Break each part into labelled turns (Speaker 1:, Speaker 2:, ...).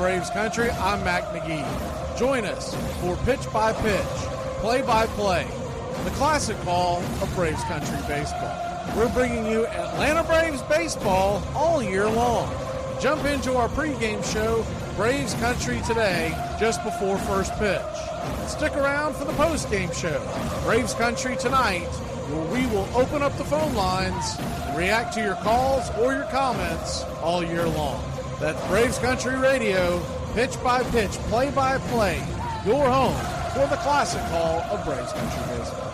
Speaker 1: Braves Country, I'm Mac Magee. Join us for Pitch by Pitch, Play by Play, the classic call of Braves Country baseball. We're bringing you Atlanta Braves baseball all year long. Jump into our pregame show, Braves Country Today, just before first pitch. Stick around for the postgame show, Braves Country Tonight, where we will open up the phone lines and react to your calls or your comments all year long. That's Braves Country Radio, Pitch by Pitch, Play by Play, your home for the classic call of Braves Country baseball.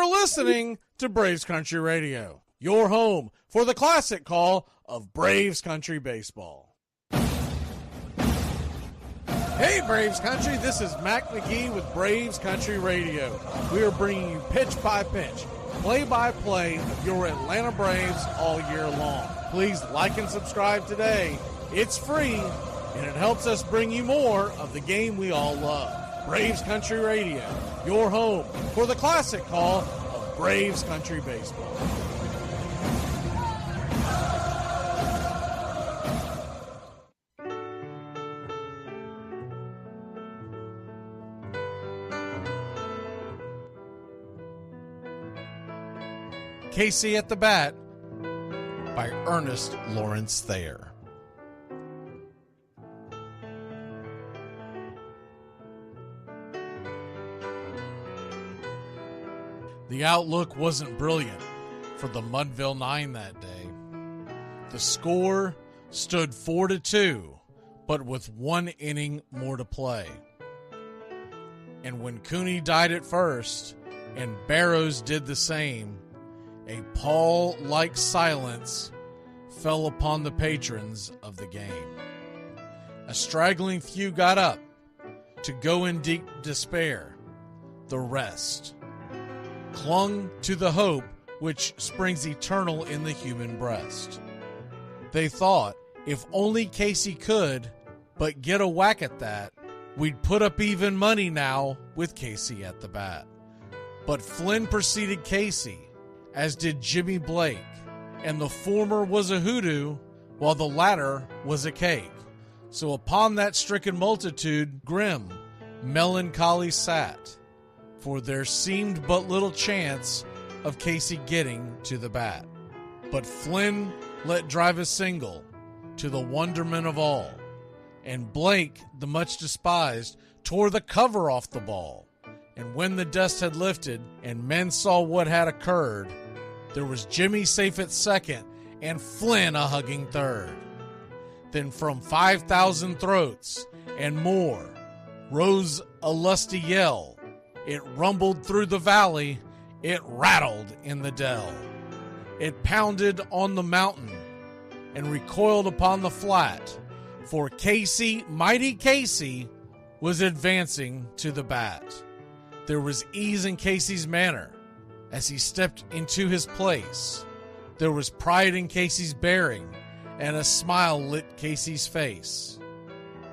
Speaker 1: You're listening to Braves Country Radio, your home for the classic call of Braves Country Baseball. Hey Braves Country, this is Mac Magee with Braves Country Radio. We are bringing you pitch by pitch, play-by-play of your Atlanta Braves all year long. Please like and subscribe today. It's free, and it helps us bring you more of the game we all love. Braves Country Radio, your home for the classic call of Braves Country Baseball. Casey at the Bat by Ernest Lawrence Thayer. The outlook wasn't brilliant for the Mudville Nine that day. The score stood 4-2, but with one inning more to play. And when Cooney died at first, and Barrows did the same, a pall-like silence fell upon the patrons of the game. A straggling few got up to go in deep despair. The rest clung to the hope which springs eternal in the human breast. They thought, if only Casey could but get a whack at that, we'd put up even money now with Casey at the bat. But Flynn preceded Casey, as did Jimmy Blake, and the former was a hoodoo, while the latter was a cake. So upon that stricken multitude, grim, melancholy sat, for there seemed but little chance of Casey getting to the bat. But Flynn let drive a single, to the wonderment of all, and Blake, the much despised, tore the cover off the ball. And when the dust had lifted, and men saw what had occurred, there was Jimmy safe at second, and Flynn a hugging third. Then from 5,000 throats and more rose a lusty yell. It rumbled through the valley, it rattled in the dell. It pounded on the mountain and recoiled upon the flat, for Casey, mighty Casey, was advancing to the bat. There was ease in Casey's manner as he stepped into his place. There was pride in Casey's bearing, and a smile lit Casey's face.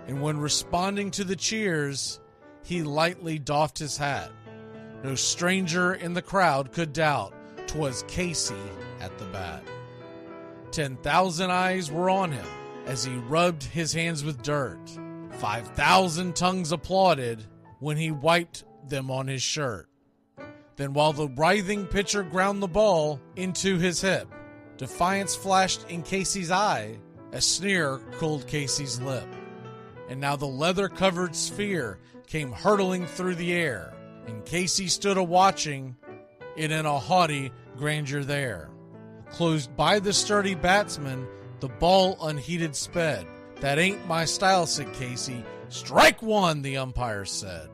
Speaker 1: And when responding to the cheers, he lightly doffed his hat. No stranger in the crowd could doubt 'twas Casey at the bat. 10,000 eyes were on him as he rubbed his hands with dirt. 5,000 tongues applauded when he wiped them on his shirt. Then while the writhing pitcher ground the ball into his hip, defiance flashed in Casey's eye, a sneer curled Casey's lip. And now the leather-covered sphere came hurtling through the air, and Casey stood a-watching it in a haughty grandeur there. Closed by the sturdy batsman, the ball unheeded sped. "That ain't my style," said Casey. "Strike one," the umpire said.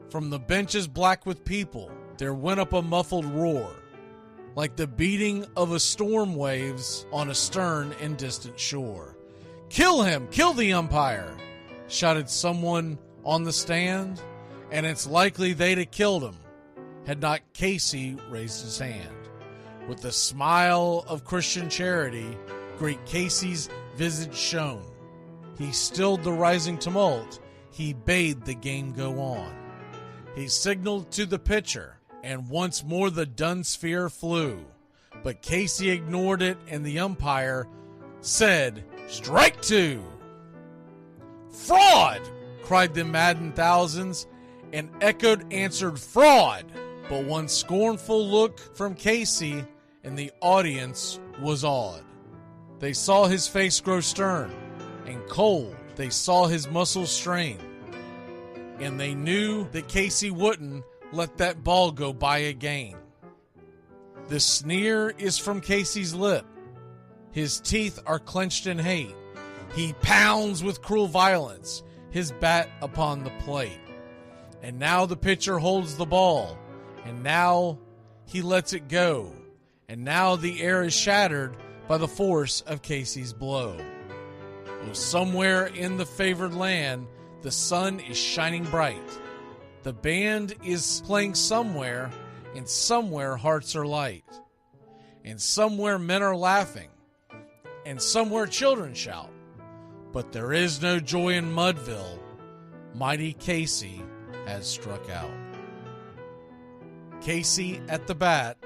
Speaker 1: From the benches black with people, there went up a muffled roar, like the beating of a storm waves on a stern and distant shore. "Kill him! Kill the umpire!" shouted someone on the stand, and it's likely they'd have killed him had not Casey raised his hand. With a smile of Christian charity, great Casey's visage shone. He stilled the rising tumult, he bade the game go on. He signaled to the pitcher, and once more the dun sphere flew. But Casey ignored it, and the umpire said, "Strike two!" "Fraud!" cried the maddened thousands, and echoed answered, "Fraud!" But one scornful look from Casey, and the audience was awed. They saw his face grow stern and cold. They saw his muscles strain. And they knew that Casey wouldn't let that ball go by again. The sneer is from Casey's lip. His teeth are clenched in hate. He pounds with cruel violence, his bat upon the plate. And now the pitcher holds the ball, and now he lets it go, and now the air is shattered by the force of Casey's blow. Oh, somewhere in the favored land, the sun is shining bright. The band is playing somewhere, and somewhere hearts are light. And somewhere men are laughing, and somewhere children shout. But there is no joy in Mudville. Mighty Casey has struck out. Casey at the Bat,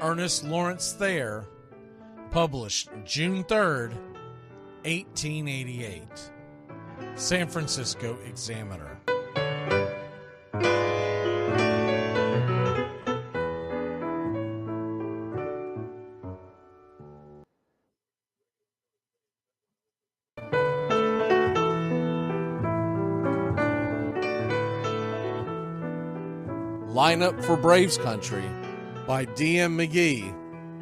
Speaker 1: Ernest Lawrence Thayer, published June 3rd, 1888. San Francisco Examiner. Lineup for Braves Country by D.M. McGee,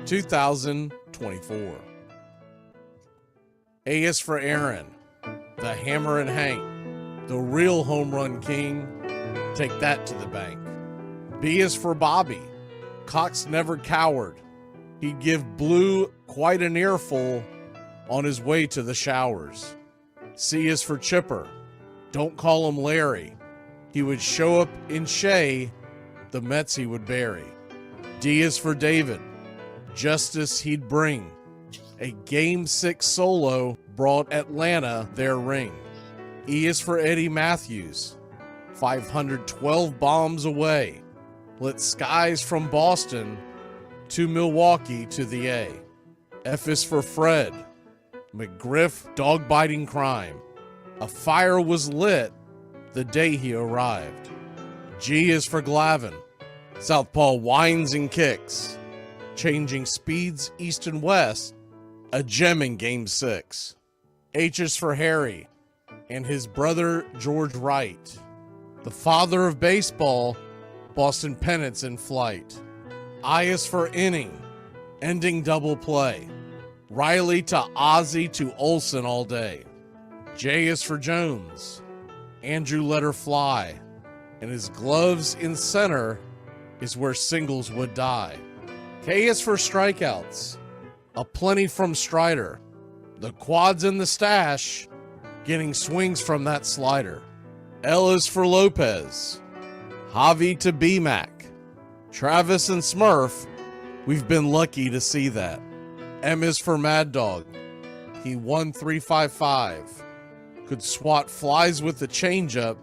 Speaker 1: 2024. A is for Aaron, the Hammer and Hank, the real home run king. Take that to the bank. B is for Bobby. Cox never cowered. He'd give Blue quite an earful on his way to the showers. C is for Chipper. Don't call him Larry. He would show up in Shea, the Mets he would bury. D is for David. Justice he'd bring. A Game 6 solo brought Atlanta their ring. E is for Eddie Matthews. 512 bombs away. Lit skies from Boston to Milwaukee to the A. F is for Fred. McGriff dog-biting crime. A fire was lit the day he arrived. G is for Glavin. Southpaw winds and kicks. Changing speeds east and west. A gem in Game 6. H is for Harry and his brother George Wright. The father of baseball, Boston pennants in flight. I is for inning, ending double play. Riley to Ozzie to Olsen all day. J is for Jones. Andrew let her fly. And his gloves in center is where singles would die. K is for strikeouts. A plenty from Strider. The quads in the stash, getting swings from that slider. L is for Lopez. Javi to B-Mac. Travis and Smurf, we've been lucky to see that. M is for Mad Dog. He won 355. Could swat flies with the changeup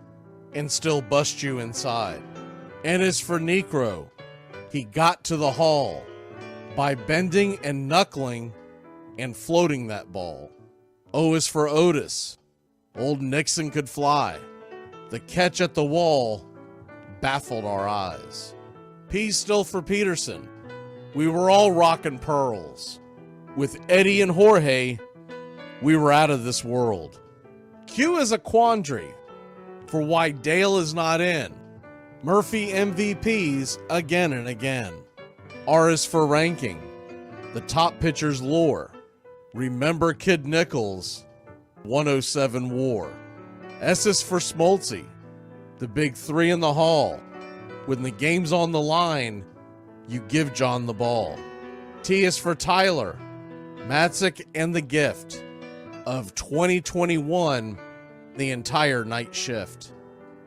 Speaker 1: and still bust you inside. N is for Necro. He got to the hall by bending and knuckling and floating that ball. O is for Otis. Old Nixon could fly. The catch at the wall baffled our eyes. P still for Peterson. We were all rockin' pearls. With Eddie and Jorge, we were out of this world. Q is a quandary for why Dale is not in. Murphy MVPs again and again. R is for ranking. The top pitcher's lore. Remember Kid Nichols, 107 WAR. S is for Smoltzy. The big three in the hall. When the game's on the line, you give John the ball. T is for Tyler. Matzik and the gift of 2021, the entire night shift.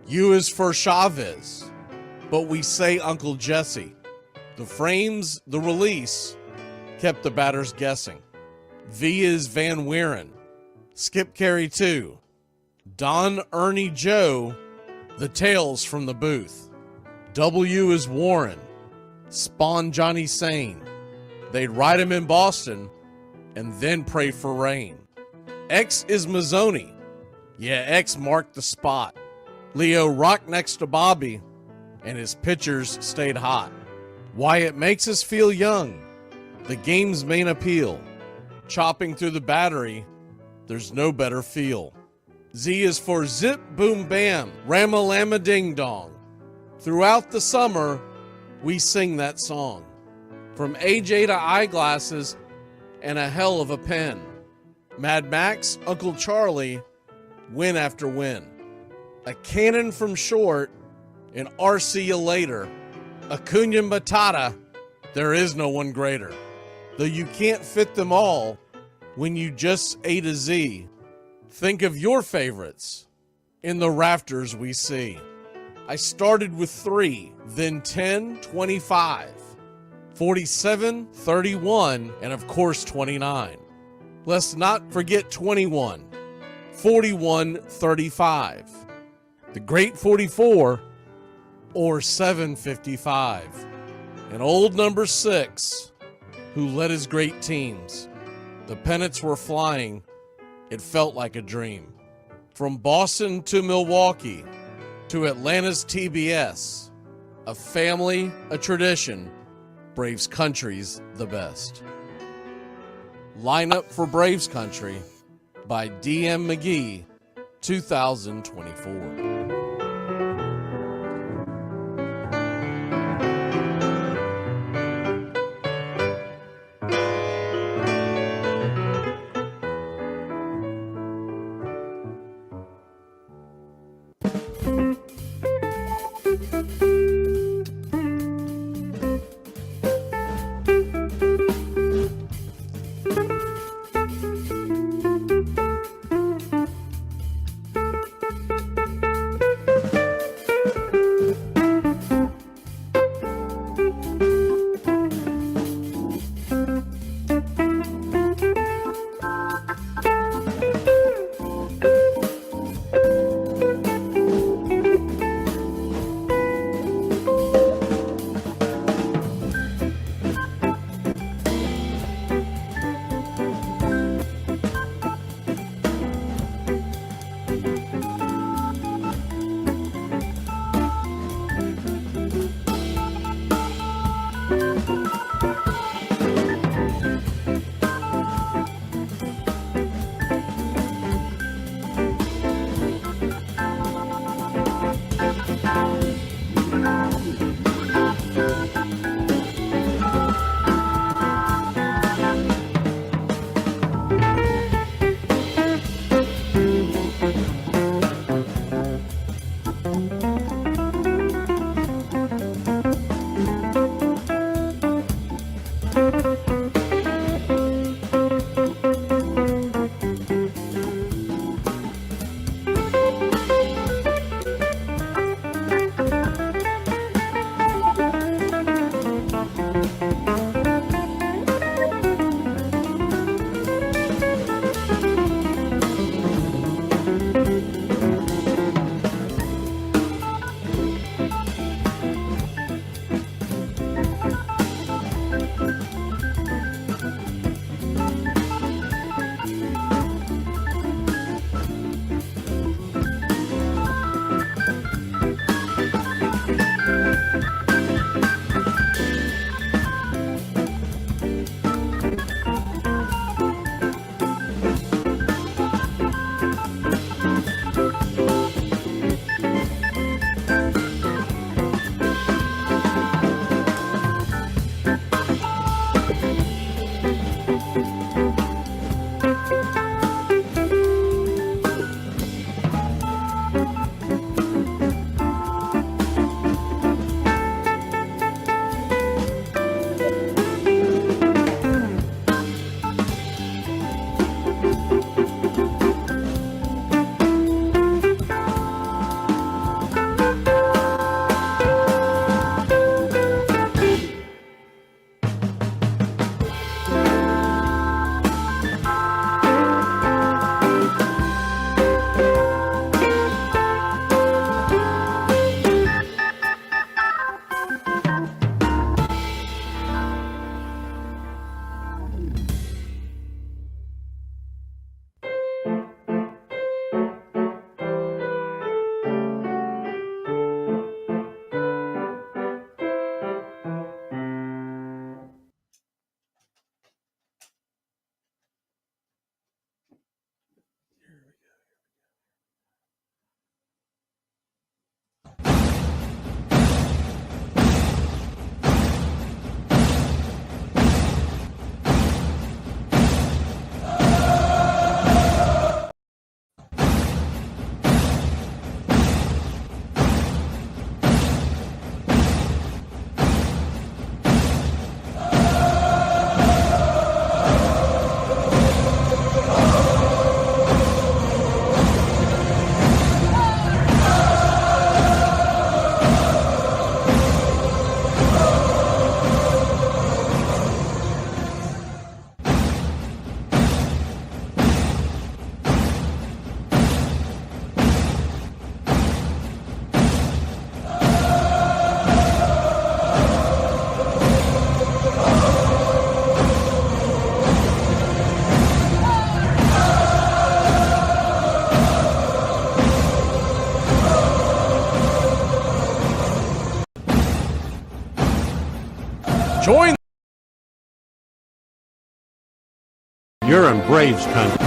Speaker 1: U is for Chavez, but we say Uncle Jesse. The frames, the release, kept the batters guessing. V is Van Weeren. Skip Carey 2. Don Ernie Joe, the tales from the booth. W is Warren. Spawn Johnny Sane. They'd ride him in Boston and then pray for rain. X is Mazzoni. Yeah, X marked the spot. Leo rocked next to Bobby, and his pitchers stayed hot. Why it makes us feel young, the game's main appeal. Chopping through the battery, there's no better feel. Z is for Zip Boom Bam, Ramalama Ding Dong. Throughout the summer, we sing that song. From AJ to eyeglasses and a hell of a pen. Mad Max, Uncle Charlie, win after win. A cannon from short, and RC you later. Acuna Matata, There is no one greater, though you can't fit them all when you just A to Z. Think of your favorites in the rafters we see. I started with 3, then 10, 25, 47, 31, and of course 29. Let's not forget 21, 41, 35, the great 44, or 755, and old number 6, who led his great teams. The pennants were flying. It felt like a dream. From Boston to Milwaukee to Atlanta's TBS, a family, a tradition, Braves Country's the best. Line Up for Braves Country by D.M. Magee, 2024. Join.
Speaker 2: You're in Braves country.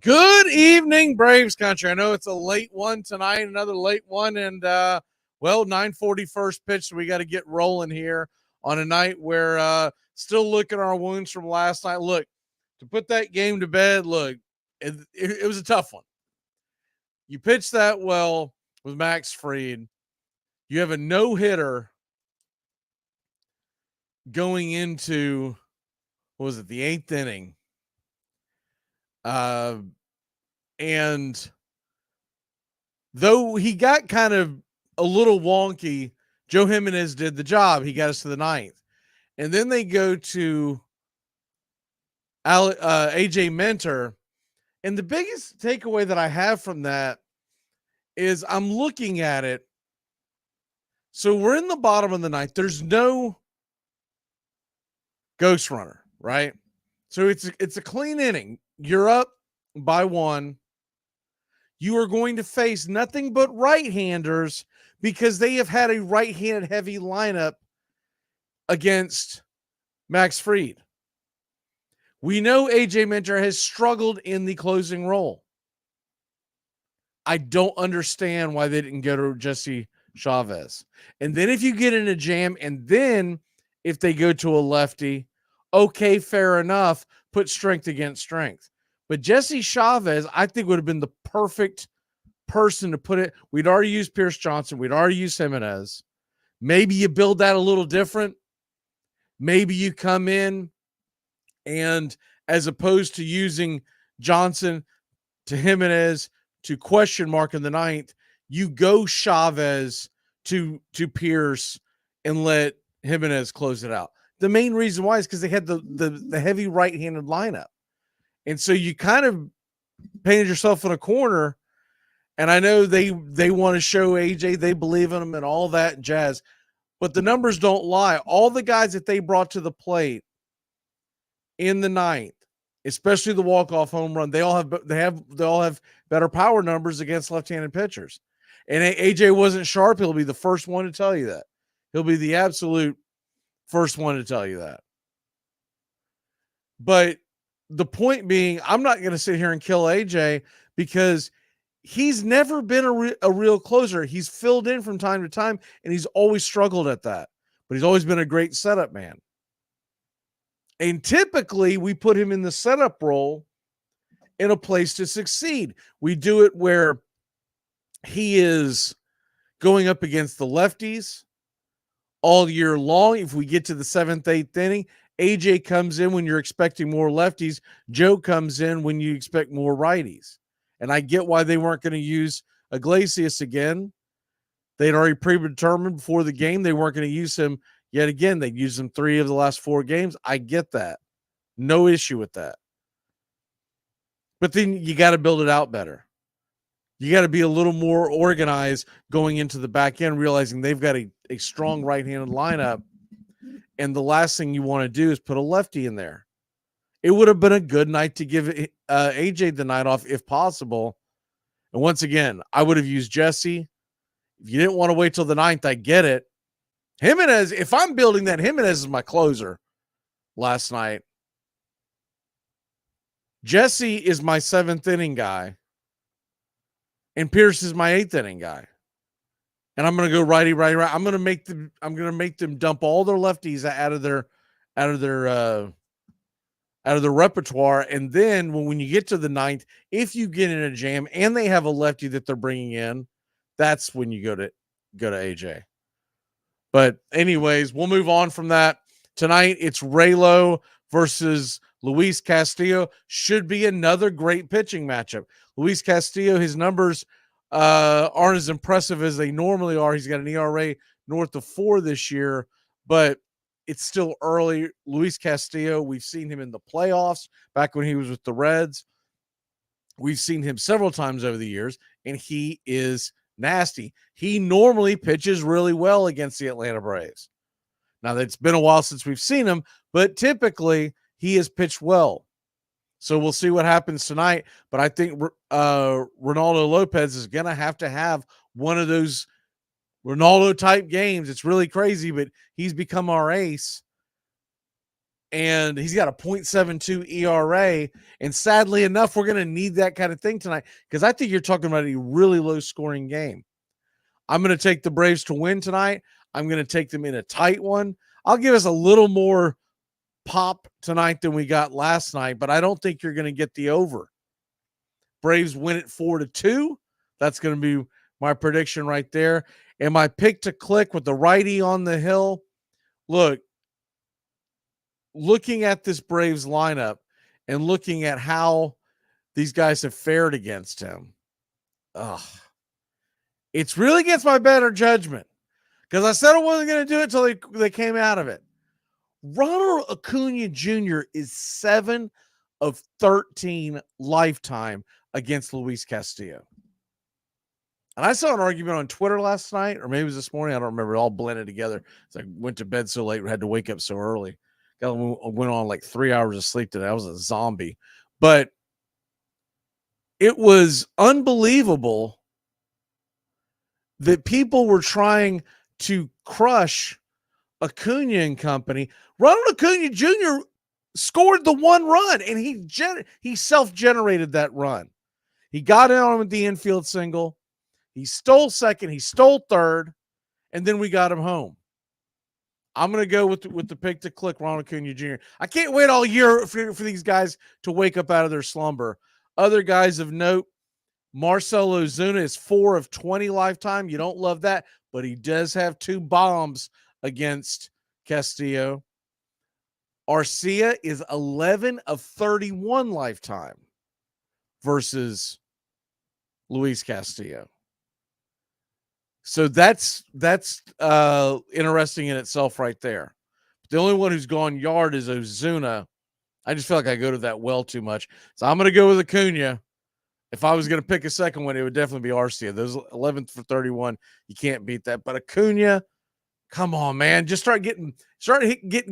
Speaker 1: Good evening, Braves country. I know it's a late one tonight, another late one, and 9:40 first pitch, so we got to get rolling here on a night where still looking at our wounds from last night. Look, to put that game to bed, look, it was a tough one. You pitched that well with Max Fried. You have a no-hitter going into, what was it, the 8th inning. And though he got kind of a little wonky, Joe Jimenez did the job. He got us to the 9th. And then they go to AJ Minter. And the biggest takeaway that I have from that is I'm looking at it. So we're in the bottom of the 9th. There's no ghost runner, right? So it's a clean inning. You're up by 1. You are going to face nothing but right-handers because they have had a right-handed heavy lineup against Max Fried. We know AJ Minter has struggled in the closing role. I don't understand why they didn't go to Jesse Chavez. And then if you get in a jam, and then if they go to a lefty, okay, fair enough, put strength against strength. But Jesse Chavez, I think, would have been the perfect person to put it. We'd already used Pierce Johnson. We'd already used Jimenez. Maybe you build that a little different. Maybe you come in and, as opposed to using Johnson to Jimenez to question mark in the 9th, you go Chavez to Pierce and let Jimenez close it out. The main reason why is because they had the heavy right-handed lineup. And so you kind of painted yourself in a corner. And I know they want to show AJ they believe in him and all that jazz, but the numbers don't lie. All the guys that they brought to the plate in the 9th, especially the walk-off home run, they all have better power numbers against left-handed pitchers. And AJ wasn't sharp. He'll be the first one to tell you that. He'll be the absolute first one to tell you that. But the point being, I'm not going to sit here and kill AJ because he's never been a real closer. He's filled in from time to time, and he's always struggled at that. But he's always been a great setup man. And typically, we put him in the setup role in a place to succeed. We do it where he is going up against the lefties all year long. If we get to the 7th, 8th inning, AJ comes in when you're expecting more lefties. Joe comes in when you expect more righties. And I get why they weren't going to use Iglesias again. They'd already predetermined before the game they weren't going to use him yet again. They'd used him 3 of the last 4 games. I get that. No issue with that. But then you got to build it out better. You got to be a little more organized going into the back end, realizing they've got a strong right-handed lineup. And the last thing you want to do is put a lefty in there. It would have been a good night to give AJ the night off if possible. And once again, I would have used Jesse. If you didn't want to wait till the 9th, I get it. Jimenez, if I'm building that, Jimenez is my closer last night. Jesse is my 7th inning guy. And Pierce is my 8th inning guy. And I'm going to go righty. I'm going to make them dump all their lefties out of their repertoire. And then when you get to the 9th, if you get in a jam and they have a lefty that they're bringing in, that's when you go to AJ. But anyways, we'll move on from that. Tonight, it's Raylo versus Luis Castillo. Should be another great pitching matchup. Luis Castillo, his numbers aren't as impressive as they normally are. He's got an ERA north of 4 this year, but it's still early. Luis Castillo, we've seen him in the playoffs back when he was with the Reds. We've seen him several times over the years, and he is nasty. He normally pitches really well against the Atlanta Braves. Now, it's been a while since we've seen him, but typically he has pitched well. So we'll see what happens tonight. But I think Ronaldo Lopez is going to have one of those Ronaldo-type games. It's really crazy, but he's become our ace. And he's got a .72 ERA. And sadly enough, we're going to need that kind of thing tonight because I think you're talking about a really low-scoring game. I'm going to take the Braves to win tonight. I'm going to take them in a tight one. I'll give us a little more pop tonight than we got last night, but I don't think you're going to get the over. Braves win it 4-2. That's going to be my prediction right there. And my pick to click with the righty on the hill. Looking at this Braves lineup and looking at how these guys have fared against him, it's really against my better judgment because I said I wasn't going to do it until they came out of it. Ronald Acuna Jr. is 7 of 13 lifetime against Luis Castillo. And I saw an argument on Twitter last night, or maybe it was this morning. I don't remember. It all blended together. So I went to bed so late, had to wake up so early. Went on like 3 hours of sleep today. I was a zombie. But it was unbelievable that people were trying to crush Acuna and company. Ronald Acuna Jr. scored the one run, and he self-generated that run. He got in on him with the infield single. He stole second. He stole third, and then we got him home. I'm going to go with the pick to click, Ronald Acuna Jr. I can't wait all year for these guys to wake up out of their slumber. Other guys of note, Marcell Ozuna is 4 of 20 lifetime. You don't love that, but he does have 2 bombs against Castillo. Arcia is 11 of 31 lifetime versus Luis Castillo. So that's interesting in itself right there. The only one who's gone yard is Ozuna. I just feel like I go to that well too much. So I'm going to go with Acuna. If I was going to pick a second one, it would definitely be Arcia. Those 11 for 31, you can't beat that. But Acuna, come on, man. Just start getting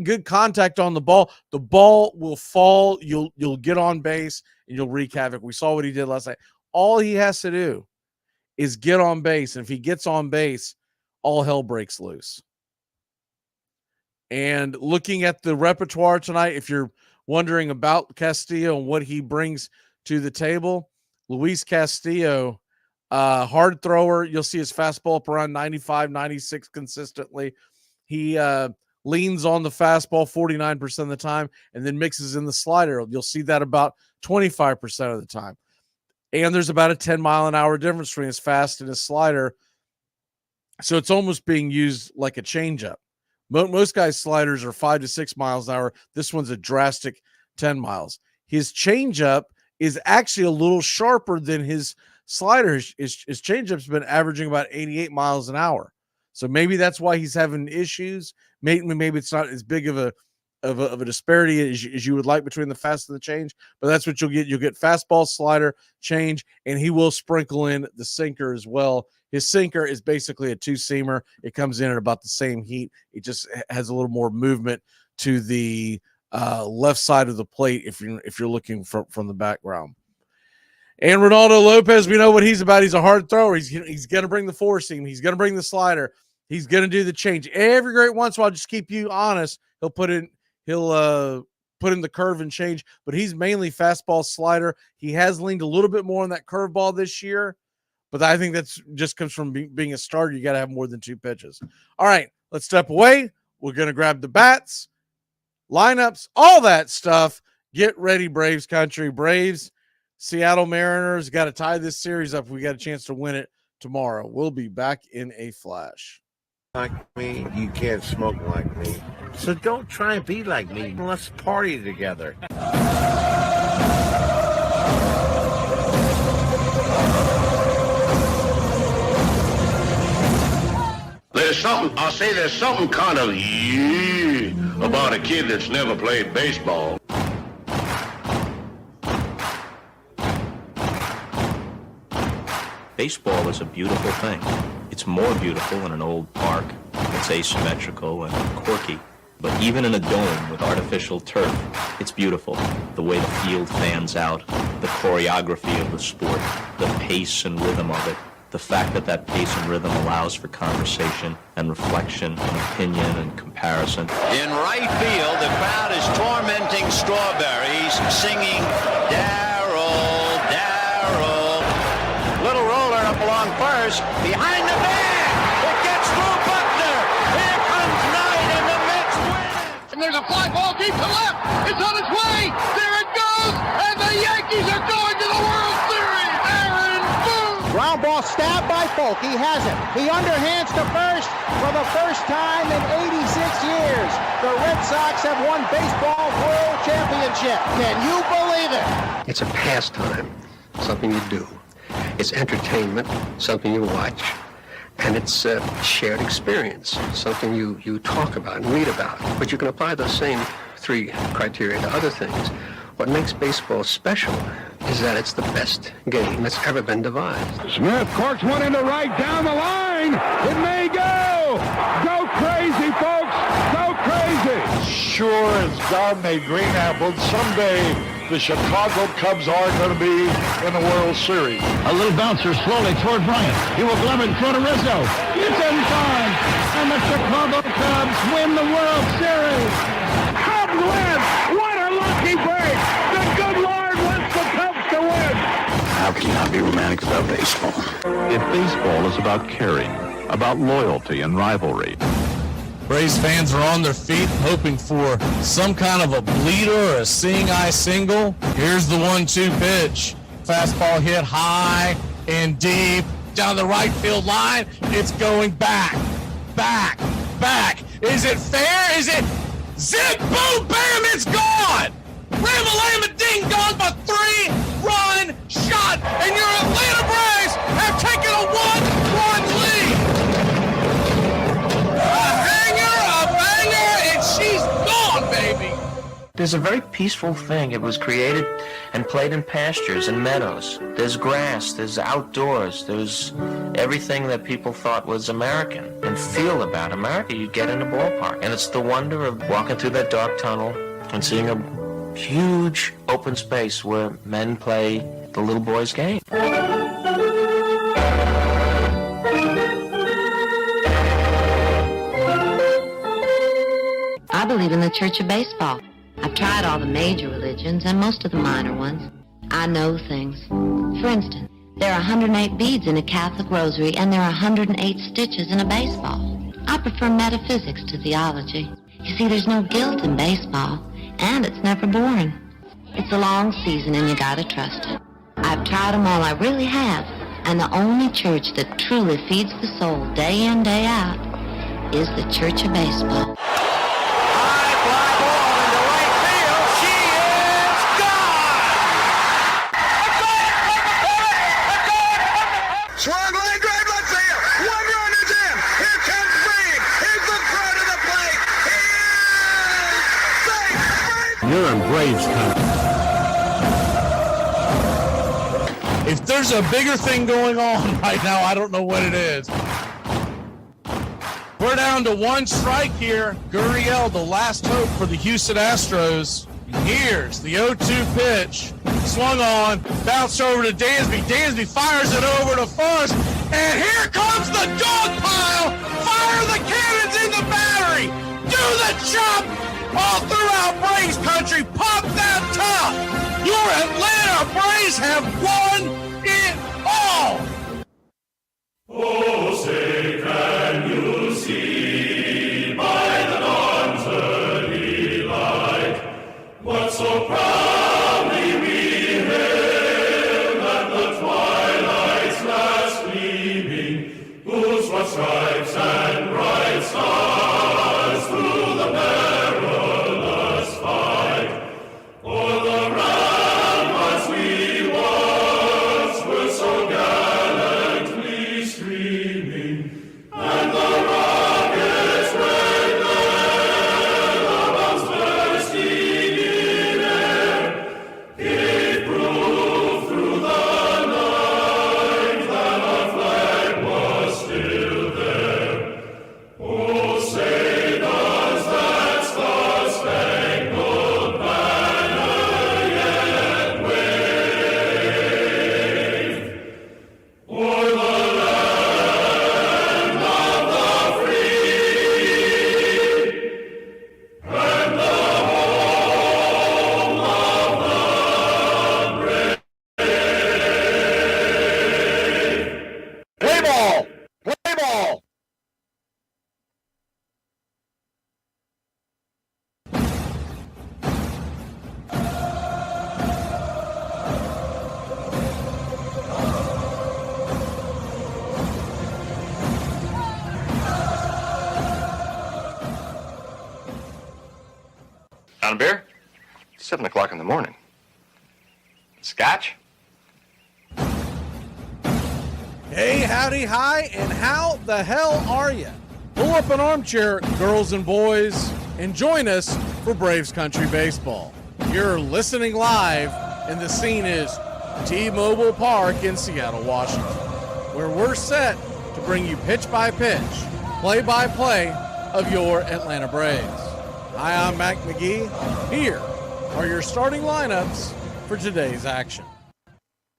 Speaker 1: good contact on the ball. The ball will fall. You'll get on base, and you'll wreak havoc. We saw what he did last night. All he has to do is get on base. And if he gets on base, all hell breaks loose. And looking at the repertoire tonight, if you're wondering about Castillo and what he brings to the table, Luis Castillo, hard thrower. You'll see his fastball up around 95, 96 consistently. He leans on the fastball 49% of the time and then mixes in the slider. You'll see that about 25% of the time. And there's about a 10-mile-an-hour difference between his fast and his slider. So it's almost being used like a changeup. Most guys' sliders are 5 to 6 miles an hour. This one's a drastic 10 miles. His changeup is actually a little sharper than his slider. His changeup's been averaging about 88 miles an hour. So maybe that's why he's having issues. Maybe it's not as big of a disparity as you would like between the fast and the change, but that's what you'll get. You'll get fastball, slider, change, and he will sprinkle in the sinker as well. His sinker is basically a 2-seamer. It comes in at about the same heat. It just has a little more movement to the left side of the plate if you're looking from the background. And Ronaldo Lopez, we know what he's about. He's a hard thrower. He's going to bring the 4-seam. He's going to bring the slider. He's going to do the change. Every great once in a while, just keep you honest, he'll put in the curve and change, but he's mainly fastball, slider. He has leaned a little bit more on that curveball this year, but I think that's just comes from being a starter. You got to have more than 2 pitches. All right, let's step away. We're going to grab the bats, lineups, all that stuff. Get ready, Braves country. Braves, Seattle Mariners got to tie this series up. We got a chance to win it tomorrow. We'll be back in a flash.
Speaker 3: Like me, you can't smoke like me. So don't try and be like me. Let's party together.
Speaker 4: there's something kind of about a kid that's never played baseball.
Speaker 5: Baseball is a beautiful thing. It's more beautiful in an old park. It's asymmetrical and quirky. But even in a dome with artificial turf, it's beautiful. The way the field fans out, the choreography of the sport, the pace and rhythm of it, the fact that that pace and rhythm allows for conversation and reflection and opinion and comparison.
Speaker 6: In right field, the crowd is tormenting Strawberries, singing, Darryl, Darryl. Little roller up along first, behind the man. It gets through Buckner. Here comes Knight, and the Mets win.
Speaker 7: And there's a fly ball deep to left. It's on its way. There it goes. And the Yankees are going to the World Series. Aaron Boone.
Speaker 8: Ground ball stabbed by Folk. He has it. He underhands to first for the first time in 86 years. The Red Sox have won baseball world championship. Can you believe it?
Speaker 9: It's a pastime, something you do. It's entertainment, something you watch. And it's a shared experience, something you talk about and read about. But you can apply those same three criteria to other things. What makes baseball special is that it's the best game that's ever been devised.
Speaker 10: Smith corks one into right down the line. It may go. Go crazy, folks. Go crazy.
Speaker 11: Sure as God made green apples, someday the Chicago Cubs are going to be in the World Series.
Speaker 10: A little bouncer slowly toward Bryant. He will glove it in front of Rizzo. It's in time. And the Chicago Cubs win the World Series. Cubs win. What a lucky break. The good Lord wants the Cubs to win.
Speaker 4: How can you not be romantic about baseball?
Speaker 2: If baseball is about caring, about loyalty and rivalry,
Speaker 1: Braves fans are on their feet hoping for some kind of a bleeder or a seeing-eye single. Here's the 1-2 pitch. Fastball hit high and deep down the right field line. It's going back, back, back. Is it fair? Is it zip, boom, bam, it's gone. Ram-a-lam, ding dong, a 3-run shot, and your Atlanta Braves have taken a 1-1 lead. She's gone, baby!
Speaker 5: There's a very peaceful thing. It was created and played in pastures and meadows. There's grass, there's outdoors, there's everything that people thought was American and feel about America. You get in a ballpark, and it's the wonder of walking through that dark tunnel and seeing a huge open space where men play the little boy's game.
Speaker 12: I believe in the Church of Baseball. I've tried all the major religions and most of the minor ones. I know things. For instance, there are 108 beads in a Catholic rosary and there are 108 stitches in a baseball. I prefer metaphysics to theology. You see, there's no guilt in baseball, and it's never boring. It's a long season and you gotta trust it. I've tried them all, I really have. And the only church that truly feeds the soul day in, day out is the Church of Baseball.
Speaker 7: Swung line drive left field. 1 run is in. Here comes Reed. Here's the throw to the plate. He is safe.
Speaker 2: you're in Braves country.
Speaker 1: If there's a bigger thing going on right now, I don't know what it is. We're down to 1 strike here. Gurriel, the last hope for the Houston Astros. Here's the 0-2 pitch. Swung on, bounced over to Dansby. Dansby fires it over to first, and here comes the dog pile. Fire the cannons in the battery. Do the chop all throughout Braves country. Pop that top. Your Atlanta Braves have won it all.
Speaker 13: Oh, say can you see by the dawn's early light what so proudly we hailed at the twilight's last gleaming, whose what stripes and bright stars through the perilous fight o'er the ramparts we once were so gallantly streaming.
Speaker 14: Brown beer? It's 7 o'clock in the morning. Scotch?
Speaker 1: Hey, howdy, hi, and how the hell are you? Pull up an armchair, girls and boys, and join us for Braves Country Baseball. You're listening live, and the scene is T-Mobile Park in Seattle, Washington, where we're set to bring you pitch-by-pitch, play-by-play of your Atlanta Braves. Hi, I'm Mac Magee. Here are your starting lineups for today's action.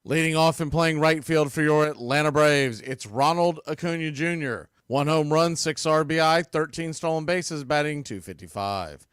Speaker 1: Leading off and playing right field for your Atlanta Braves, it's Ronald Acuna Jr. 1 home run, 6 RBI, 13 stolen bases, batting .255.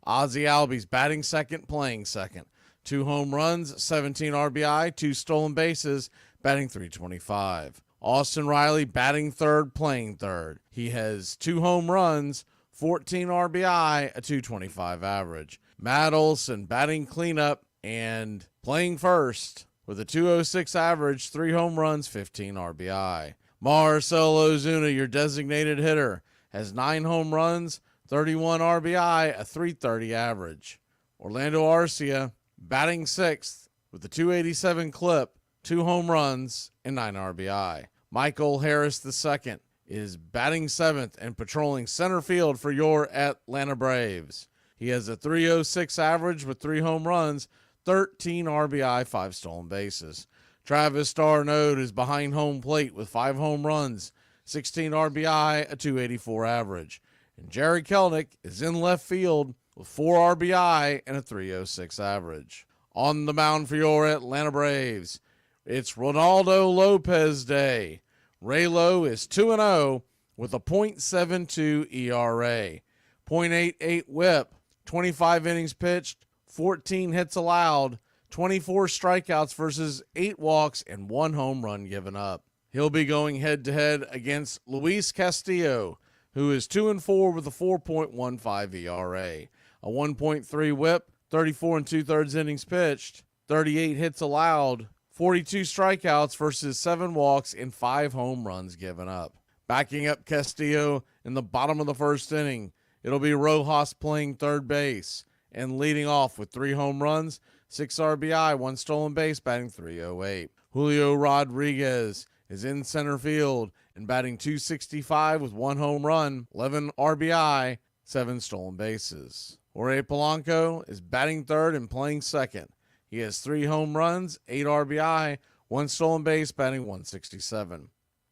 Speaker 1: Ozzie Albies batting second, playing second. 2 home runs, 17 RBI, 2 stolen bases, batting .325. Austin Riley batting third, playing third. He has 2 home runs, 14 RBI, a .225 average. Matt Olson batting cleanup and playing first with a .206 average, 3 home runs, 15 RBI. Marcell Ozuna, your designated hitter, has 9 home runs, 31 RBI, a .330 average. Orlando Arcia batting sixth with a .287 clip, 2 home runs, and 9 RBI. Michael Harris II is batting seventh and patrolling center field for your Atlanta Braves. He has a .306 average with 3 home runs, 13 RBI, 5 stolen bases. Travis d'Arnaud is behind home plate with 5 home runs, 16 RBI, a .284 average. And Jerry Kelnick is in left field with 4 RBI and a .306 average. On the mound for your Atlanta Braves, it's Ronaldo Lopez Day. Raylo is 2-0 with a .72 ERA, .88 whip, 25 innings pitched, 14 hits allowed, 24 strikeouts versus 8 walks, and 1 home run given up. He'll be going head-to-head against Luis Castillo, who is 2-4 with a 4.15 ERA, a 1.3 whip, 34 2/3 innings pitched, 38 hits allowed, 42 strikeouts versus 7 walks, and 5 home runs given up. Backing up Castillo in the bottom of the first inning, it'll be Rojas playing third base and leading off with 3 home runs, 6 RBI, 1 stolen base, batting .308. Julio Rodriguez is in center field and batting .265 with 1 home run, 11 RBI, 7 stolen bases. Jorge Polanco is batting third and playing second. He has 3 home runs, 8 RBI, 1 stolen base, batting .167.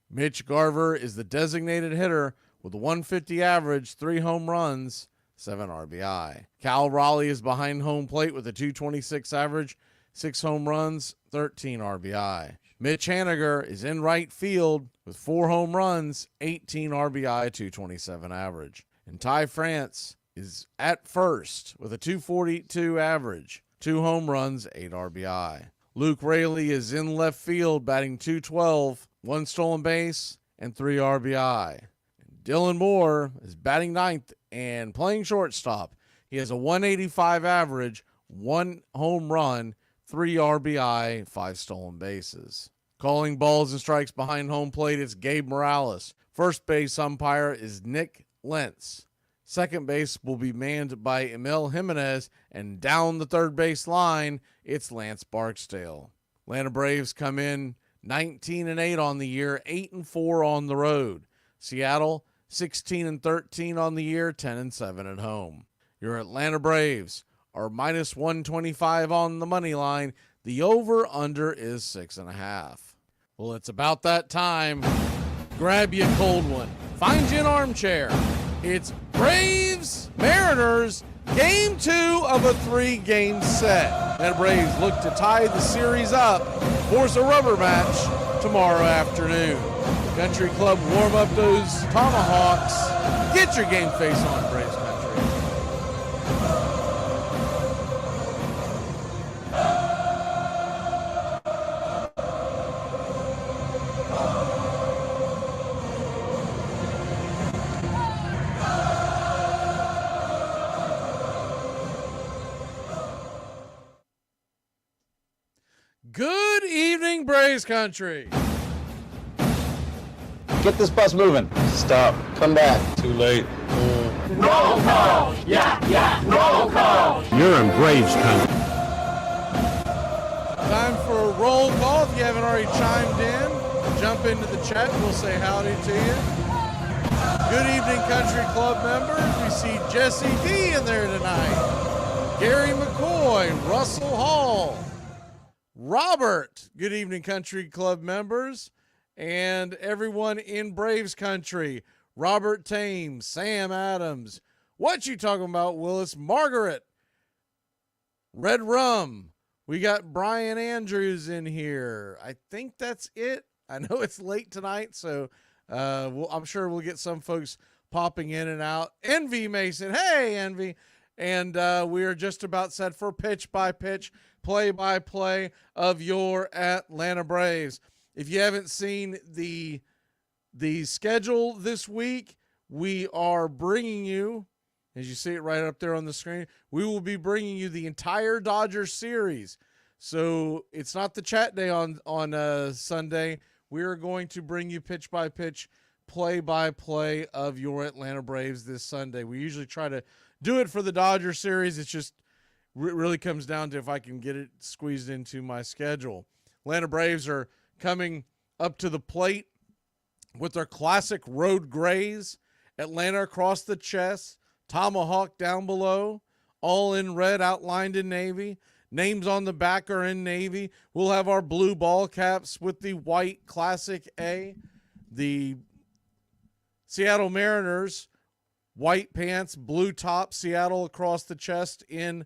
Speaker 1: Mitch Garver is the designated hitter with a .150 average, 3 home runs, 7 RBI. Cal Raleigh is behind home plate with a .226 average, 6 home runs, 13 RBI. Mitch Haniger is in right field with 4 home runs, 18 RBI, .227 average. And Ty France is at first with a .242 average, 2 home runs, 8 RBI. Luke Raley is in left field batting .212, 1 stolen base, and 3 RBI. And Dylan Moore is batting ninth and playing shortstop. He has a .185 average, 1 home run, 3 RBI, 5 stolen bases. Calling balls and strikes behind home plate is Gabe Morales. First base umpire is Nick Lentz. Second base will be manned by Emil Jimenez, and down the third base line, it's Lance Barksdale. Atlanta Braves come in 19-8 on the year, 8-4 on the road. Seattle 16-13 on the year, 10-7 at home. Your Atlanta Braves are minus 125 on the money line. The over-under is 6.5. Well, it's about that time. Grab you a cold one. Find you an armchair. It's Braves Mariners, game 2 of a 3-game set. The Braves look to tie the series up, force a rubber match tomorrow afternoon. Country Club warm up those tomahawks. Get your game face on, Braves Country. Good evening, Braves Country.
Speaker 15: Get this bus moving. Stop. Come back.
Speaker 11: Too late.
Speaker 13: Roll call! Yeah! Roll call!
Speaker 10: You're in Braves country.
Speaker 1: Time for a roll call. If you haven't already chimed in, jump into the chat. We'll say howdy to you. Good evening, Country Club members. We see Jesse D in there tonight. Gary McCoy, Russell Hall, Robert. Good evening, Country Club members, and everyone in Braves country. Robert Thames, Sam Adams. What you talking about, Willis? Margaret. Red Rum. We got Brian Andrews in here. I think that's it. I know it's late tonight, so I'm sure we'll get some folks popping in and out. Envy Mason. Hey, Envy. And we are just about set for pitch-by-pitch, play-by-play of your Atlanta Braves. If you haven't seen the schedule this week, we are bringing you, as you see it right up there on the screen, we will be bringing you the entire Dodgers series. So it's not the chat day on Sunday. We are going to bring you pitch-by-pitch, play-by-play of your Atlanta Braves this Sunday. We usually try to do it for the Dodger series. It's just really comes down to if I can get it squeezed into my schedule. Atlanta Braves are coming up to the plate with their classic road grays. Atlanta across the chest, tomahawk down below, all in red outlined in navy. Names on the back are in navy. We'll have our blue ball caps with the white classic A. The Seattle Mariners, white pants, blue top, Seattle across the chest in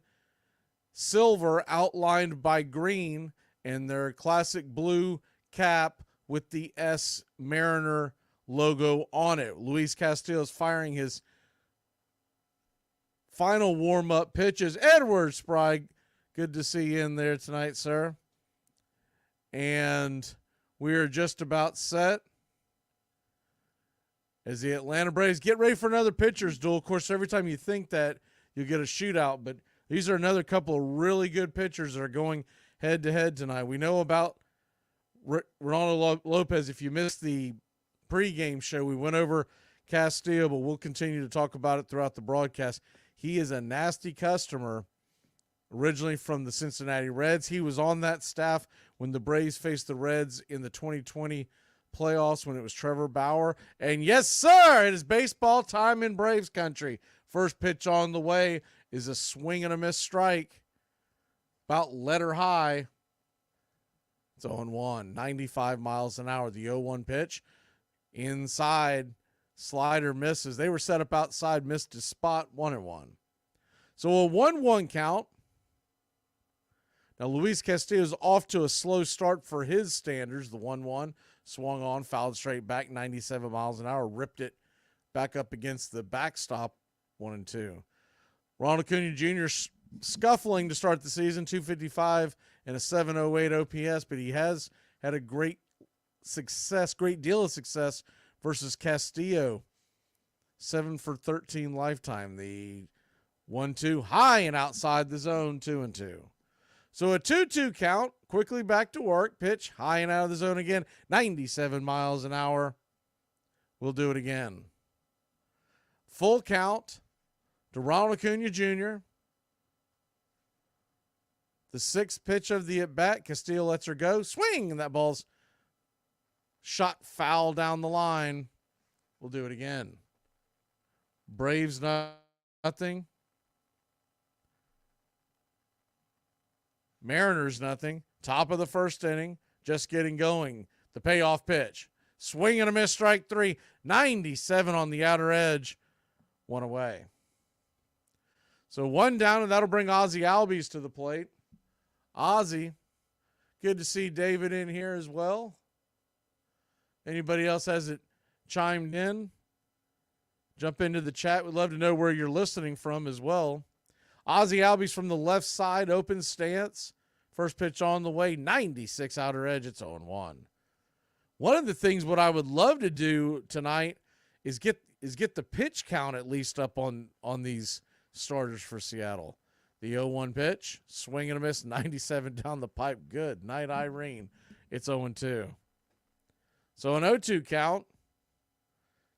Speaker 1: silver outlined by green, and their classic blue cap with the S Mariner logo on it. Luis Castillo is firing his final warm-up pitches. Edward Sprague, good to see you in there tonight, sir. And we are just about set as the Atlanta Braves get ready for another pitcher's duel. Of course, every time you think that, you'll get a shootout, but these are another couple of really good pitchers that are going head-to-head tonight. We know about Ronaldo Lopez. If you missed the pregame show, we went over Castillo, but we'll continue to talk about it throughout the broadcast. He is a nasty customer, originally from the Cincinnati Reds. He was on that staff when the Braves faced the Reds in the 2020 playoffs when it was Trevor Bauer. And yes, sir, it is baseball time in Braves country. First pitch on the way is a swing and a miss strike, about letter high. It's 0-1, 95 miles an hour. The 0-1 pitch, inside, slider misses. They were set up outside, missed his spot, 1-1. So a 1-1 count. Now, Luis Castillo's off to a slow start for his standards. The 1-1 swung on, fouled straight back, 97 miles an hour, ripped it back up against the backstop, 1-2. Ronald Acuna Jr. scuffling to start the season, 255 and a 708 OPS, but he has had a great deal of success versus Castillo, 7 for 13 lifetime. The 1-2 high and outside the zone, 2-2. So a 2-2 count, quickly back to work, pitch high and out of the zone again, 97 miles an hour. We'll do it again. Full count to Ronald Acuna Jr. The sixth pitch of the at-bat, Castillo lets her go, swing, and that ball's shot foul down the line. We'll do it again. Braves nothing. Mariners nothing. Top of the first inning, just getting going. The payoff pitch. Swing and a miss, strike three. 97 on the outer edge. One away. So one down, and that'll bring Ozzie Albies to the plate. Ozzie, good to see David in here as well. Anybody else has it chimed in? Jump into the chat. We'd love to know where you're listening from as well. Ozzie Albies from the left side, open stance. First pitch on the way, 96 outer edge. It's 0-1. One of the things what I would love to do tonight is get the pitch count at least up on these starters for Seattle. The 0-1 pitch, swing and a miss, 97 down the pipe. Good night, Irene. It's 0-2. So an 0-2 count.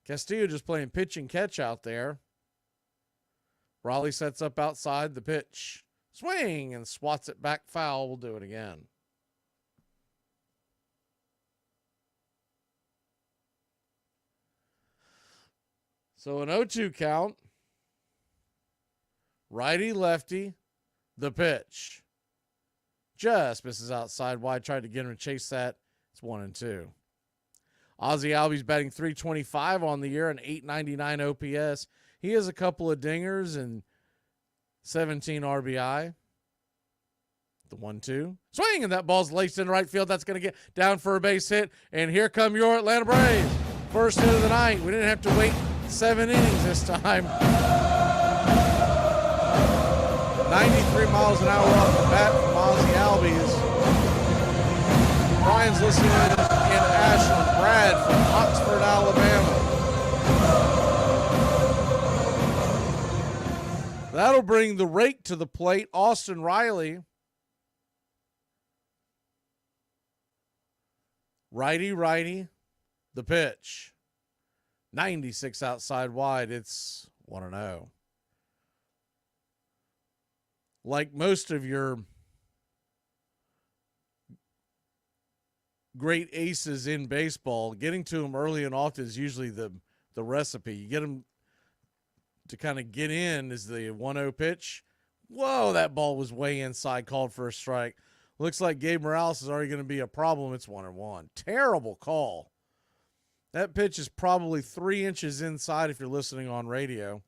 Speaker 1: Castillo just playing pitch and catch out there. Raleigh sets up outside the pitch. Swing and swats it back foul. We'll do it again. So an 0-2 count. Righty, lefty, the pitch. Just misses outside wide. Tried to get him to chase that. It's 1-2. Ozzie Albies batting .325 on the year, an .899 OPS. He has a couple of dingers and 17 RBI. The 1-2. Swing, and that ball's laced in right field. That's going to get down for a base hit. And here come your Atlanta Braves. First hit of the night. We didn't have to wait 7 innings this time. 93 miles an hour off the bat from Ozzie Albies. Brian's listening in Ashland. Brad from Oxford, Alabama. That'll bring the rake to the plate. Austin Riley. Righty, righty, the pitch. 96 outside wide. It's 1-0. Like most of your great aces in baseball, getting to them early and often is usually the recipe. You get them to kind of get in is the 1-0 pitch. Whoa, that ball was way inside, called for a strike. Looks like Gabe Morales is already going to be a problem. It's 1-1. Terrible call. That pitch is probably 3 inches inside if you're listening on radio.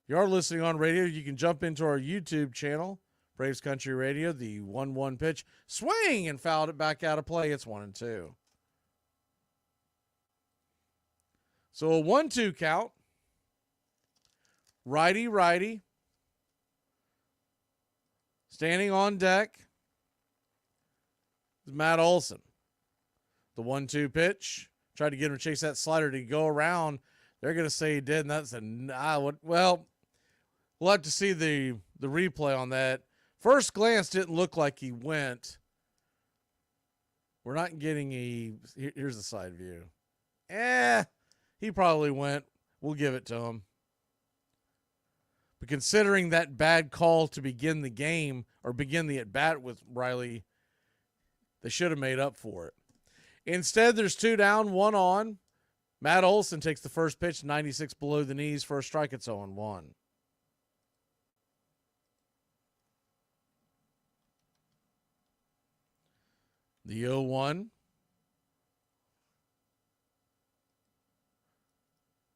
Speaker 1: If you are listening on radio, you can jump into our YouTube channel, Braves Country Radio, the 1-1 pitch. Swing and fouled it back out of play. It's 1-2. So a 1-2 count. Righty, righty. Standing on deck is Matt Olson. The 1-2 pitch. Tried to get him to chase that slider to go around. They're going to say he did, and that's well, we'll have to see the replay on that. First glance didn't look like he went. We're not getting here's the side view. He probably went. We'll give it to him. But considering that bad call to begin the game or begin the at-bat with Riley, they should have made up for it. Instead, there's 2 down, 1 on. Matt Olson takes the first pitch, 96 below the knees. First strike, it's 0-1. The 0-1.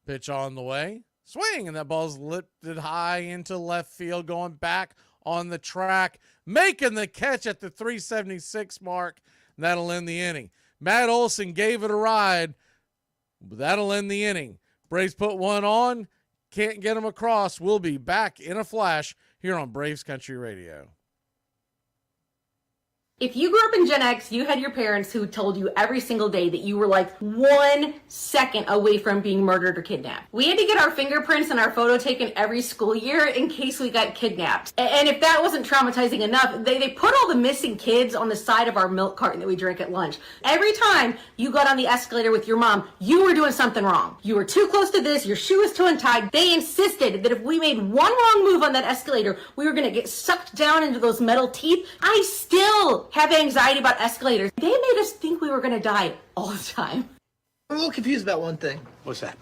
Speaker 1: Pitch on the way. Swing, and that ball's lifted high into left field, going back on the track, making the catch at the 376 mark. That'll end the inning. Matt Olson gave it a ride, but that'll end the inning. Braves put 1 on, can't get him across. We'll be back in a flash here on Braves Country Radio.
Speaker 15: If you grew up in Gen X, you had your parents who told you every single day that you were like 1 second away from being murdered or kidnapped. We had to get our fingerprints and our photo taken every school year in case we got kidnapped. And if that wasn't traumatizing enough, they put all the missing kids on the side of our milk carton that we drank at lunch. Every time you got on the escalator with your mom, you were doing something wrong. You were too close to this, your shoe was too untied. They insisted that if we made one wrong move on that escalator, we were gonna get sucked down into those metal teeth. I still have anxiety about escalators. They made us think we were going to die all the time.
Speaker 16: I'm a little confused about one thing.
Speaker 17: What's that?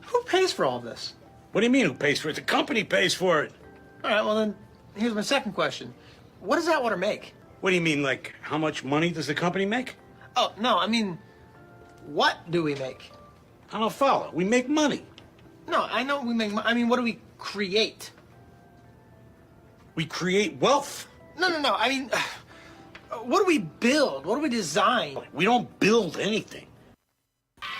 Speaker 16: Who pays for all this?
Speaker 17: What do you mean who pays for it? The company pays for it.
Speaker 16: All right, well then, here's my second question. What does Atwater make?
Speaker 17: What do you mean, like, how much money does the company make?
Speaker 16: Oh, no, I mean, what do we make?
Speaker 17: I don't follow. We make money.
Speaker 16: No, I know we make money. I mean, what do we create?
Speaker 17: We create wealth.
Speaker 16: No, I mean... What do we build? What do we design?
Speaker 17: We don't build anything.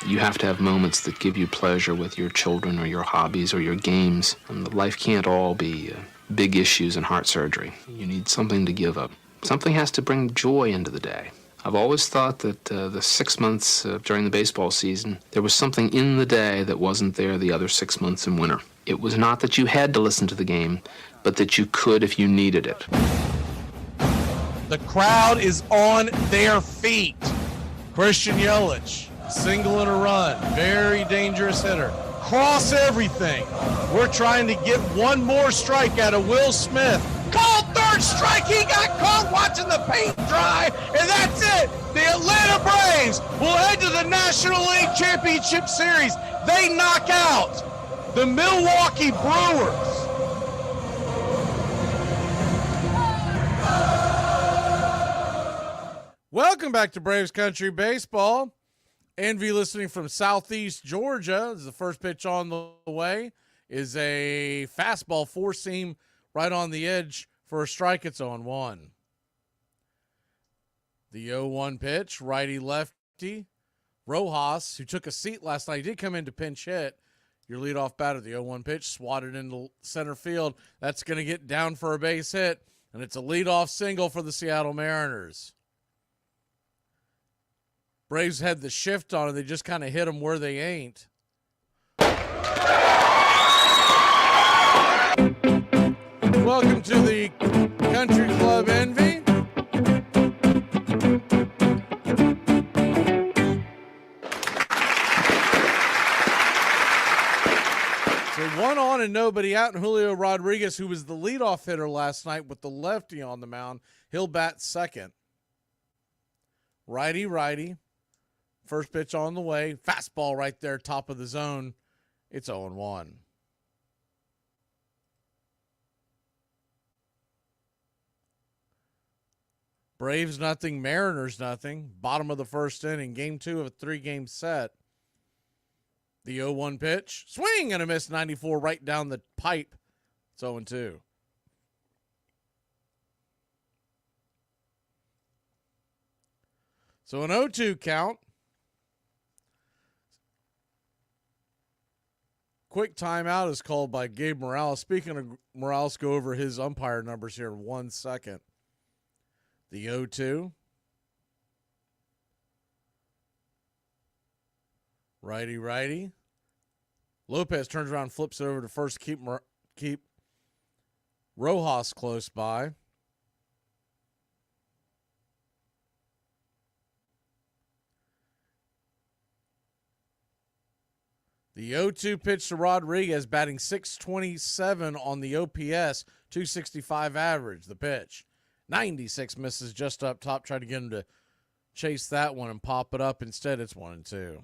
Speaker 18: You have to have moments that give you pleasure with your children or your hobbies or your games. And life can't all be big issues and heart surgery. You need something to give up. Something has to bring joy into the day. I've always thought that the 6 months during the baseball season, there was something in the day that wasn't there the other 6 months in winter. It was not that you had to listen to the game, but that you could if you needed it.
Speaker 1: The crowd is on their feet. Christian Yelich, single and a run, very dangerous hitter. cross everything. We're trying to get one more strike out of Will Smith. Called third strike. He got caught watching the paint dry, and that's it. The Atlanta Braves will head to the National League Championship Series. They knock out the Milwaukee Brewers. Welcome back to Braves Country Baseball. Envy listening from Southeast Georgia. This is the first pitch on the way. Is a fastball four-seam right on the edge for a strike. It's 0-1. The 0-1 pitch, righty-lefty. Rojas, who took a seat last night, did come in to pinch hit. Your leadoff batter, the 0-1 pitch, swatted into center field. That's going to get down for a base hit, and it's a leadoff single for the Seattle Mariners. Braves had the shift on it. They just kind of hit them where they ain't. Welcome to the Country Club Envy. So one on and nobody out, and Julio Rodriguez, who was the leadoff hitter last night with the lefty on the mound, he'll bat second. Righty. First pitch on the way. Fastball right there, top of the zone. It's 0-1. Braves nothing, Mariners nothing. Bottom of the first inning. Game 2 of a 3-game set. The 0-1 pitch. Swing and a miss, 94 right down the pipe. It's 0-2. So an 0-2 count. Quick timeout is called by Gabe Morales. Speaking of Morales, go over his umpire numbers here in 1 second. The 0-2. Righty. Lopez turns around, flips it over to first, keep Rojas close by. The 0-2 pitch to Rodriguez, batting .627 on the OPS, .265 average, the pitch. 96 misses just up top. Tried to get him to chase that one and pop it up. Instead, it's 1-2.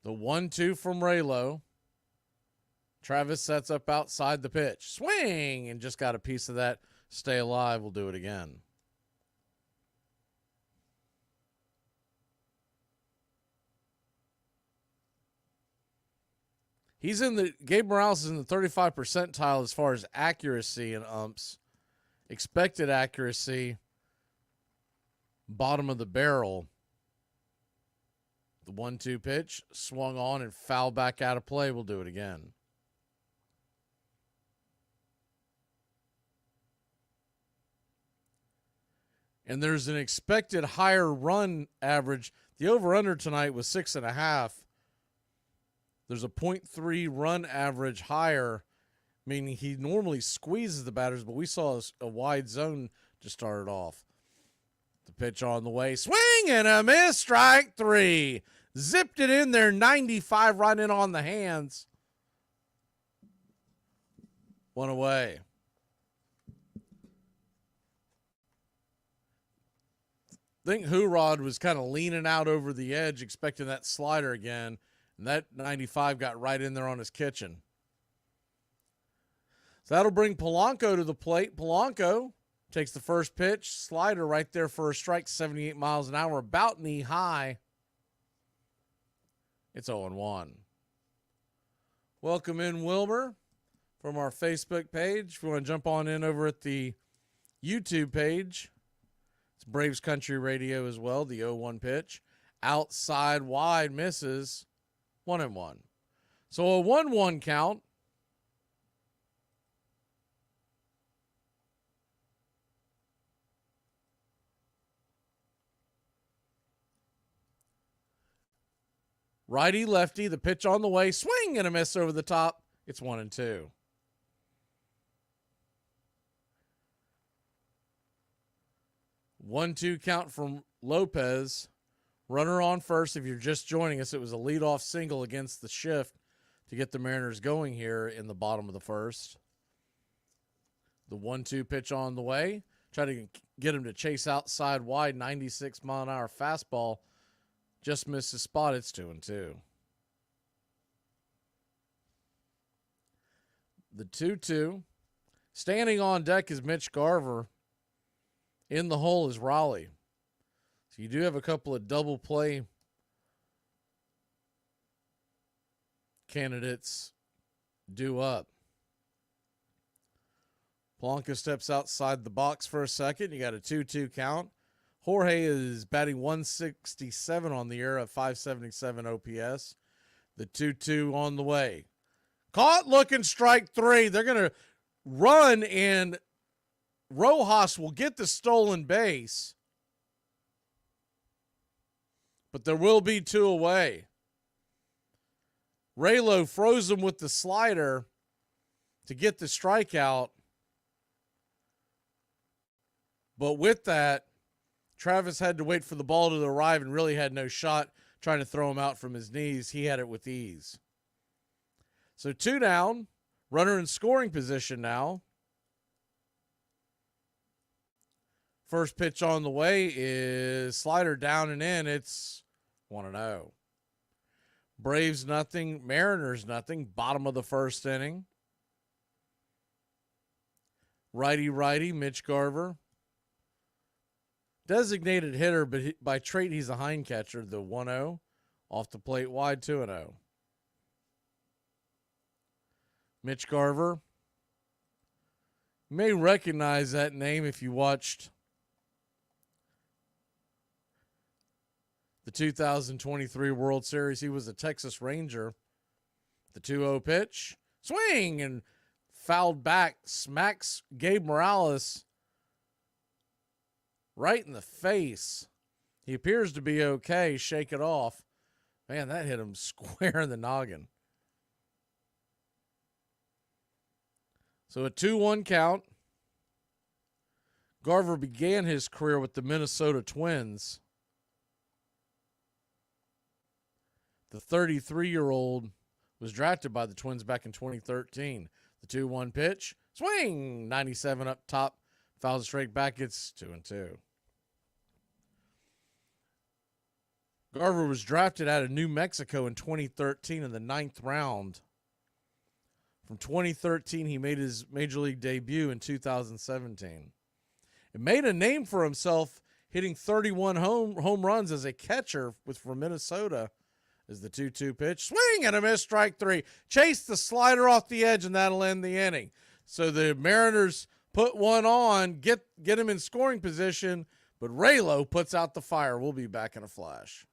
Speaker 1: The 1-2 from Raylo. Travis sets up outside the pitch. Swing! And just got a piece of that. Stay alive. We'll do it again. Gabe Morales is in the 35th percentile as far as accuracy in umps. Expected accuracy, bottom of the barrel. The 1-2 pitch, swung on and fouled back out of play. We'll do it again. And there's an expected higher run average. The over-under tonight was 6.5. There's a .3 run average higher, meaning he normally squeezes the batters, but we saw a wide zone to start it off. The pitch on the way. Swing and a miss. Strike 3. Zipped it in there. 95 right in on the hands. One away. I think Hoorod was kind of leaning out over the edge, expecting that slider again. And that 95 got right in there on his kitchen. So that'll bring Polanco to the plate. Polanco takes the first pitch. Slider right there for a strike, 78 miles an hour, about knee high. It's 0-1. Welcome in Wilmer from our Facebook page. If you want to jump on in over at the YouTube page, it's Braves Country Radio as well. The 0-1 pitch. Outside wide, misses. 1-1. So a 1-1 count. Righty, lefty, the pitch on the way. Swing and a miss over the top. It's 1-2. 1-2 count from Lopez. Runner on first. If you're just joining us, it was a leadoff single against the shift to get the Mariners going here in the bottom of the first. The 1-2 pitch on the way. Try to get him to chase outside wide. 96-mile-an-hour fastball. Just missed his spot. It's 2-2. The 2-2. Standing on deck is Mitch Garver. In the hole is Raleigh. So you do have a couple of double play candidates due up. Polanco steps outside the box for a second. You got a 2-2 count. Jorge is batting 167 on the year at 577 OPS. The 2-2 on the way. Caught looking strike three. They're going to run, and Rojas will get the stolen base. But there will be two away. Raylo froze him with the slider to get the strikeout. But with that, Travis had to wait for the ball to arrive and really had no shot trying to throw him out from his knees. He had it with ease. So 2 down, runner in scoring position now. First pitch on the way is slider down and in. It's 1-0. Braves nothing, Mariners nothing. Bottom of the first inning. Righty, Mitch Garver. Designated hitter, but by trait he's a hind catcher. The 1-0 off the plate wide, 2-0. Mitch Garver. You may recognize that name if you watched the 2023 World Series. He was a Texas Ranger. The 2-0 pitch. Swing and fouled back. Smacks Gabe Morales right in the face. He appears to be okay. Shake it off. Man, that hit him square in the noggin. So a 2-1 count. Garver began his career with the Minnesota Twins. The 33-year-old was drafted by the Twins back in 2013. The 2-1 pitch. Swing! 97 up top. Fouls straight back. It's 2-2. Garver was drafted out of New Mexico in 2013 in the 9th round. From 2013, he made his major league debut in 2017. He made a name for himself hitting 31 home runs as a catcher from Minnesota. As the 2-2 pitch. Swing and a miss, strike three. Chase the slider off the edge, and that'll end the inning. So the Mariners put one on, get him in scoring position, but Raylo puts out the fire. We'll be back in a flash.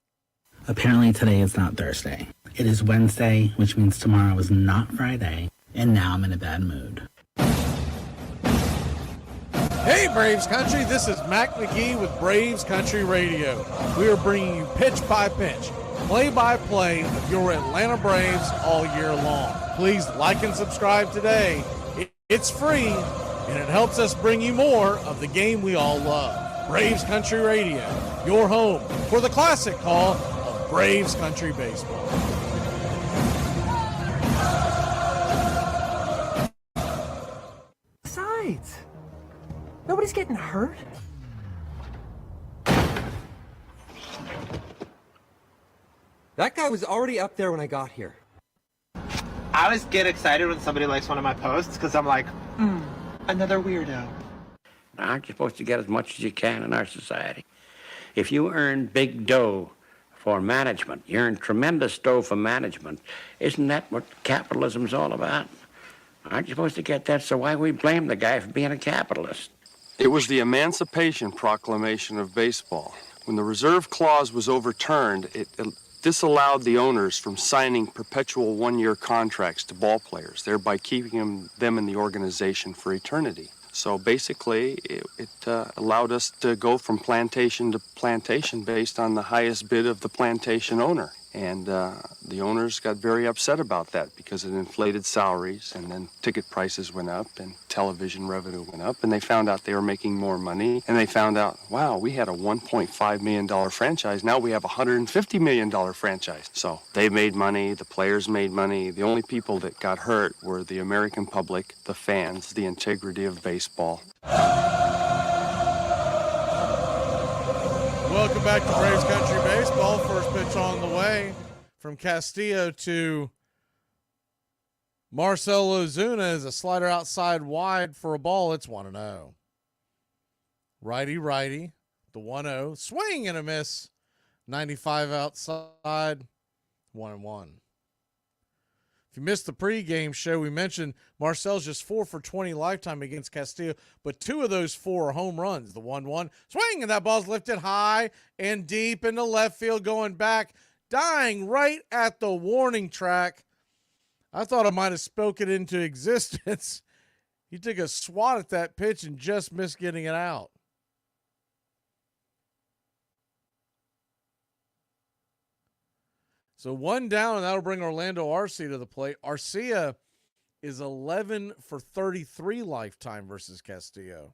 Speaker 19: Apparently today is not Thursday. It is Wednesday, which means tomorrow is not Friday, and now I'm in a bad mood.
Speaker 1: Hey, Braves Country, this is Mac Magee with Braves Country Radio. We are bringing you pitch by pitch, play-by-play of your Atlanta Braves all year long. Please like and subscribe today. It's free, and it helps us bring you more of the game we all love. Braves Country Radio, your home for the classic call of Braves Country Baseball.
Speaker 20: Besides, nobody's getting hurt. That guy was already up there when I got here.
Speaker 21: I always get excited when somebody likes one of my posts because I'm like, another weirdo.
Speaker 22: Aren't you supposed to get as much as you can in our society? If you earn big dough for management, you earn tremendous dough for management. Isn't that what capitalism's all about? Aren't you supposed to get that? So why we blame the guy for being a capitalist?
Speaker 23: It was the Emancipation Proclamation of baseball. When the reserve clause was overturned, it disallowed the owners from signing perpetual one-year contracts to ball players, thereby keeping them in the organization for eternity. So basically, it allowed us to go from plantation to plantation based on the highest bid of the plantation owner. And the owners got very upset about that because it inflated salaries, and then ticket prices went up and television revenue went up, and they found out they were making more money, and they found out, wow, we had a $1.5 million franchise. Now we have a $150 million franchise. So they made money, the players made money. The only people that got hurt were the American public, the fans, the integrity of baseball.
Speaker 1: Welcome back to Braves Country Baseball. First pitch on the way from Castillo to Marcell Ozuna is a slider outside wide for a ball. It's 1-0. Righty, the 1-0. Swing and a miss. 95 outside, 1-1. If you missed the pregame show, we mentioned Marcel's just 4 for 20 lifetime against Castillo, but 2 of those 4 are home runs. The 1-1 swing, and that ball's lifted high and deep into left field, going back, dying right at the warning track. I thought I might have spoken it into existence. He took a swat at that pitch and just missed getting it out. So 1 down, and that'll bring Orlando Arcia to the plate. Arcia is 11 for 33 lifetime versus Castillo.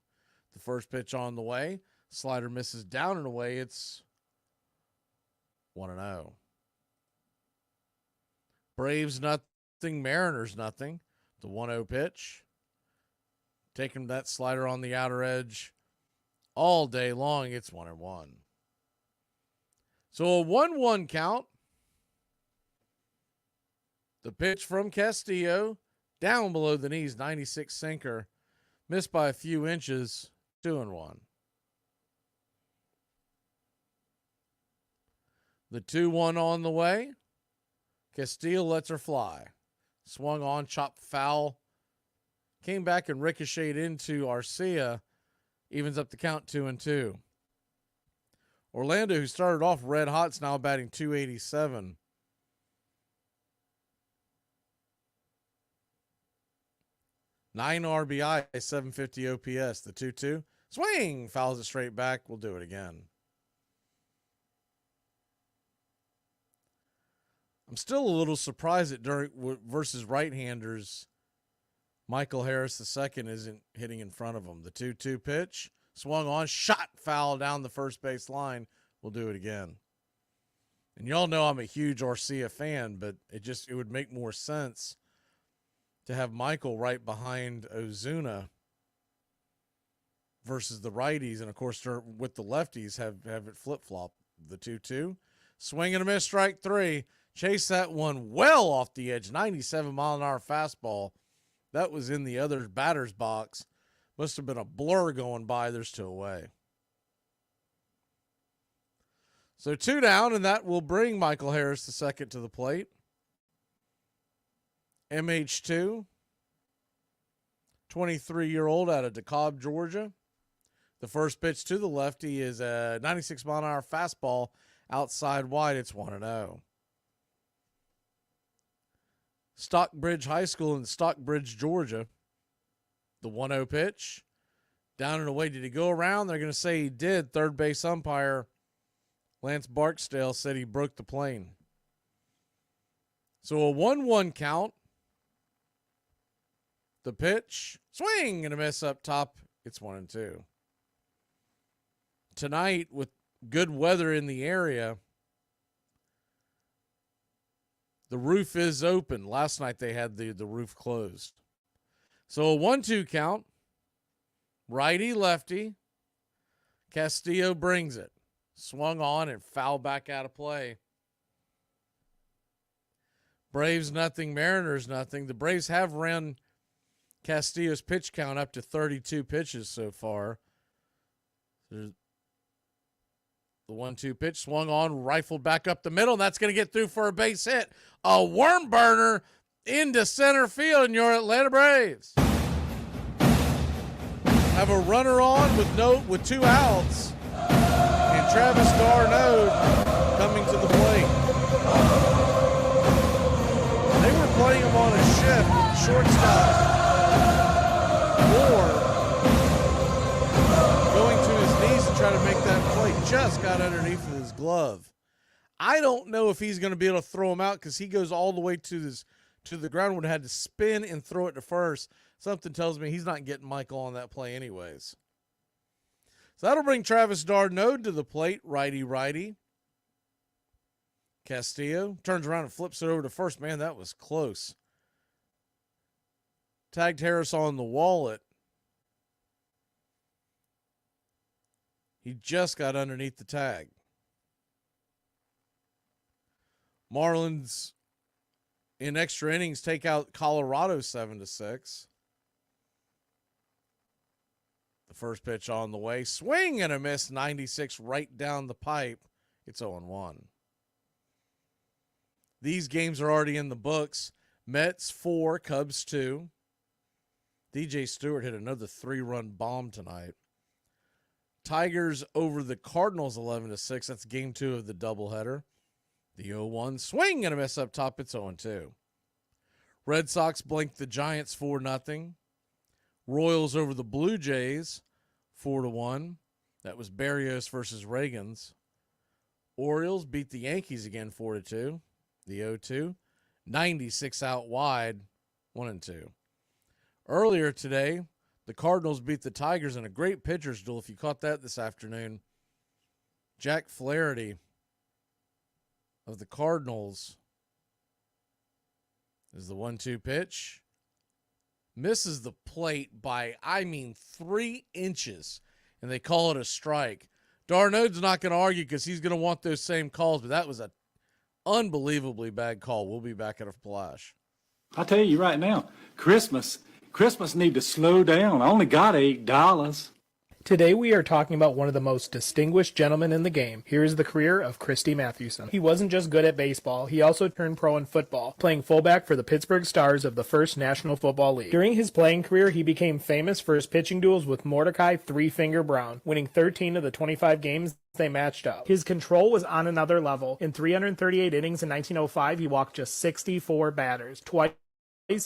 Speaker 1: The first pitch on the way. Slider misses down and away. It's 1-0. Braves nothing, Mariners nothing. The 1-0 pitch. Taking that slider on the outer edge all day long. It's 1-1. So a 1-1 count. The pitch from Castillo, down below the knees, 96 sinker, missed by a few inches, 2-1. The 2-1 on the way. Castillo lets her fly. Swung on, chopped foul. Came back and ricocheted into Arcia. Evens up the count 2-2. Orlando, who started off red hot, is now batting .287. Nine RBI, 750 OPS. The 2-2. Swing! Fouls it straight back. We'll do it again. I'm still a little surprised that during versus right-handers, Michael Harris II isn't hitting in front of him. The 2-2 pitch. Swung on. Shot foul down the first base line. We'll do it again. And y'all know I'm a huge Arcia fan, but it would make more sense to have Michael right behind Ozuna versus the righties. And, of course, with the lefties, have it flip-flop. The 2-2. Swing and a miss, strike 3. Chase that one well off the edge. 97-mile-an-hour fastball. That was in the other batter's box. Must have been a blur going by. There's 2 away. So 2 down, and that will bring Michael Harris II to the plate. MH2, 23-year-old out of DeKalb, Georgia. The first pitch to the lefty is a 96-mile-an-hour fastball outside wide. It's 1-0. Stockbridge High School in Stockbridge, Georgia. The 1-0 pitch. Down and away. Did he go around? They're going to say he did. Third base umpire Lance Barksdale said he broke the plane. So a 1-1 count. The pitch, swing and a miss up top. It's 1-2. Tonight, with good weather in the area, the roof is open. Last night they had the roof closed. So a 1-2 count. Righty, lefty. Castillo brings it. Swung on and foul back out of play. Braves nothing, Mariners nothing. The Braves have ran Castillo's pitch count up to 32 pitches so far. There's the 1-2 pitch, swung on, rifled back up the middle, and that's going to get through for a base hit. A worm burner into center field, and your Atlanta Braves have a runner on with 2 outs, and Travis d'Arnaud coming to the plate. They were playing him on a shift, shortstop. Or going to his knees to try to make that play. Just got underneath his glove. I don't know if he's going to be able to throw him out because he goes all the way to the ground, would have had to spin and throw it to first. Something tells me he's not getting Michael on that play anyways. So that'll bring Travis d'Arnaud to the plate, righty. Castillo turns around and flips it over to first. Man, that was close. Tagged Harris on the wallet. He just got underneath the tag. Marlins in extra innings take out Colorado 7-6. The first pitch on the way. Swing and a miss, 96 right down the pipe. It's 0-1. These games are already in the books. Mets 4, Cubs 2. DJ Stewart hit another 3-run bomb tonight. Tigers over the Cardinals 11-6. That's game 2 of the doubleheader. The 0-1 swing and a miss up top. It's 0-2. Red Sox blinked the Giants 4-0. Royals over the Blue Jays 4-1. That was Berrios versus Reagans. Orioles beat the Yankees again 4-2. The 0-2. 96 out wide 1-2. Earlier today, the Cardinals beat the Tigers in a great pitcher's duel. If you caught that this afternoon, Jack Flaherty of the Cardinals is the 1-2 pitch. Misses the plate by, 3 inches, and they call it a strike. d'Arnaud's not going to argue because he's going to want those same calls, but that was an unbelievably bad call. We'll be back at a flash.
Speaker 3: I'll tell you right now, Christmas need to slow down. I only got $8.
Speaker 6: Today we are talking about one of the most distinguished gentlemen in the game. Here is the career of Christy Mathewson. He wasn't just good at baseball, he also turned pro in football, playing fullback for the Pittsburgh Stars of the First National Football League. During his playing career, he became famous for his pitching duels with Mordecai Three-Finger Brown, winning 13 of the 25 games they matched up. His control was on another level. In 338 innings in 1905, he walked just 64 batters. Twice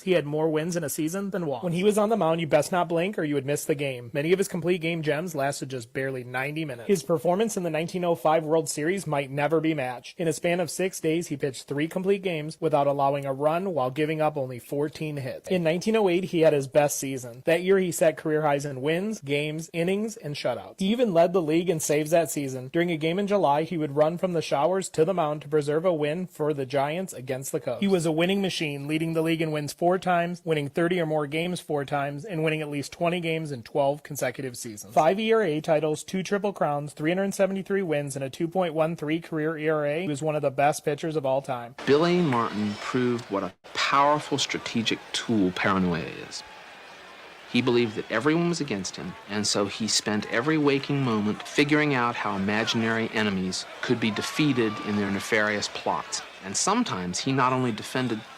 Speaker 6: he had more wins in a season than walks. When he was on the mound, you best not blink or you would miss the game. Many of his complete game gems lasted just barely 90 minutes. His performance in the 1905 World Series might never be matched. In a span of 6 days, he pitched 3 complete games without allowing a run while giving up only 14 hits. In 1908, he had his best season. That year, he set career highs in wins, games, innings, and shutouts. He even led the league in saves that season. During a game in July, he would run from the showers to the mound to preserve a win for the Giants against the Cubs. He was a winning machine, leading the league in wins 4 times, winning 30 or more games 4 times, and winning at least 20 games in 12 consecutive seasons. 5 ERA titles, 2 Triple Crowns, 373 wins, and a 2.13 career ERA. He was one of the best pitchers of all time.
Speaker 18: Billy Martin proved what a powerful strategic tool paranoia is. He believed that everyone was against him, and so he spent every waking moment figuring out how imaginary enemies could be defeated in their nefarious plots. And sometimes he not only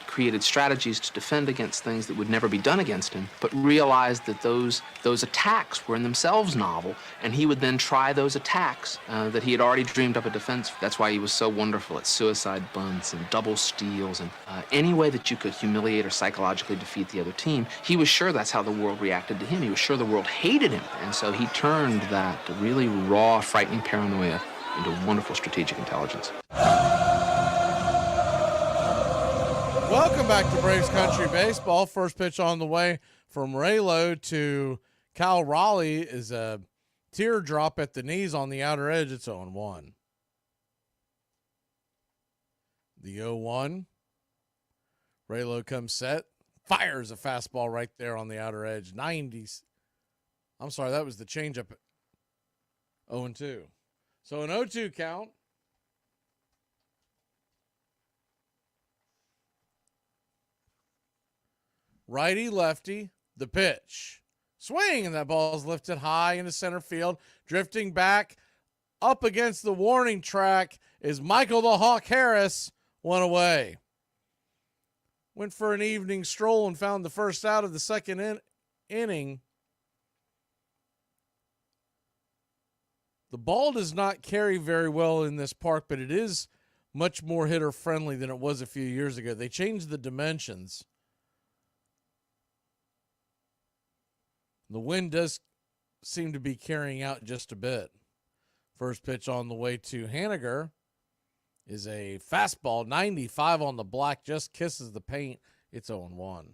Speaker 18: created strategies to defend against things that would never be done against him, but realized that those attacks were in themselves novel, and he would then try those attacks that he had already dreamed up a defense. That's why he was so wonderful at suicide bunts and double steals and any way that you could humiliate or psychologically defeat the other team. He was sure that's how the world reacted to him. He was sure the world hated him, and so he turned that really raw, frightening paranoia into wonderful strategic intelligence.
Speaker 1: Welcome back to Braves Country Baseball. First pitch on the way from Raylo to Cal Raleigh is a teardrop at the knees on the outer edge. It's 0-1. The 0-1. Raylo comes set. Fires a fastball right there on the outer edge. 90s. I'm sorry, that was the changeup. 0-2. So an 0-2 count. Righty, lefty, the pitch. Swing, and that ball is lifted high into center field. Drifting back up against the warning track is Michael the Hawk Harris. 1 away. Went for an evening stroll and found the first out of the second inning. The ball does not carry very well in this park, but it is much more hitter-friendly than it was a few years ago. They changed the dimensions. The wind does seem to be carrying out just a bit. First pitch on the way to Haniger is a fastball, 95 on the black, just kisses the paint. It's 0-1.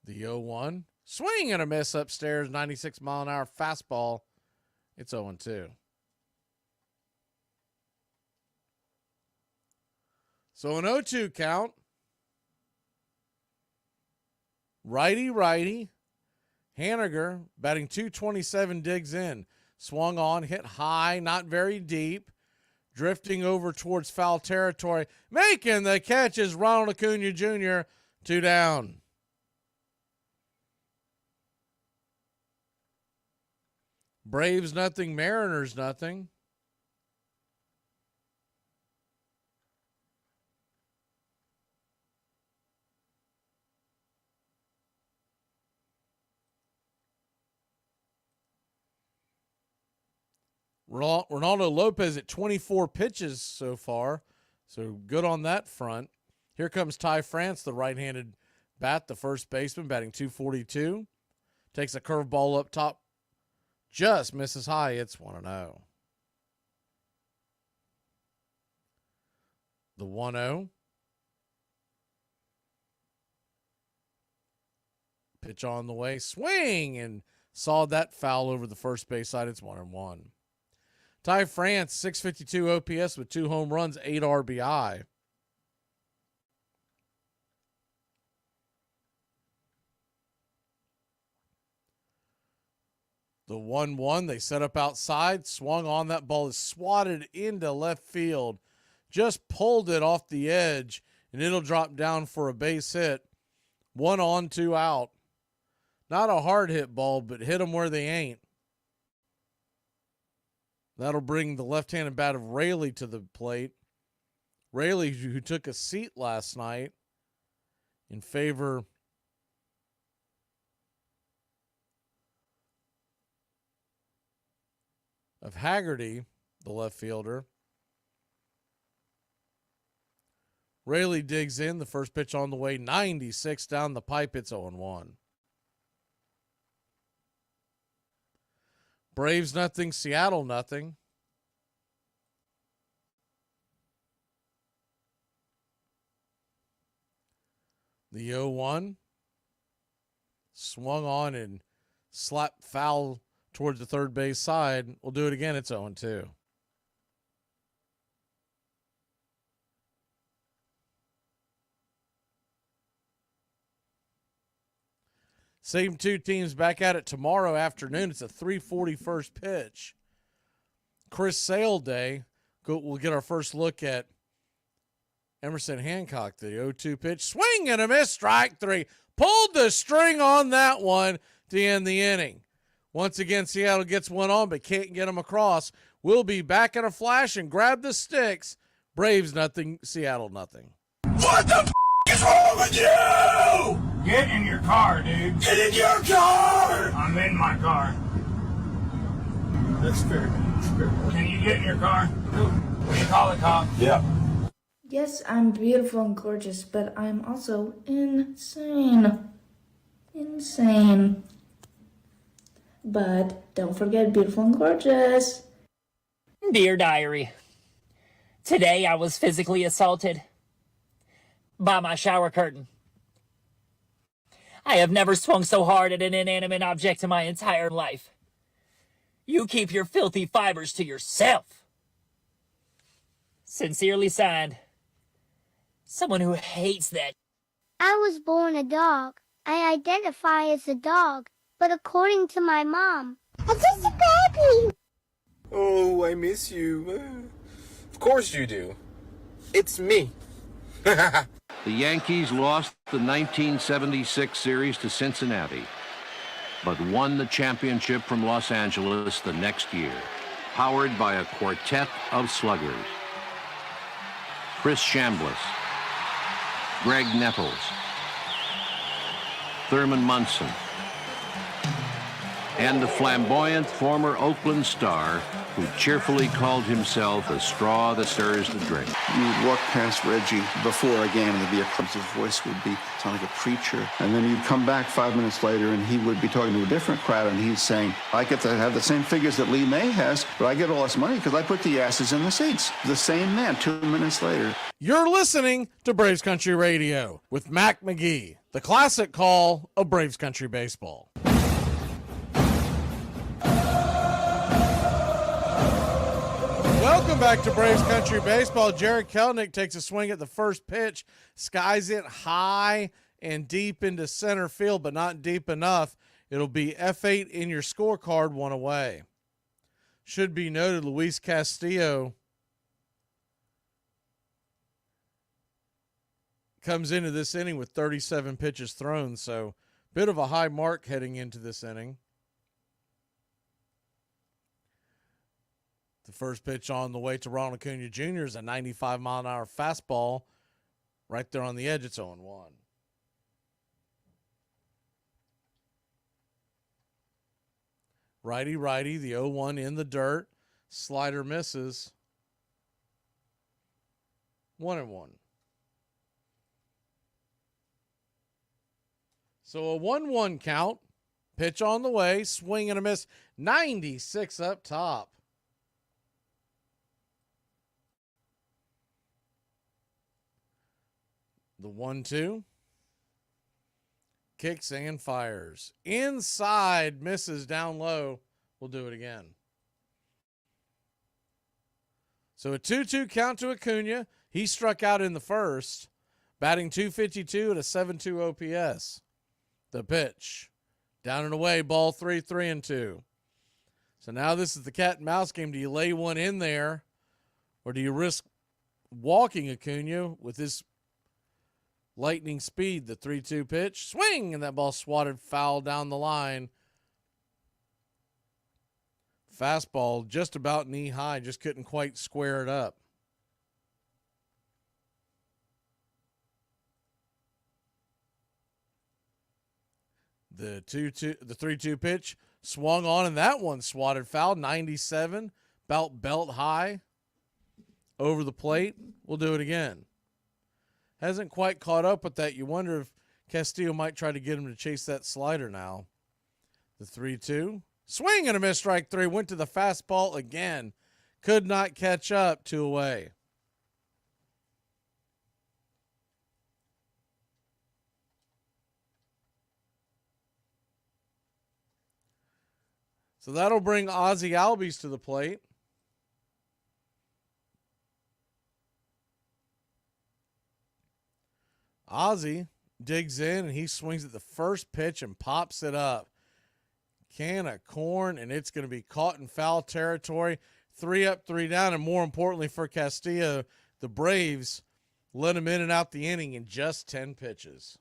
Speaker 1: The 0-1. Swing and a miss upstairs, 96-mile-an-hour fastball. It's 0-2. So an 0-2 count. Righty. Haniger, batting .227, digs in. Swung on, hit high, not very deep. Drifting over towards foul territory. Making the catch is Ronald Acuna Jr. 2 down. Braves nothing, Mariners nothing. Ronaldo Lopez at 24 pitches so far, so good on that front. Here comes Ty France, the right-handed bat, the first baseman, batting .242. Takes a curveball up top, just misses high. It's 1-0. The 1-0. Pitch on the way, swing, and saw that foul over the first base side. It's 1-1. Ty France, 652 OPS with 2 home runs, 8 RBI. The 1-1, they set up outside, swung on. That ball is swatted into left field. Just pulled it off the edge, and it'll drop down for a base hit. 1 on, 2 out. Not a hard hit ball, but hit them where they ain't. That'll bring the left-handed bat of Raley to the plate. Raley, who took a seat last night in favor of Haggerty, the left fielder. Raley digs in. The first pitch on the way, 96 down the pipe. It's 0-1. Braves nothing, Seattle nothing. The 0-1. Swung on and slapped foul towards the third base side. We'll do it again. It's 0-2. Same two teams back at it tomorrow afternoon. It's a 3:40 first pitch. Chris Sale Day. We'll get our first look at Emerson Hancock, the 0-2 pitch. Swing and a miss, strike 3. Pulled the string on that one to end the inning. Once again, Seattle gets one on, but can't get them across. We'll be back in a flash and grab the sticks. Braves nothing, Seattle nothing.
Speaker 7: What the is wrong with you?
Speaker 10: Get in your car, dude.
Speaker 7: Get in your car!
Speaker 10: I'm in my car.
Speaker 16: That's fair.
Speaker 10: Can you get in your car? Will you call the cop?
Speaker 23: Yeah.
Speaker 4: Yes, I'm beautiful and gorgeous, but I'm also insane. Insane. But don't forget beautiful and gorgeous.
Speaker 8: Dear Diary, today I was physically assaulted by my shower curtain. I have never swung so hard at an inanimate object in my entire life. You keep your filthy fibers to yourself. Sincerely signed, someone who hates that.
Speaker 9: I was born a dog. I identify as a dog, but according to my mom, I'm just a baby.
Speaker 24: Oh, I miss you. Of course you do. It's me.
Speaker 25: The Yankees lost the 1976 series to Cincinnati, but won the championship from Los Angeles the next year, powered by a quartet of sluggers. Chris Chambliss, Greg Nettles, Thurman Munson, and the flamboyant former Oakland star, who cheerfully called himself a straw that stirs the drink.
Speaker 2: You would walk past Reggie before a game, and there'd be a club. His voice would be sound like a preacher. And then you'd come back 5 minutes later, and he would be talking to a different crowd, and he's saying, I get to have the same figures that Lee May has, but I get all this money because I put the asses in the seats. The same man 2 minutes later.
Speaker 1: You're listening to Braves Country Radio with Mac Magee, the classic call of Braves Country Baseball. Welcome back to Braves Country Baseball. Jared Kelenic takes a swing at the first pitch, skies it high and deep into center field, but not deep enough. It'll be F8 in your scorecard, one away. Should be noted, Luis Castillo comes into this inning with 37 pitches thrown, so bit of a high mark heading into this inning. The first pitch on the way to Ronald Acuna Jr. is a 95-mile-an-hour fastball right there on the edge. It's 0-1. Righty, the 0-1 in the dirt. Slider misses. 1-1. So a 1-1 count. Pitch on the way. Swing and a miss. 96 up top. The 1-2. Kicks and fires. Inside, misses down low. We'll do it again. So a 2-2 count to Acuna. He struck out in the first, batting .252 at a 7.2 OPS. The pitch. Down and away, ball 3-2. So now this is the cat and mouse game. Do you lay one in there, or do you risk walking Acuna with his lightning speed? The 3-2 pitch, swing, and that ball swatted foul down the line. Fastball just about knee high, just couldn't quite square it up. The 3-2 pitch swung on, and that one swatted foul, 97, about belt high over the plate. We'll do it again. Hasn't quite caught up with that. You wonder if Castillo might try to get him to chase that slider now. The 3-2. Swing and a miss, strike three. Went to the fastball again. Could not catch up. 2 away. So that'll bring Ozzie Albies to the plate. Ozzie digs in, and he swings at the first pitch and pops it up. Can of corn, and it's going to be caught in foul territory. 3 up, 3 down, and more importantly for Castillo, the Braves let him in and out the inning in just 10 pitches.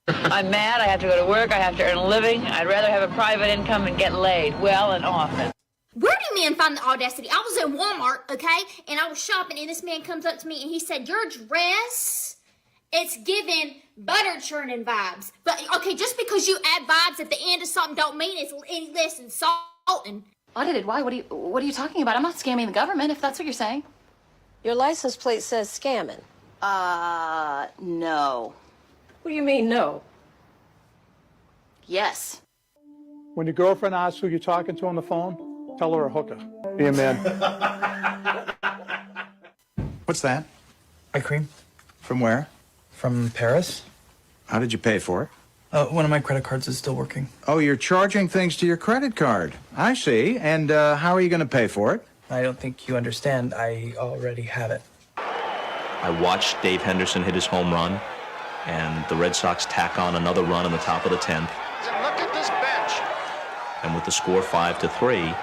Speaker 5: I'm mad. I have to go to work. I have to earn a living. I'd rather have a private income and get laid well and often.
Speaker 9: Where do men find the audacity? I was in Walmart, okay, and I was shopping, and this man comes up to me, and he said, your dress, it's giving butter churning vibes. But, okay, just because you add vibes at the end of something don't mean it's any less insulting.
Speaker 11: Audited? Why? What are you talking about? I'm not scamming the government, if that's what you're saying.
Speaker 12: Your license plate says scamming.
Speaker 11: No.
Speaker 12: What do you mean, no?
Speaker 11: Yes.
Speaker 14: When your girlfriend asks who you're talking to on the phone, tell her a hooker. Be a man.
Speaker 26: What's that?
Speaker 27: Eye cream.
Speaker 26: From where?
Speaker 27: From Paris.
Speaker 26: How did you pay for it?
Speaker 27: One of my credit cards is still working.
Speaker 26: Oh, you're charging things to your credit card. I see. And how are you going to pay for it?
Speaker 27: I don't think you understand. I already have it.
Speaker 28: I watched Dave Henderson hit his home run, and the Red Sox tack on another run in the top of the 10th.
Speaker 7: And look at this bench.
Speaker 28: And with the score 5-3,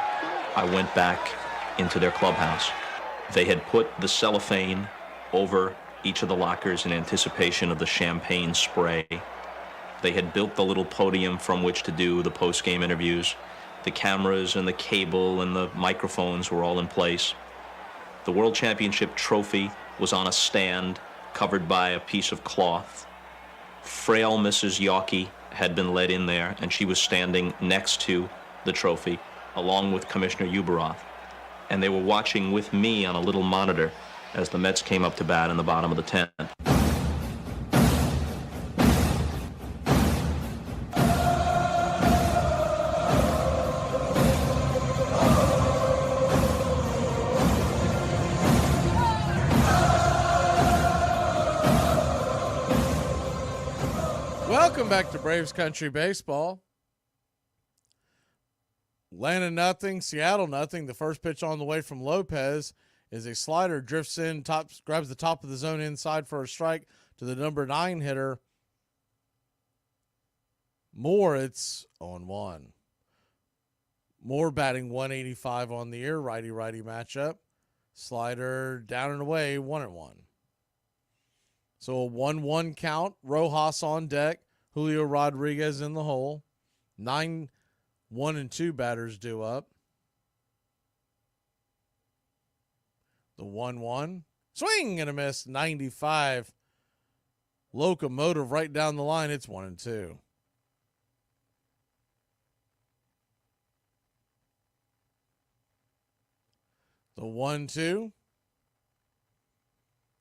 Speaker 28: I went back into their clubhouse. They had put the cellophane over each of the lockers in anticipation of the champagne spray. They had built the little podium from which to do the post-game interviews. The cameras and the cable and the microphones were all in place. The World Championship trophy was on a stand covered by a piece of cloth. Frail Mrs. Yawkey had been led in there, and she was standing next to the trophy, along with Commissioner Uberoth. and they were watching with me on a little monitor as the Mets came up to bat in the bottom of the 10th.
Speaker 1: Welcome back to Braves Country Baseball. Atlanta nothing, Seattle nothing. The first pitch on the way from Lopez is a slider, drifts in, grabs the top of the zone inside for a strike to the number 9 hitter. Moore, it's 0-1. Moore batting 185 on the year, righty-righty matchup. Slider down and away, 1-1. So a 1-1 count. Rojas on deck. Julio Rodriguez in the hole. 9 1-2 batters due up. The 1-1. Swing and a miss. 95. Locomotive right down the line. It's 1-2. The 1-2.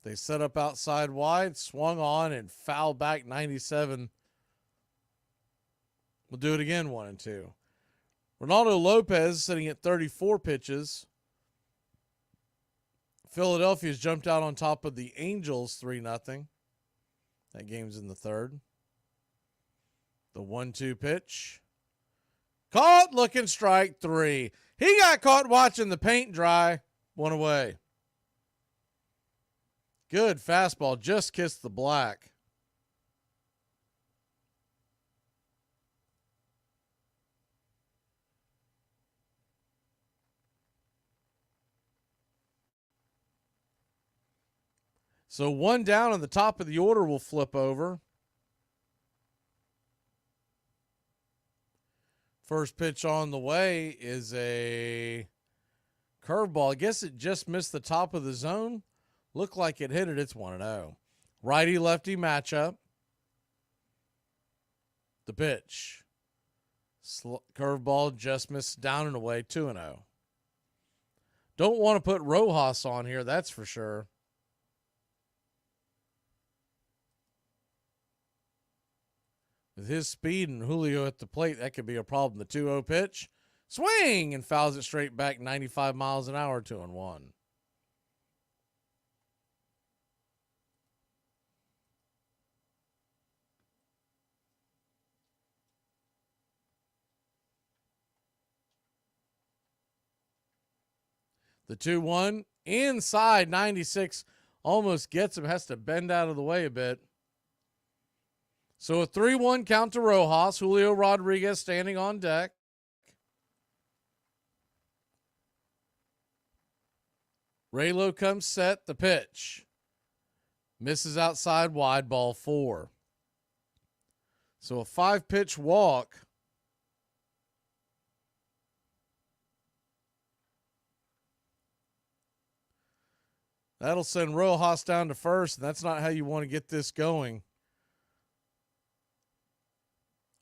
Speaker 1: They set up outside wide, swung on, and foul back 97. We'll do it again, 1-2. Ronaldo Lopez sitting at 34 pitches. Philadelphia's jumped out on top of the Angels 3-0. That game's in the third. The 1-2 pitch. Caught, looking, strike 3. He got caught watching the paint dry. 1 away. Good fastball, just kissed the black. So 1 down and the top of the order will flip over. First pitch on the way is a curveball. I guess it just missed the top of the zone. Looked like it hit it. It's 1-0. Righty-lefty matchup. The pitch. Curveball just missed down and away. 2-0. Don't want to put Rojas on here, that's for sure. With his speed and Julio at the plate, that could be a problem. The 2-0 pitch. Swing! And fouls it straight back 95 miles an hour, 2-1. The 2-1 inside 96 almost gets him, has to bend out of the way a bit. So a 3-1 count to Rojas. Julio Rodriguez standing on deck. Raylo comes set. The pitch. Misses outside wide, ball 4. So a 5-pitch walk. That'll send Rojas down to first, and that's not how you want to get this going.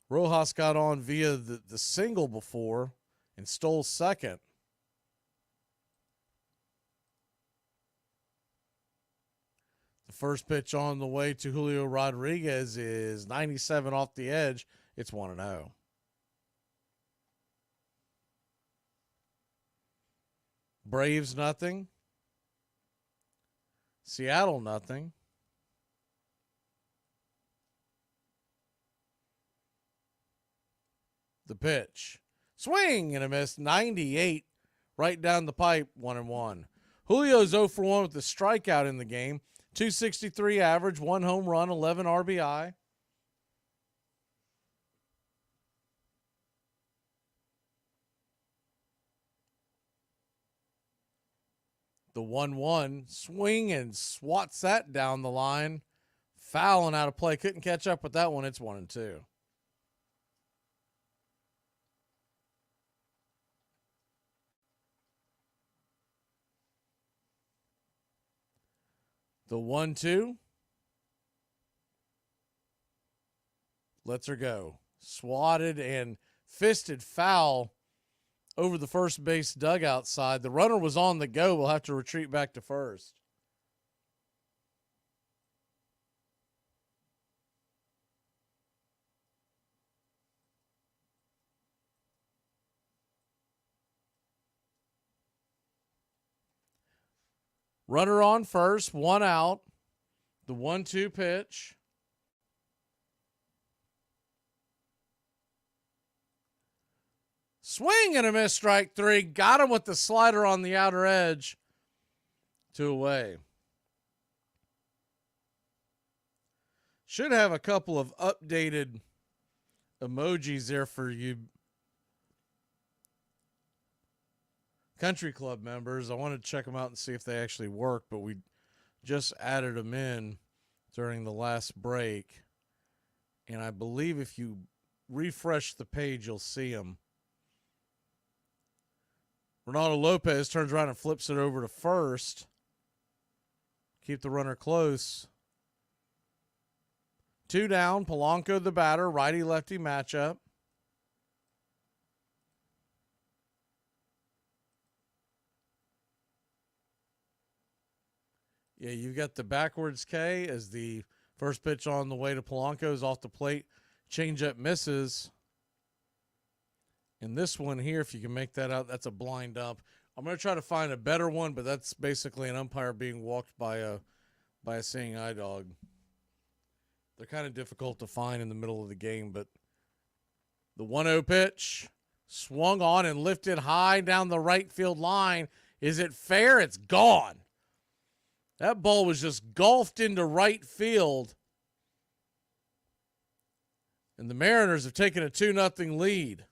Speaker 1: Rojas got on via the single before and stole second. The first pitch on the way to Julio Rodriguez is 97 off the edge. It's 1-0. Braves nothing. Seattle nothing. The pitch. Swing and a miss. 98 right down the pipe. 1-1. Julio's 0 for 1 with the strikeout in the game. 263 average, 1 home run, 11 RBI. The 1-1 swing and swats that down the line. Fouling out of play. Couldn't catch up with that one. It's 1-2. The 1-2. Lets her go. Swatted and fisted foul over the first base dugout side. The runner was on the go. We'll have to retreat back to first. Runner on first, one out. The 1-2 pitch. Swing and a miss, strike three. Got him with the slider on the outer edge. 2 away. Should have a couple of updated emojis there for you country club members. I wanted to check them out and see if they actually work, but we just added them in during the last break. And I believe if you refresh the page, you'll see them. Ronaldo Lopez turns around and flips it over to first. Keep the runner close. 2 down, Polanco the batter, righty-lefty matchup. Yeah, you've got the backwards K as the first pitch on the way to Polanco is off the plate. Changeup misses. And this one here, if you can make that out, that's a blind up. I'm going to try to find a better one, but that's basically an umpire being walked by a seeing eye dog. They're kind of difficult to find in the middle of the game, but the 1-0 pitch swung on and lifted high down the right field line. Is it fair? It's gone. That ball was just golfed into right field. And the Mariners have taken a 2-0 lead.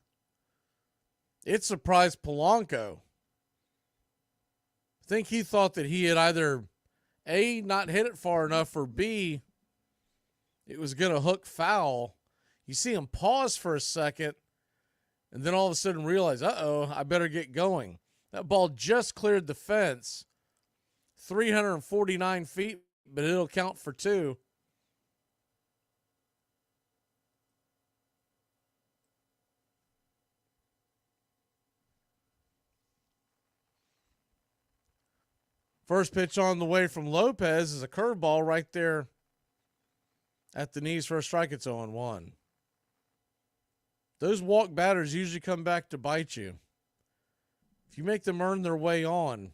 Speaker 1: It surprised Polanco. I think he thought that he had either A, not hit it far enough, or B, it was going to hook foul. You see him pause for a second, and then all of a sudden realize, uh-oh, I better get going. That ball just cleared the fence. 349 feet, but it'll count for 2. First pitch on the way from Lopez is a curveball right there at the knees for a strike. It's 0-1. Those walk batters usually come back to bite you. If you make them earn their way on,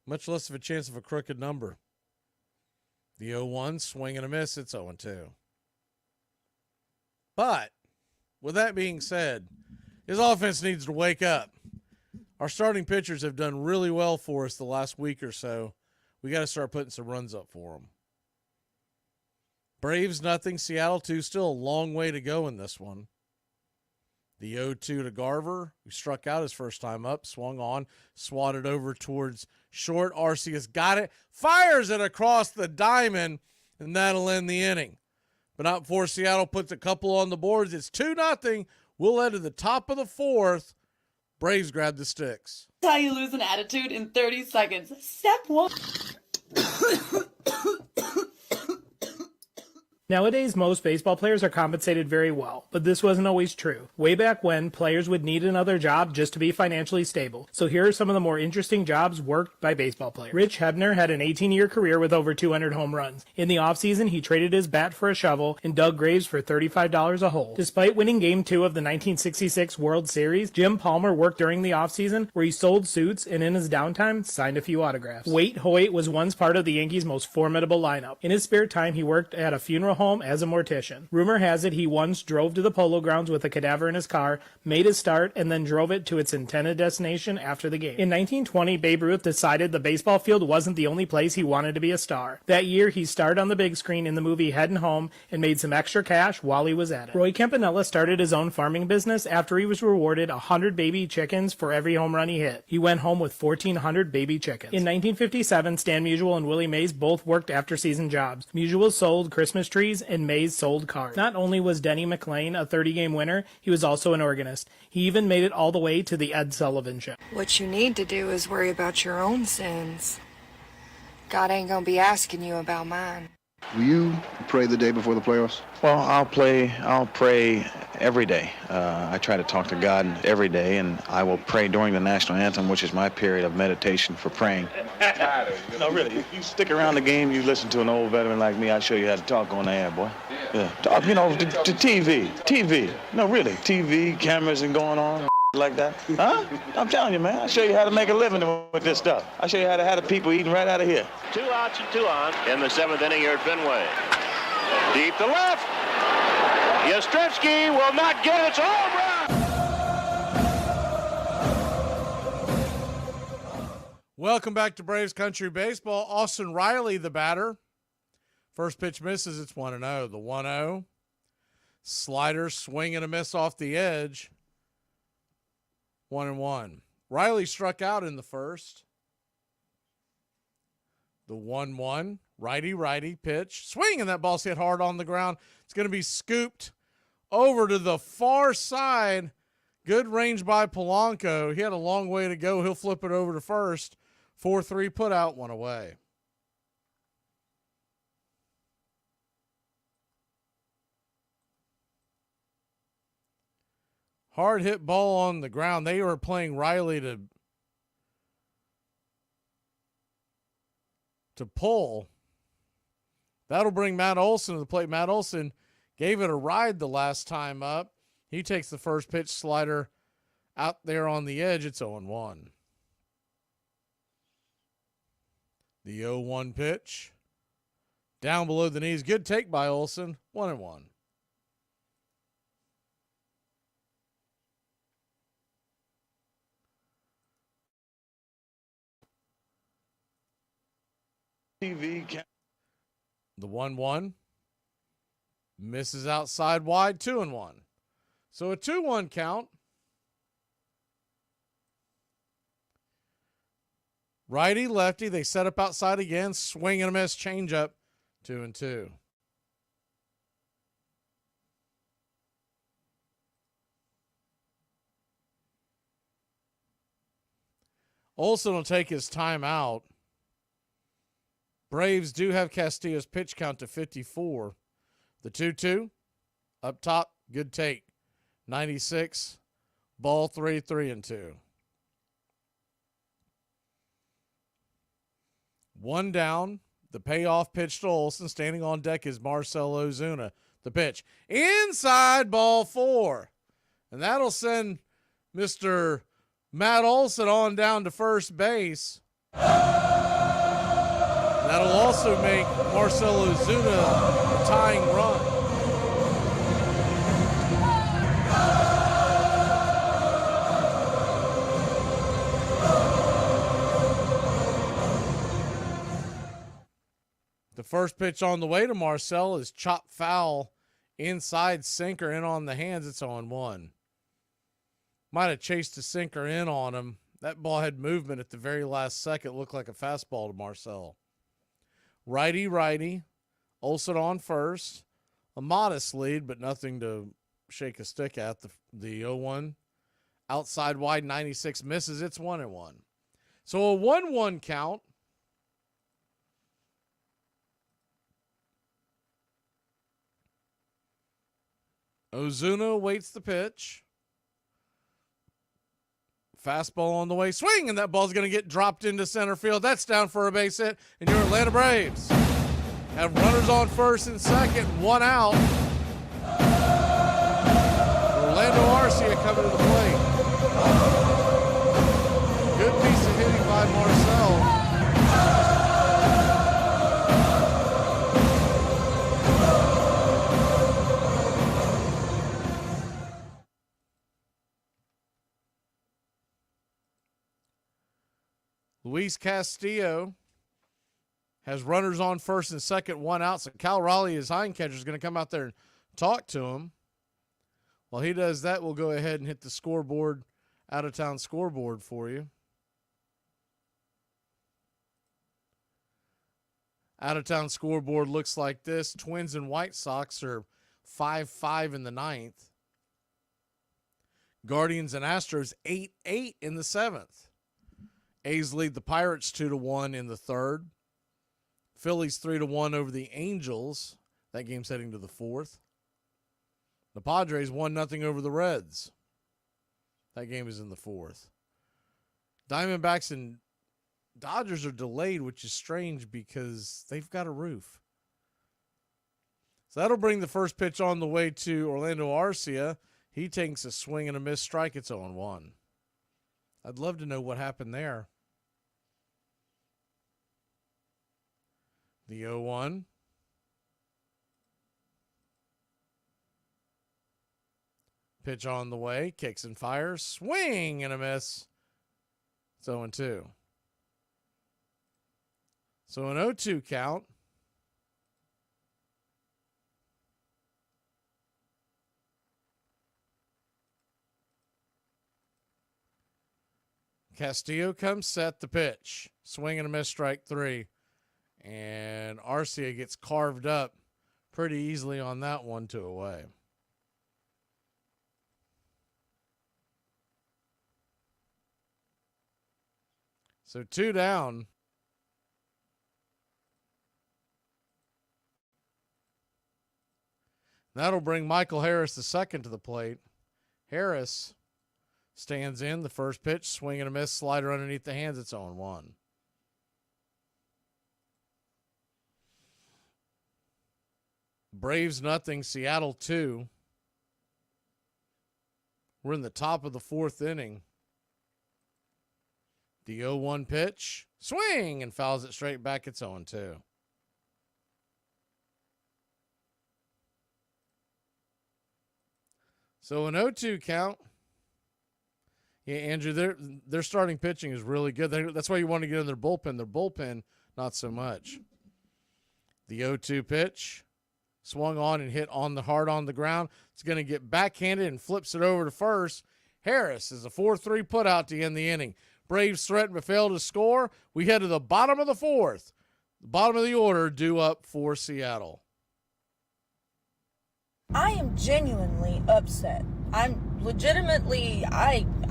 Speaker 1: much less of a chance of a crooked number. The 0-1, swing and a miss, it's 0-2. But, with that being said, his offense needs to wake up. Our starting pitchers have done really well for us the last week or so. We got to start putting some runs up for them. Braves 0, Seattle 2, still a long way to go in this one. The 0-2 to Garver, who struck out his first time up, swung on, swatted over towards short. Arceus got it, fires it across the diamond, and that'll end the inning. But not before Seattle puts a couple on the boards. It's 2-0. We'll head to the top of the 4th. Braves grab the sticks.
Speaker 3: That's how you lose an attitude in 30 seconds. Step 1.
Speaker 6: Nowadays, most baseball players are compensated very well, but this wasn't always true. Way back when, players would need another job just to be financially stable. So here are some of the more interesting jobs worked by baseball players. Rich Hebner had an 18-year career with over 200 home runs. In the offseason, he traded his bat for a shovel and dug graves for $35 a hole. Despite winning Game 2 of the 1966 World Series, Jim Palmer worked during the offseason where he sold suits and in his downtime signed a few autographs. Waite Hoyt was once part of the Yankees' most formidable lineup. In his spare time, he worked at a funeral home as a mortician. Rumor has it he once drove to the Polo Grounds with a cadaver in his car, made his start, and then drove it to its intended destination after the game. In 1920, Babe Ruth decided the baseball field wasn't the only place he wanted to be a star. That year, he starred on the big screen in the movie Headin' Home and made some extra cash while he was at it. Roy Campanella started his own farming business after he was rewarded 100 baby chickens for every home run he hit. He went home with 1,400 baby chickens. In 1957, Stan Musial and Willie Mays both worked after-season jobs. Musial sold Christmas trees and Mays sold cars. Not only was Denny McLain a 30-game winner, he was also an organist. He even made it all the way to the Ed Sullivan Show.
Speaker 13: What you need to do is worry about your own sins. God ain't gonna be asking you about mine.
Speaker 2: Will you pray the day before the playoffs?
Speaker 27: Well, I'll pray
Speaker 15: every day. I try to talk to God every day, and I will pray during the national anthem, which is my period of meditation for praying. No, really, if you stick around the game, you listen to an old veteran like me, I'll show you how to talk on the air, boy. Yeah, talk, to TV. No, really, TV, cameras and going on like that. Huh? I'm telling you, man, I'll show you how to make a living with this stuff. I'll show you how to have the people eating right out of here.
Speaker 16: 2 outs and 2 on in the 7th inning here at Fenway. Deep to left. Yastrzemski will not get it. It's a home run.
Speaker 1: Welcome back to Braves Country Baseball. Austin Riley, the batter. First pitch misses. It's 1-0. The 1-0. Slider, swing and a miss off the edge. 1-1. Riley struck out in the first. The 1-1. Righty pitch. Swing, and that ball's hit hard on the ground. It's going to be scooped over to the far side. Good range by Polanco. He had a long way to go. He'll flip it over to first. 4-3 put out, 1 away. Hard hit ball on the ground. They were playing Riley to pull. That'll bring Matt Olson to the plate. Matt Olson gave it a ride the last time up. He takes the first pitch, slider out there on the edge. It's 0-1. The 0-1 pitch. Down below the knees. Good take by Olson. 1-1. The 1-1 misses outside wide, 2-1. So a 2-1 count. Righty, lefty, they set up outside again, swing and a miss, change up, 2-2. Olson will take his time out. Braves do have Castillo's pitch count to 54. The 2-2, up top, good take. 96, ball 3, 3-2. 1 down, the payoff pitch to Olson. Standing on deck is Marcell Ozuna. The pitch, inside, ball 4. And that'll send Mr. Matt Olson on down to first base. That'll also make Marcell Ozuna a tying run. The first pitch on the way to Marcell is chopped foul, inside sinker in on the hands. It's 0-1. Might have chased a sinker in on him. That ball had movement at the very last second. Looked like a fastball to Marcell. Righty. Olson on first. A modest lead, but nothing to shake a stick at. The 0-1. Outside wide, 96 misses. It's 1-1. So a 1-1 count. Ozuna waits the pitch. Fastball on the way, swing, and that ball's going to get dropped into center field. That's down for a base hit, and your Atlanta Braves have runners on first and second, 1 out. Orlando Arcia coming to the plate. Good piece of hitting by Marcell. Luis Castillo has runners on first and second, 1 out. So Cal Raleigh, his hind catcher, is going to come out there and talk to him. While he does that, we'll go ahead and hit the scoreboard, out-of-town scoreboard for you. Out-of-town scoreboard looks like this. Twins and White Sox are 5-5 in the 9th. Guardians and Astros 8-8 in the 7th. A's lead the Pirates 2-1 in the 3rd. Phillies 3-1 over the Angels. That game's heading to the 4th. The Padres 1-0 over the Reds. That game is in the fourth. Diamondbacks and Dodgers are delayed, which is strange because they've got a roof. So that'll bring the first pitch on the way to Orlando Arcia. He takes a swing and a miss strike. It's 0-1. I'd love to know what happened there. The 0-1. Pitch on the way. Kicks and fires. Swing and a miss. It's 0-2. So an 0-2 count. Castillo comes set the pitch. Swing and a miss, strike 3. And Arcia gets carved up pretty easily on that 1-2 away. So 2 down. That'll bring Michael Harris II to the plate. Harris stands in the first pitch, swing and a miss, slider underneath the hands. It's 0-1. Braves 0, Seattle 2. We're in the top of the fourth inning. The 0-1 pitch, swing and fouls it straight back. It's 0-2. So an 0-2 count. Yeah, Andrew, their starting pitching is really good. That's why you want to get in their bullpen. Their bullpen, not so much. The 0-2 pitch, swung on and hit on the hard on the ground. It's going to get backhanded and flips it over to first. Harris is a 4-3 putout to end the inning. Braves threaten but fail to score. We head to the bottom of the fourth. The bottom of the order due up for Seattle.
Speaker 10: I am genuinely upset. I'm legitimately, I'm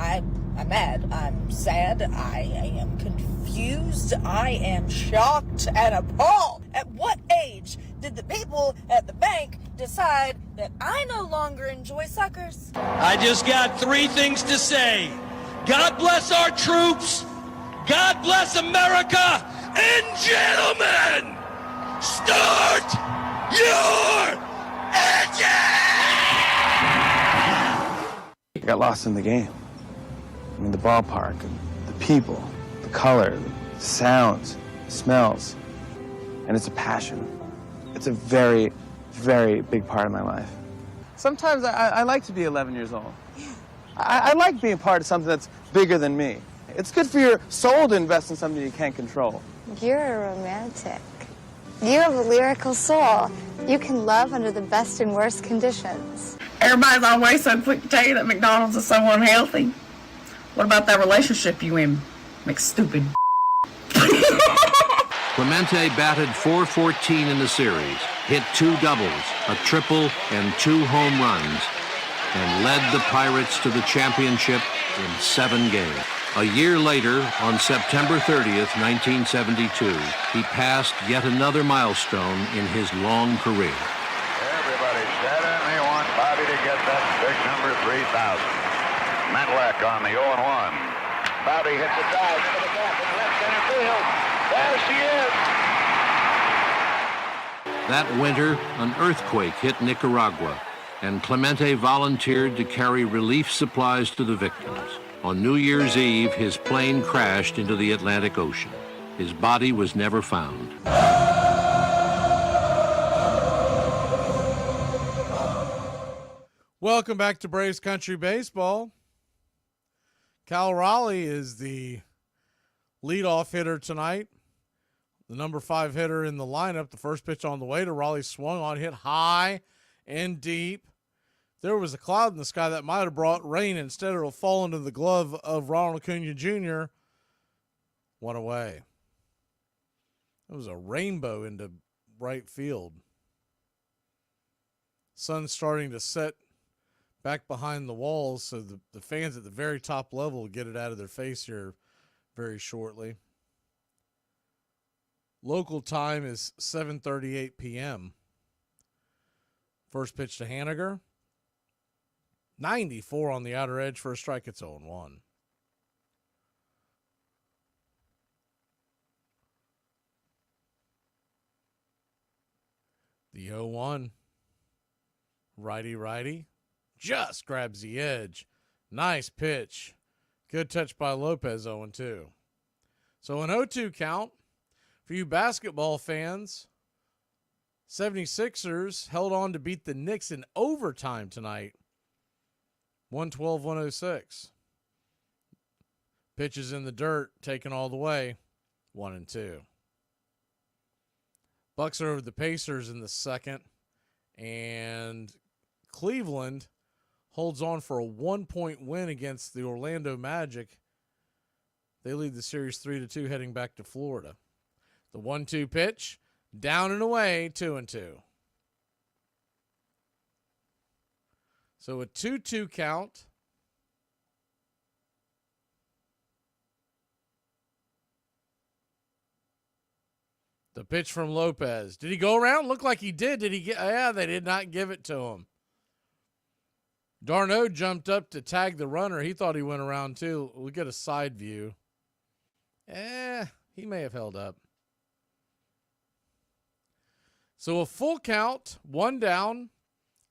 Speaker 10: mad. I'm sad. I am confused. I am shocked and appalled. At what age did the people at the bank decide that I no longer enjoy suckers?
Speaker 17: I just got 3 things to say. God bless our troops. God bless America. And gentlemen, start your engine!
Speaker 18: I got lost in the game. I mean, the ballpark, the people, the color, the sounds, smells. And it's a passion. It's a very, very big part of my life. Sometimes I like to be 11 years old. I like being part of something that's bigger than me. It's good for your soul to invest in something you can't control.
Speaker 19: You're a romantic. You have a lyrical soul. You can love under the best and worst conditions.
Speaker 3: Everybody's always so quick to tell you that McDonald's is so unhealthy. What about that relationship you in, McStupid?
Speaker 25: Clemente batted .414 in the series, hit 2 doubles, a triple, and 2 home runs, and led the Pirates to the championship in 7 games. A year later, on September 30th, 1972, he passed yet another milestone in his long career.
Speaker 16: Everybody steadily want Bobby to get that big number 3,000. Matlack on the 0-1. Bobby hits a dive into the gap in left center field. There she is.
Speaker 25: That winter, an earthquake hit Nicaragua, and Clemente volunteered to carry relief supplies to the victims. On New Year's Eve, his plane crashed into the Atlantic Ocean. His body was never found.
Speaker 1: Welcome back to Braves Country Baseball. Cal Raleigh is the leadoff hitter tonight. The number 5 hitter in the lineup. The first pitch on the way to Raleigh swung on, hit high and deep. There was a cloud in the sky that might have brought rain. Instead, it'll fall into the glove of Ronald Acuna Jr. One away. It was a rainbow into right field. Sun's starting to set back behind the walls, so the fans at the very top level will get it out of their face here very shortly. Local time is 7:38 p.m. First pitch to Haniger. 94 on the outer edge for a strike. It's 0-1. The 0-1. Righty. Just grabs the edge. Nice pitch. Good touch by Lopez, 0-2. So an 0-2 count. For you basketball fans, 76ers held on to beat the Knicks in overtime tonight. 112-106. Pitches in the dirt, taken all the way. 1-2. Bucks are over the Pacers in the second. And Cleveland holds on for a 1-point win against the Orlando Magic. They lead the series 3-2 heading back to Florida. The 1-2 pitch, down and away, 2-2. So a 2-2 count. The pitch from Lopez. Did he go around? Looked like he did. Did he get? Yeah, they did not give it to him. Darno jumped up to tag the runner. He thought he went around too. We'll get a side view. He may have held up. So a full count, 1 down.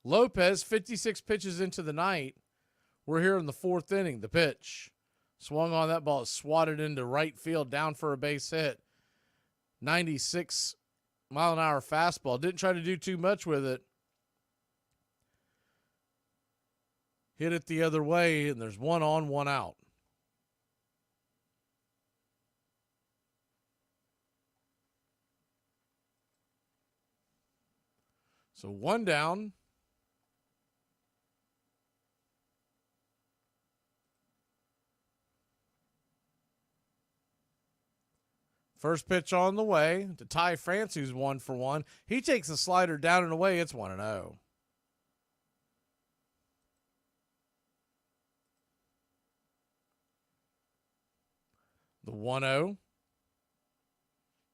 Speaker 1: Lopez, 56 pitches into the night. We're here in the 4th inning. The pitch. Swung on that ball. Swatted into right field, down for a base hit. 96 mile an hour fastball. Didn't try to do too much with it. Hit it the other way, and there's 1 on, 1 out. So 1 down. First pitch on the way to Ty France, who's 1 for 1. He takes a slider down and away. It's 1-0. The 1-0.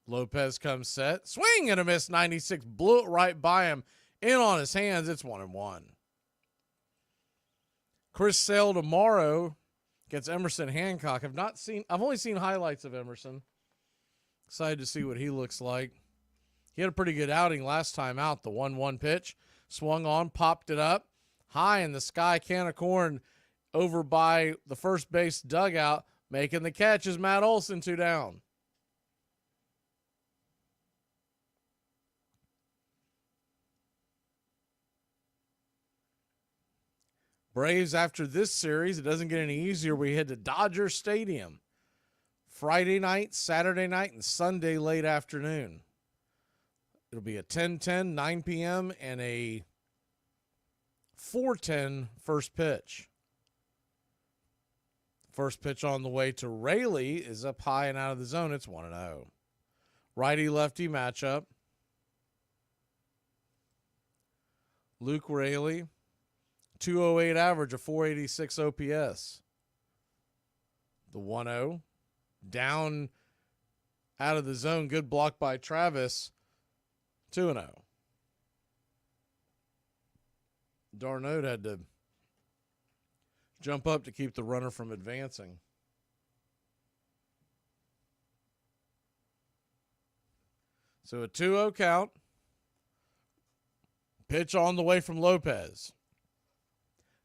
Speaker 1: Lopez comes set. Swing and a miss, 96. Blew it right by him. In on his hands, it's 1-1. Chris Sale tomorrow against Emerson Hancock. I've only seen highlights of Emerson. Excited to see what he looks like. He had a pretty good outing last time out. The 1-1 pitch. Swung on, popped it up. High in the sky, can of corn over by the first base dugout. Making the catch is Matt Olson, 2 down. Braves, after this series, it doesn't get any easier. We head to Dodger Stadium. Friday night, Saturday night, and Sunday late afternoon. It'll be a 10:10, 9 p.m., and a 4:10 first pitch. First pitch on the way to Rayleigh is up high and out of the zone. It's 1-0. Righty-lefty matchup. Luke Rayleigh, 208 average, a 486 OPS. The 1-0. Down out of the zone. Good block by Travis. 2-0. Darno had to jump up to keep the runner from advancing. So a 2-0 count. Pitch on the way from Lopez.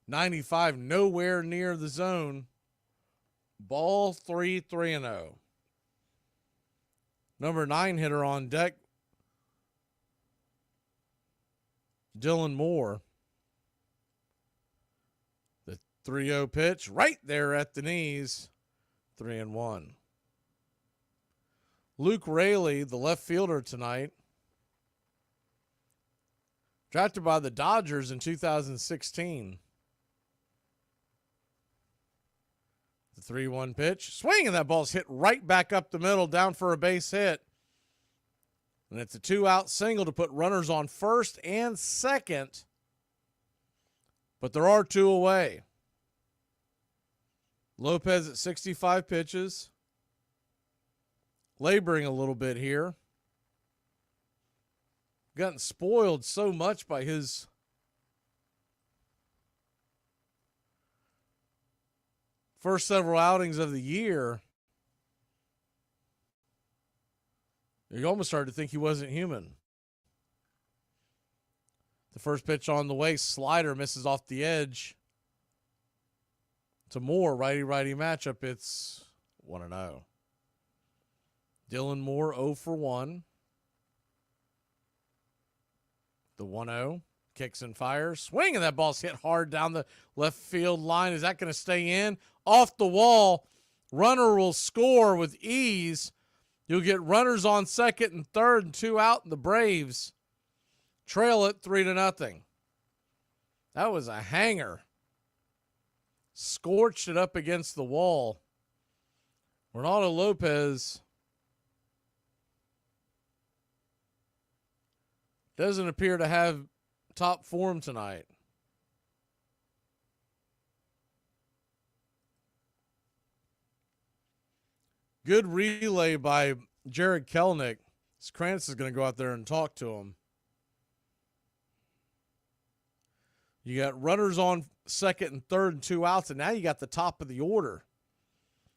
Speaker 1: 95, nowhere near the zone. Ball 3-0. Number 9 hitter on deck, Dylan Moore. The 3-0 pitch right there at the knees. 3-1. Luke Rayleigh, the left fielder tonight, drafted by the Dodgers in 2016. The 3-1 pitch. Swing, and that ball's hit right back up the middle, down for a base hit. And it's a 2-out single to put runners on first and second. But there are 2 away. Lopez at 65 pitches. Laboring a little bit here. Gotten spoiled so much by his first several outings of the year, you almost started to think he wasn't human. The first pitch on the way, slider misses off the edge. To Moore, righty-righty matchup. It's 1-0. Dylan Moore 0 for 1. The 1-0. Kicks and fires. Swing, and that ball's hit hard down the left field line. Is that going to stay in? Off the wall. Runner will score with ease. You'll get runners on second and third and 2 out, and the Braves trail it 3-0. That was a hanger. Scorched it up against the wall. Ronaldo Lopez doesn't appear to have top form tonight. Good relay by Jared Kelnick. Krantz is going to go out there and talk to him. You got runners on second and third and 2 outs, and now you got the top of the order.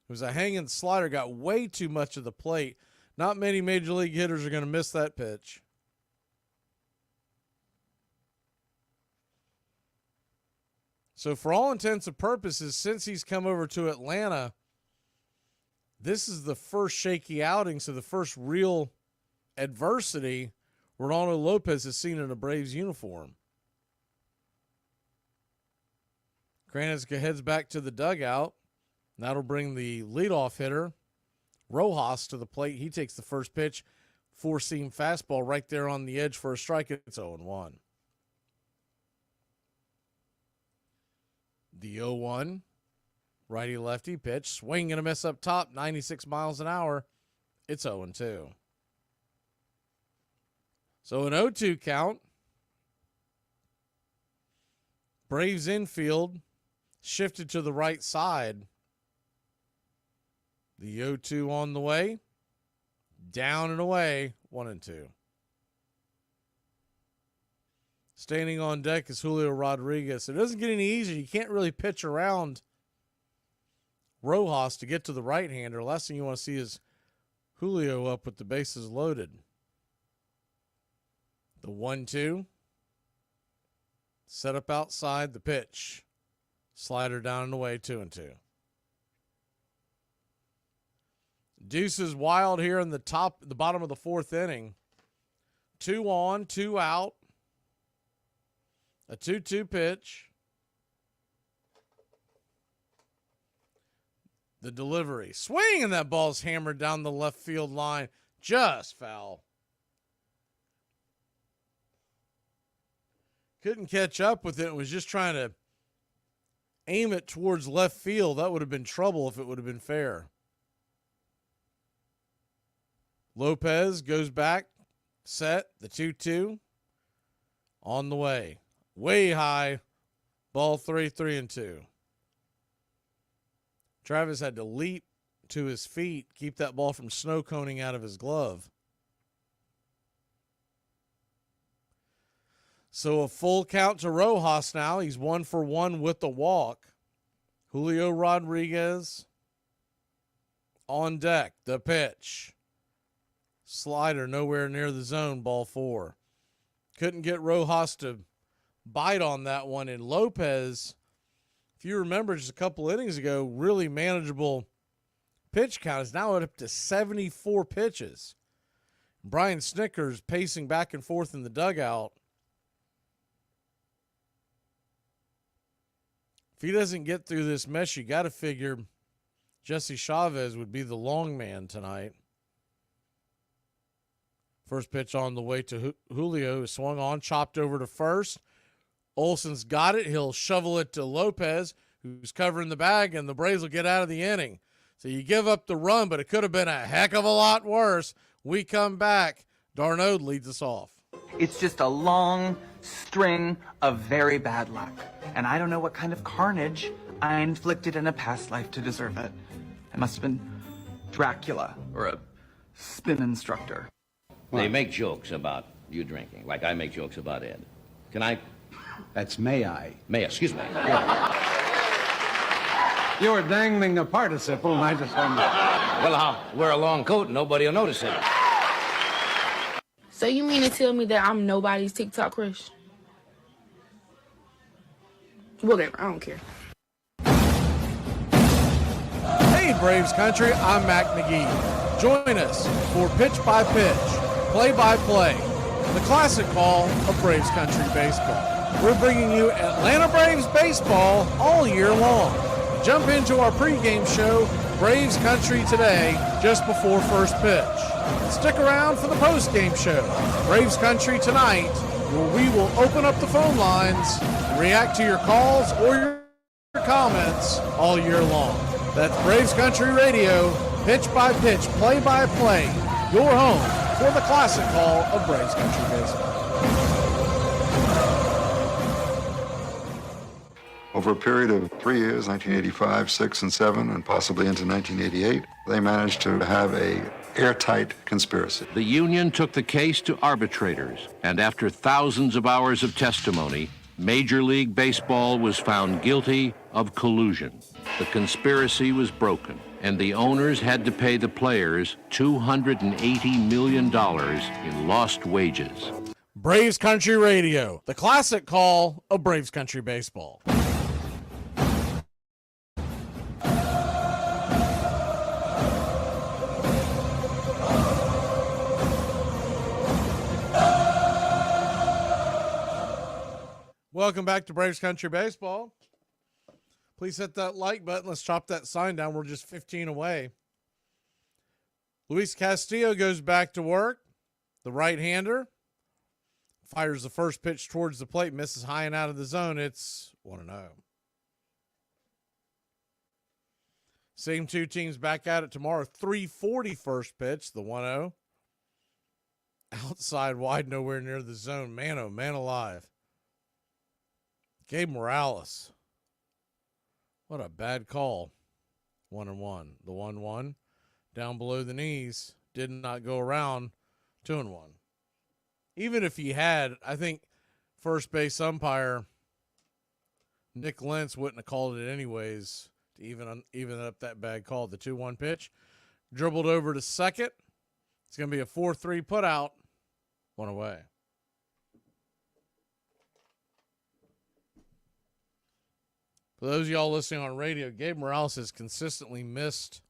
Speaker 1: It was a hanging slider, got way too much of the plate. Not many major league hitters are going to miss that pitch. So for all intents and purposes, since he's come over to Atlanta, this is the first shaky outing, so the first real adversity Ronaldo Lopez has seen in a Braves uniform. Krantz heads back to the dugout. That'll bring the leadoff hitter, Rojas, to the plate. He takes the first pitch. 4-seam fastball right there on the edge for a strike. It's 0-1. The 0-1, righty-lefty pitch. Swing and a miss up top, 96 miles an hour. It's 0-2. So an 0-2 count. Braves infield shifted to the right side. The 0-2 on the way. Down and away, 1-2. Standing on deck is Julio Rodriguez. It doesn't get any easier. You can't really pitch around Rojas to get to the right-hander. Last thing you want to see is Julio up with the bases loaded. The 1-2. Set up outside, the pitch. Slider down and away, 2-2. Deuce is wild here in the bottom of the fourth inning. 2 on, 2 out. A 2-2 pitch. The delivery. Swing, and that ball's hammered down the left field line. Just foul. Couldn't catch up with it. Was just trying to aim it towards left field. That would have been trouble if it would have been fair. Lopez goes back. Set. The 2-2. On the way. Way high. Ball 3, 3-2. Travis had to leap to his feet, keep that ball from snow coning out of his glove. So a full count to Rojas now. He's 1 for 1 with the walk. Julio Rodriguez on deck. The pitch. Slider nowhere near the zone. Ball 4. Couldn't get Rojas to bite on that one. And Lopez, if you remember just a couple innings ago, really manageable pitch count is now up to 74 pitches. Brian Snickers pacing back and forth in the dugout. If he doesn't get through this mess, you got to figure Jesse Chavez would be the long man tonight. First pitch on the way to Julio, swung on, chopped over to first. Olson's got it. He'll shovel it to Lopez, who's covering the bag, and the Braves will get out of the inning. So you give up the run, but it could have been a heck of a lot worse. We come back. Darnode leads us off.
Speaker 4: It's just a long string of very bad luck. And I don't know what kind of carnage I inflicted in a past life to deserve it. I must have been Dracula or a spin instructor.
Speaker 5: They make jokes about you drinking, like I make jokes about Ed. Can I?
Speaker 8: That's may I.
Speaker 5: May, excuse me.
Speaker 8: You were dangling a participle, and I just wanted
Speaker 5: Well, I'll wear a long coat and nobody will notice it.
Speaker 9: So you mean to tell me that I'm nobody's TikTok crush? Whatever, I don't care.
Speaker 1: Hey, Braves Country, I'm Mac Magee. Join us for Pitch by Pitch, Play by Play, the classic call of Braves Country baseball. We're bringing you Atlanta Braves baseball all year long. Jump into our pregame show, Braves Country Today, just before first pitch. Stick around for the postgame show, Braves Country Tonight, where we will open up the phone lines and react to your calls or your comments all year long. That's Braves Country Radio, pitch by pitch, play by play, your home for the classic call of Braves Country baseball.
Speaker 12: Over a period of 3 years, 1985, 6, and 7, and possibly into 1988, they managed to have a airtight conspiracy.
Speaker 25: The union took the case to arbitrators, and after thousands of hours of testimony, Major League Baseball was found guilty of collusion. The conspiracy was broken, and the owners had to pay the players $280 million in lost wages.
Speaker 1: Braves Country Radio, the classic call of Braves Country baseball. Welcome back to Braves Country Baseball. Please hit that like button. Let's chop that sign down. We're just 15 away. Luis Castillo goes back to work. The right-hander fires the first pitch towards the plate, misses high and out of the zone. It's 1-0. Same two teams back at it tomorrow. 3:40 first pitch, the 1-0. Outside wide, nowhere near the zone. Man, oh man alive. Gabe Morales. What a bad call. 1-1. The 1-1 down below the knees did not go around. 2-1. Even if he had, I think first base umpire Nick Lentz wouldn't have called it anyways to even up that bad call. The 2-1 pitch. Dribbled over to second. It's going to be a 4-3 put out. One away. For those of y'all listening on radio, Gabe Morales has consistently missed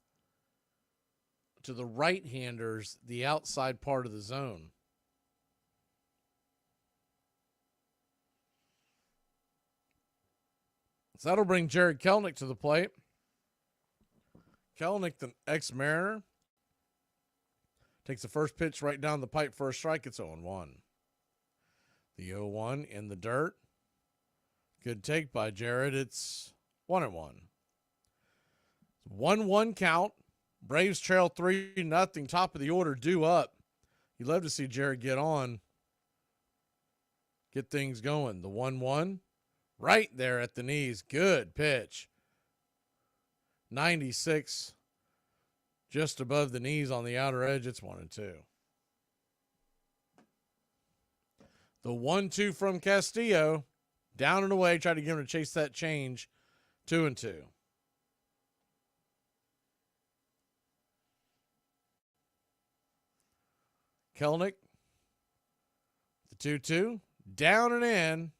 Speaker 1: to the right-handers the outside part of the zone. So that'll bring Jared Kelenic to the plate. Kelenic, the ex-Mariner, takes the first pitch right down the pipe for a strike. It's 0-1. The 0-1 in the dirt. Good take by Jared. It's 1-1. 1-1 count. Braves trail 3-0. Top of the order, due up. You'd love to see Jared get on. Get things going. The 1-1. Right there at the knees. Good pitch. 96. Just above the knees on the outer edge. It's 1-2. The 1-2 from Castillo. Down and away. Try to get him to chase that change. 2-2. Kelenic. The 2-2. Down and in.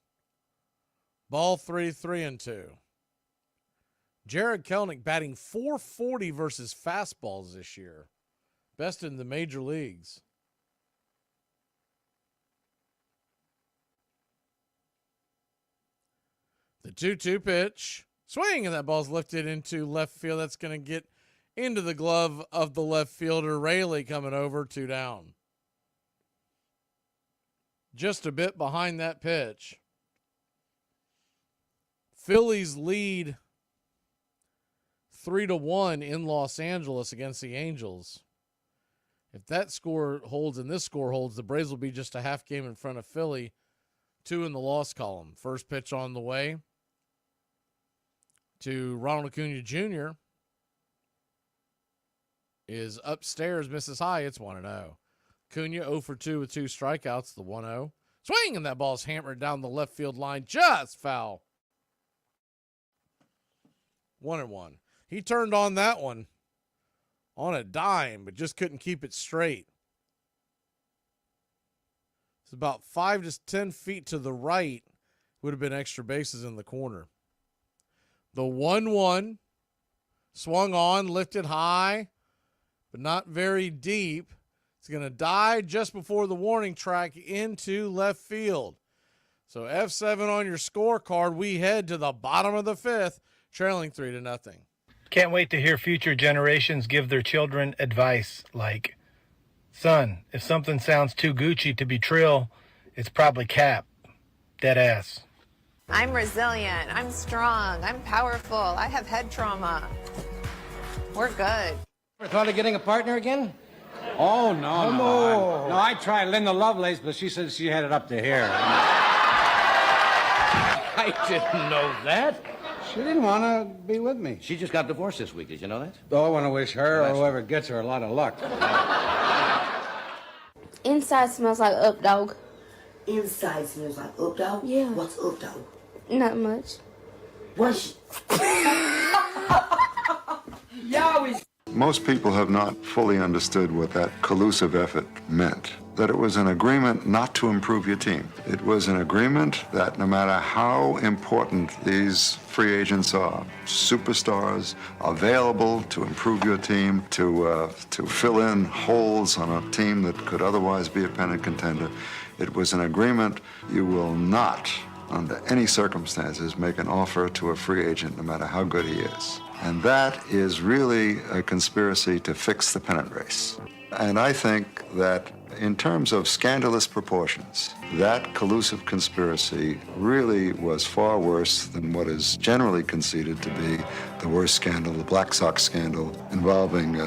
Speaker 1: Ball 3, 3-2. Jared Kelenic batting .440 versus fastballs this year. Best in the major leagues. The 2-2 pitch. Swing, and that ball's lifted into left field. That's going to get into the glove of the left fielder. Raley coming over, 2 down. Just a bit behind that pitch. Phillies lead 3-1 in Los Angeles against the Angels. If that score holds and this score holds, the Braves will be just a half game in front of Philly. 2 in the loss column. First pitch on the way to Ronald Acuna Jr. is upstairs, misses high. It's 1-0. Acuna 0 for 2 with 2 strikeouts. The 1-0. Swing, and that ball's hammered down the left field line. Just foul. 1-1. He turned on that one on a dime, but just couldn't keep it straight. It's about 5 to 10 feet to the right. Would have been extra bases in the corner. The 1-1 swung on, lifted high, but not very deep. It's going to die just before the warning track into left field. So F7 on your scorecard. We head to the bottom of the 5th, trailing 3-0.
Speaker 6: Can't wait to hear future generations give their children advice like, son, if something sounds too Gucci to be trill, it's probably cap. Dead ass.
Speaker 11: I'm resilient. I'm strong. I'm powerful. I have head trauma. We're good.
Speaker 8: Ever thought of getting a partner again? Oh, no. I tried Linda Lovelace, but she said she had it up to here.
Speaker 5: I didn't know that.
Speaker 8: She didn't want to be with me.
Speaker 5: She just got divorced this week. Did you know that?
Speaker 8: Oh, I want to wish her or whoever gets her a lot of luck.
Speaker 9: Inside smells like up dog.
Speaker 14: Inside smells like up dog?
Speaker 9: Yeah.
Speaker 14: What's up dog?
Speaker 9: Not much.
Speaker 14: What's...
Speaker 12: Most people have not fully understood what that collusive effort meant. That it was an agreement not to improve your team. It was an agreement that no matter how important these free agents are, superstars available to improve your team, to fill in holes on a team that could otherwise be a pennant contender, it was an agreement you will not, under any circumstances, make an offer to a free agent no matter how good he is. And that is really a conspiracy to fix the pennant race. And I think that in terms of scandalous proportions, that collusive conspiracy really was far worse than what is generally conceded to be the worst scandal, the Black Sox scandal, involving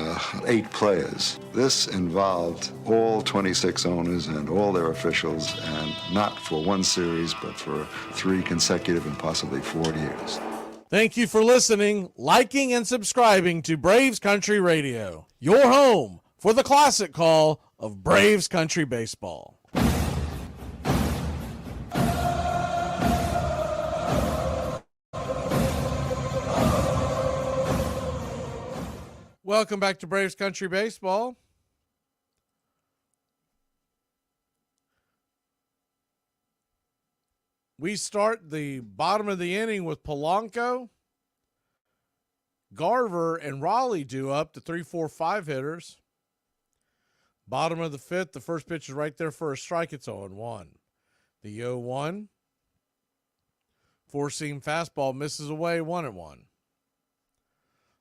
Speaker 12: 8 players. This involved all 26 owners and all their officials, and not for one series, but for 3 consecutive and possibly 4 years.
Speaker 1: Thank you for listening, liking, and subscribing to Braves Country Radio, your home for the classic call of Braves Country Baseball. Welcome back to Braves Country Baseball. We start the bottom of the inning with Polanco, Garver, and Raleigh due up, the 3-4-5 hitters. Bottom of the 5th, the first pitch is right there for a strike. It's 0-1. The 0-1. Four-seam fastball misses away, 1-1.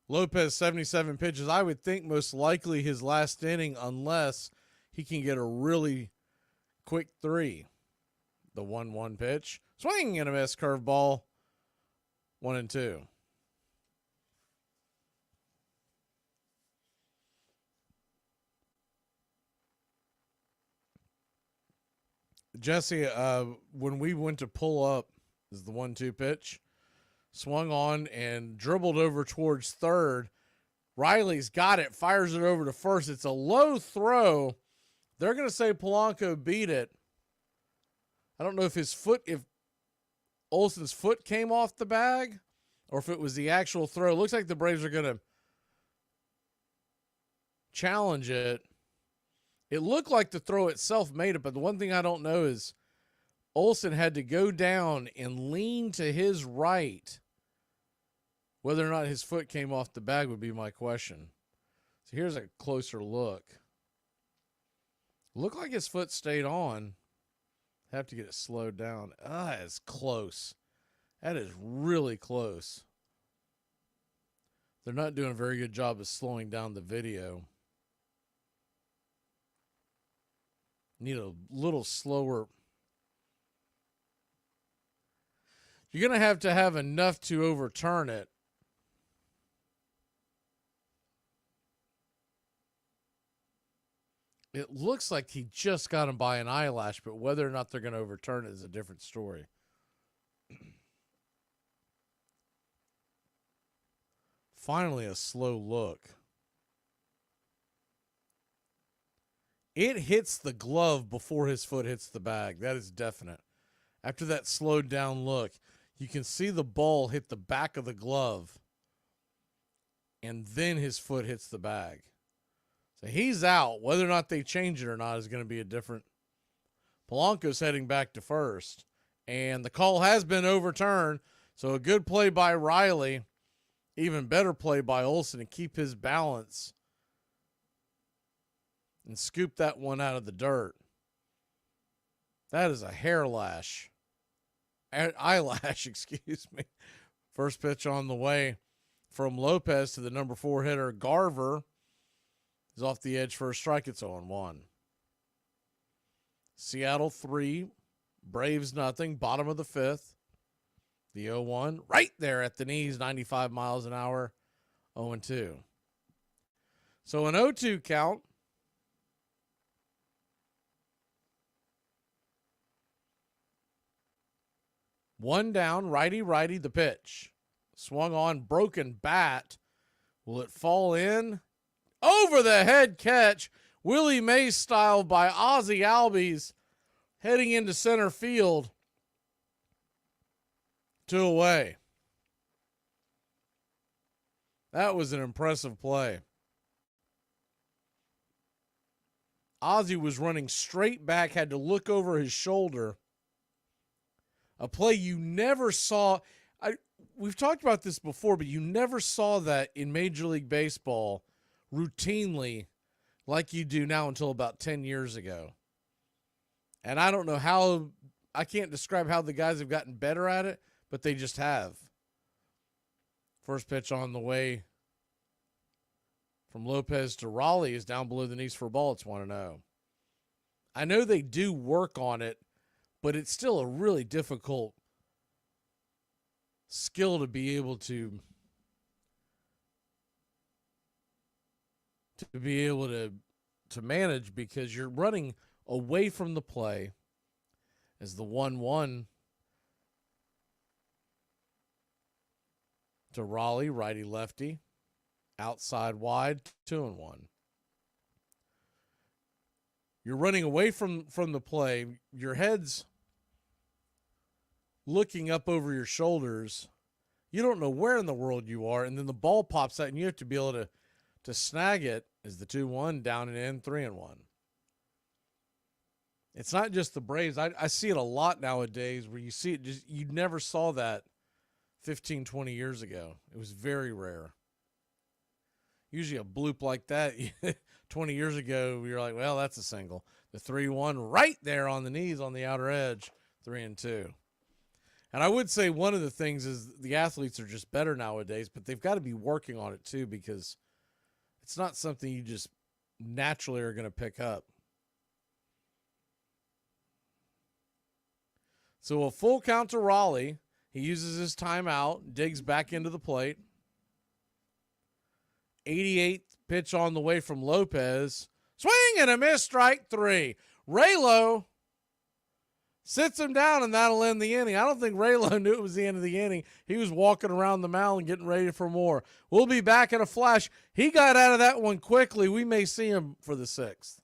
Speaker 1: Lopez, 77 pitches. I would think most likely his last inning unless he can get a really quick 3. The 1-1 pitch. Swing and a miss, curveball. 1-2. Jesse, when we went to pull up, this is the 1-2 pitch. Swung on and dribbled over towards third. Riley's got it, fires it over to first. It's a low throw. They're going to say Polanco beat it. I don't know if Olson's foot came off the bag or if it was the actual throw. It looks like the Braves are going to challenge it. It looked like the throw itself made it, but the one thing I don't know is Olson had to go down and lean to his right. Whether or not his foot came off the bag would be my question. So here's a closer look. Looked like his foot stayed on. Have to get it slowed down. It's close. That is really close. They're not doing a very good job of slowing down the video. Need a little slower. You're going to have enough to overturn it. It looks like he just got him by an eyelash, but whether or not they're going to overturn it is a different story. Finally, a slow look. It hits the glove before his foot hits the bag. That is definite. After that slowed down look, you can see the ball hit the back of the glove and then his foot hits the bag. So he's out. Whether or not they change it or not is going to be a different. Polanco's heading back to first, and the call has been overturned. So a good play by Riley, even better play by Olsen to keep his balance and scoop that one out of the dirt. That is a hair lash. Eyelash, excuse me. First pitch on the way from Lopez to the number 4 hitter, Garver. Is off the edge for a strike. It's 0-1. Seattle 3, Braves nothing. Bottom of the 5th. The 0-1 right there at the knees, 95 miles an hour, 0-2. So an 0-2 count. One down, righty, the pitch. Swung on, broken bat. Will it fall in? Over the head catch. Willie Mays style by Ozzie Albies heading into center field. 2 away. That was an impressive play. Ozzie was running straight back, had to look over his shoulder. A play you never saw. We've talked about this before, but you never saw that in Major League Baseball routinely like you do now until about 10 years ago. And I don't know how, I can't describe how the guys have gotten better at it, but they just have. First pitch on the way from Lopez to Raleigh is down below the knees for a ball. It's 1-0. I know they do work on it, but it's still a really difficult skill to be able to manage, because you're running away from the play as the 1-1 to Raleigh, righty lefty, outside wide, 2-1. You're running away from the play. Your head's looking up over your shoulders. You don't know where in the world you are, and then the ball pops out, and you have to be able to snag it as the 2-1 down and in, 3-1. It's not just the Braves. I see it a lot nowadays where you see it just, you never saw that 15, 20 years ago. It was very rare. Usually a bloop like that 20 years ago, you're like, well, that's a single. The 3-1 right there on the knees on the outer edge, 3-2. And I would say one of the things is the athletes are just better nowadays, but they've got to be working on it too, because it's not something you just naturally are going to pick up. So a full count to Raleigh. He uses his timeout, digs back into the plate. 88th pitch on the way from Lopez. Swing and a miss, strike 3. Raylo sits him down, and that'll end the inning. I don't think Raylo knew it was the end of the inning. He was walking around the mound getting ready for more. We'll be back in a flash. He got out of that one quickly. We may see him for the 6th.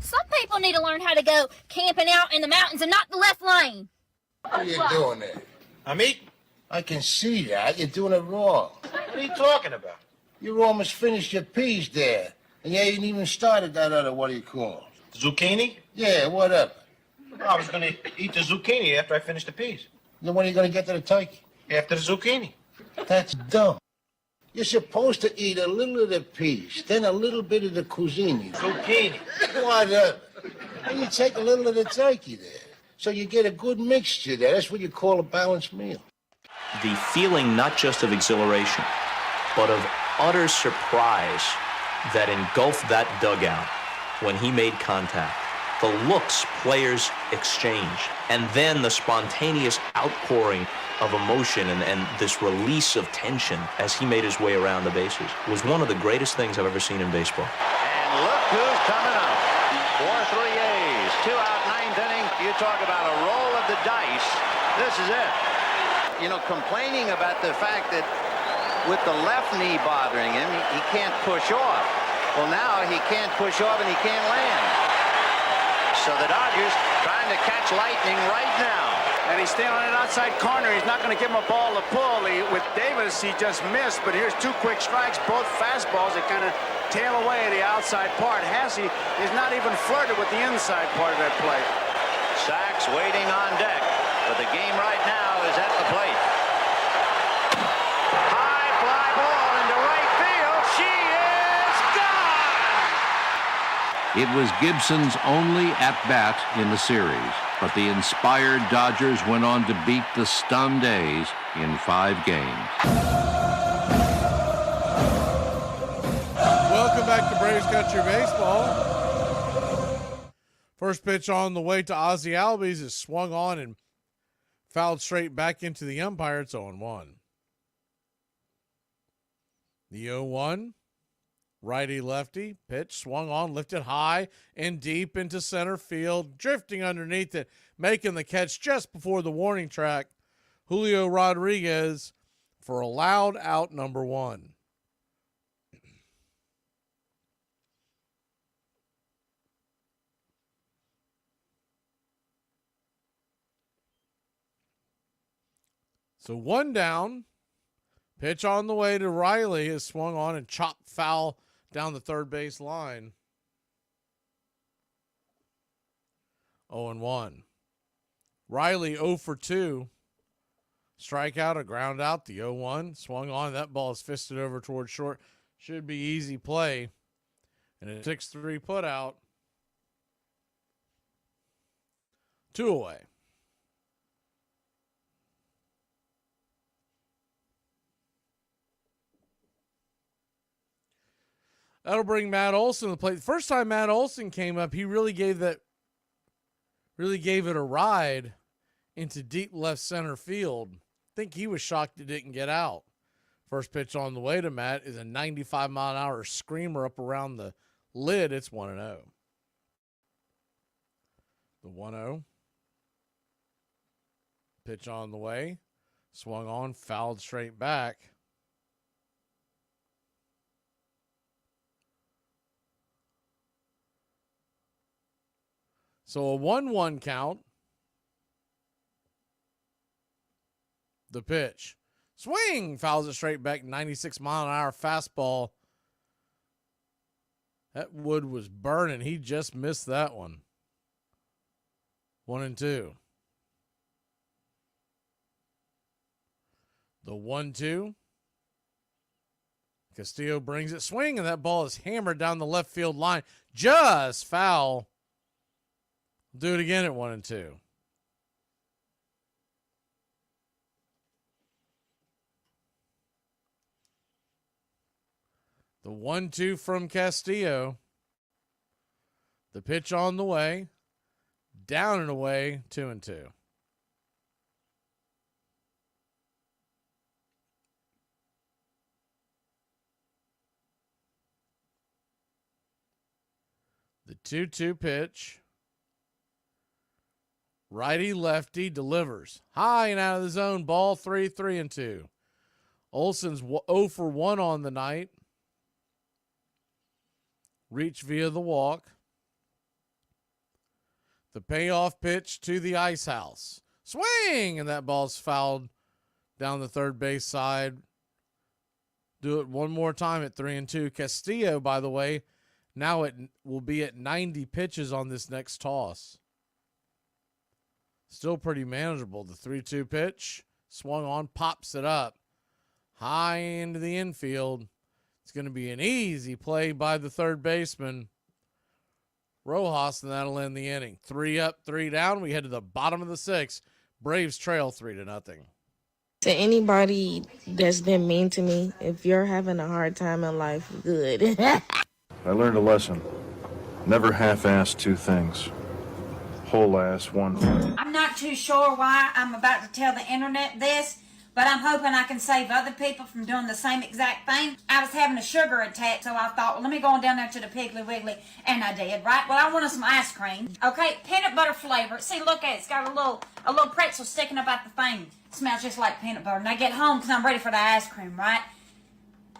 Speaker 7: Some people need to learn how to go camping out in the mountains and not the left lane.
Speaker 20: What are you doing there? I'm eating. I can see that. You're doing it wrong. What are you talking about? You almost finished your peas there. And you ain't even started that other, what do you call it? Zucchini? Yeah, whatever. I was going to eat the zucchini after I finished the peas. Then when are you going to get to the turkey? After the zucchini. That's dumb. You're supposed to eat a little of the peas, then a little bit of the cuisine. Zucchini. Whatever. And you take a little of the turkey there. So you get a good mixture there. That's what you call a balanced meal.
Speaker 21: The feeling not just of exhilaration, but of utter surprise that engulfed that dugout when he made contact. The looks players exchanged, and then the spontaneous outpouring of emotion and this release of tension as he made his way around the bases was one of the greatest things I've ever seen in baseball.
Speaker 16: And look who's coming up. 4-3 A's, 2 out, 9th inning. You talk about a roll of the dice. This is it. You know, complaining about the fact that with the left knee bothering him, he can't push off. Well, now he can't push off and he can't land. So the Dodgers trying to catch lightning right now.
Speaker 2: And he's staying on that outside corner. He's not going to give him a ball to pull. With Davis, he just missed, but here's 2 quick strikes, both fastballs that kind of tail away the outside part. Hasse is not even flirted with the inside part of that plate.
Speaker 13: Sachs waiting on deck, but the game right now is at the plate. High fly ball into right field. She is gone!
Speaker 25: It was Gibson's only at-bat in the series, but the inspired Dodgers went on to beat the stunned A's in 5 games.
Speaker 1: Welcome back to Braves Country Baseball. First pitch on the way to Ozzie Albies is swung on and fouled straight back into the umpire. It's 0-1. The 0-1. Righty-lefty pitch swung on, lifted high and deep into center field, drifting underneath it, making the catch just before the warning track. Julio Rodriguez for a loud out number 1. So 1 down. Pitch on the way to Riley is swung on and chopped foul down the third base line. 0-1. Riley 0 for 2. Strikeout, a ground out. The 0-1 swung on. That ball is fisted over towards short. Should be easy play. And a 6-3 put out. 2 away. That'll bring Matt Olson to the plate. The first time Matt Olson came up, he really gave it a ride into deep left center field. I think he was shocked it didn't get out. First pitch on the way to Matt is a 95-mile-an-hour screamer up around the lid. It's 1-0. The 1-0. Pitch on the way. Swung on, fouled straight back. So a 1-1 count. The pitch. Swing! Fouls it straight back. 96-mile-an-hour fastball. That wood was burning. He just missed that one. 1-2. The 1-2. Castillo brings it. Swing, and that ball is hammered down the left field line. Just foul. Do it again at 1-2. The 1-2 from Castillo. The pitch on the way. Down and away, 2-2. The 2-2 pitch. Righty lefty delivers. High and out of the zone. Ball 3-2. Olson's 0 for 1 on the night. Reach via the walk. The payoff pitch to the ice house. Swing! And that ball's fouled down the third base side. Do it one more time at 3-2. Castillo, by the way, now it will be at 90 pitches on this next toss. Still pretty manageable. The 3-2 pitch. Swung on, pops it up. High into the infield. It's going to be an easy play by the third baseman, Rojas, and that'll end the inning. 3 up, 3 down. We head to the bottom of the 6th. Braves trail 3-0.
Speaker 22: To anybody that's been mean to me, if you're having a hard time in life, good.
Speaker 18: I learned a lesson. Never half-ass 2 things. Whole-ass 1 thing.
Speaker 23: I'm not too sure why I'm about to tell the internet this, but I'm hoping I can save other people from doing the same exact thing. I was having a sugar attack, so I thought, well, let me go on down there to the Piggly Wiggly, and I did, right? Well, I wanted some ice cream. Okay, peanut butter flavor. See, look at it. It's got a little pretzel sticking up out the thing. It smells just like peanut butter. And I get home because I'm ready for the ice cream, right?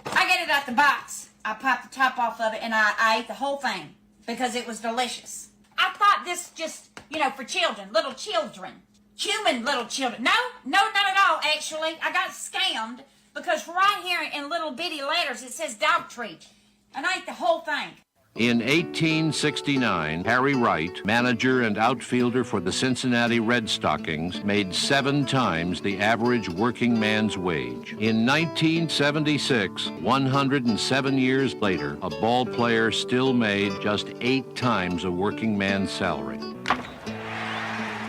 Speaker 23: I get it out the box. I pop the top off of it, and I ate the whole thing because it was delicious. I thought this just, for children, little children. human little children. No, not at all, actually. I got scammed because right here in little bitty letters it says dog treat. And ain't the whole thing.
Speaker 25: In 1869, Harry Wright, manager and outfielder for the Cincinnati Red Stockings, made 7 times the average working man's wage. In 1976, 107 years later, a ball player still made just 8 times a working man's salary.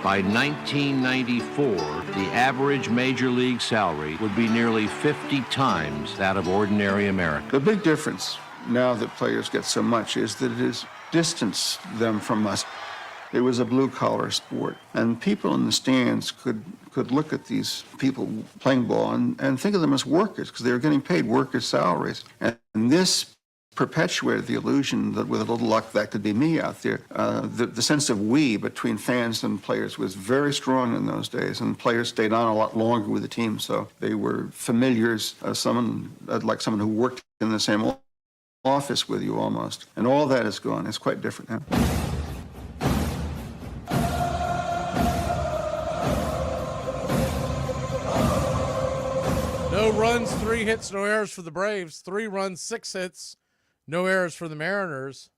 Speaker 25: By 1994, the average major league salary would be nearly 50 times that of ordinary Americans.
Speaker 10: The big difference now that players get so much is that it has distanced them from us. It was a blue-collar sport, and people in the stands could look at these people playing ball and think of them as workers because they were getting paid workers' salaries. And this perpetuated the illusion that with a little luck that could be me out there. The sense of we between fans and players was very strong in those days, and players stayed on a lot longer with the team, so they were familiars, like someone who worked in the same office with you almost. And all that is gone. It's quite different now.
Speaker 1: No runs, 3 hits, no errors for the Braves. 3 runs, 6 hits, no errors for the Mariners.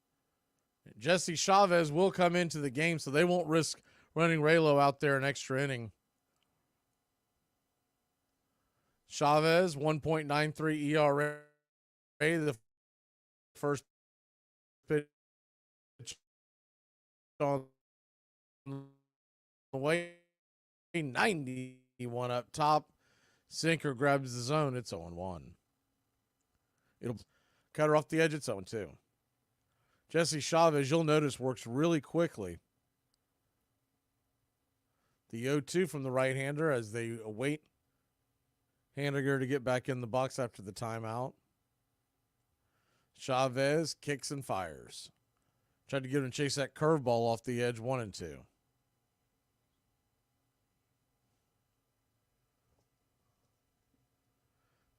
Speaker 1: Jesse Chavez will come into the game, so they won't risk running Raylo out there an extra inning. Chavez, 1.93 ERA. The first pitch on the way, 91 up top. Sinker grabs the zone. It's 0-1. It'll cut her off the edge. It's 0-2. Jesse Chavez, you'll notice, works really quickly. The 0-2 from the right-hander as they await Haniger to get back in the box after the timeout. Chavez kicks and fires. Tried to get him to chase that curveball off the edge, 1-2.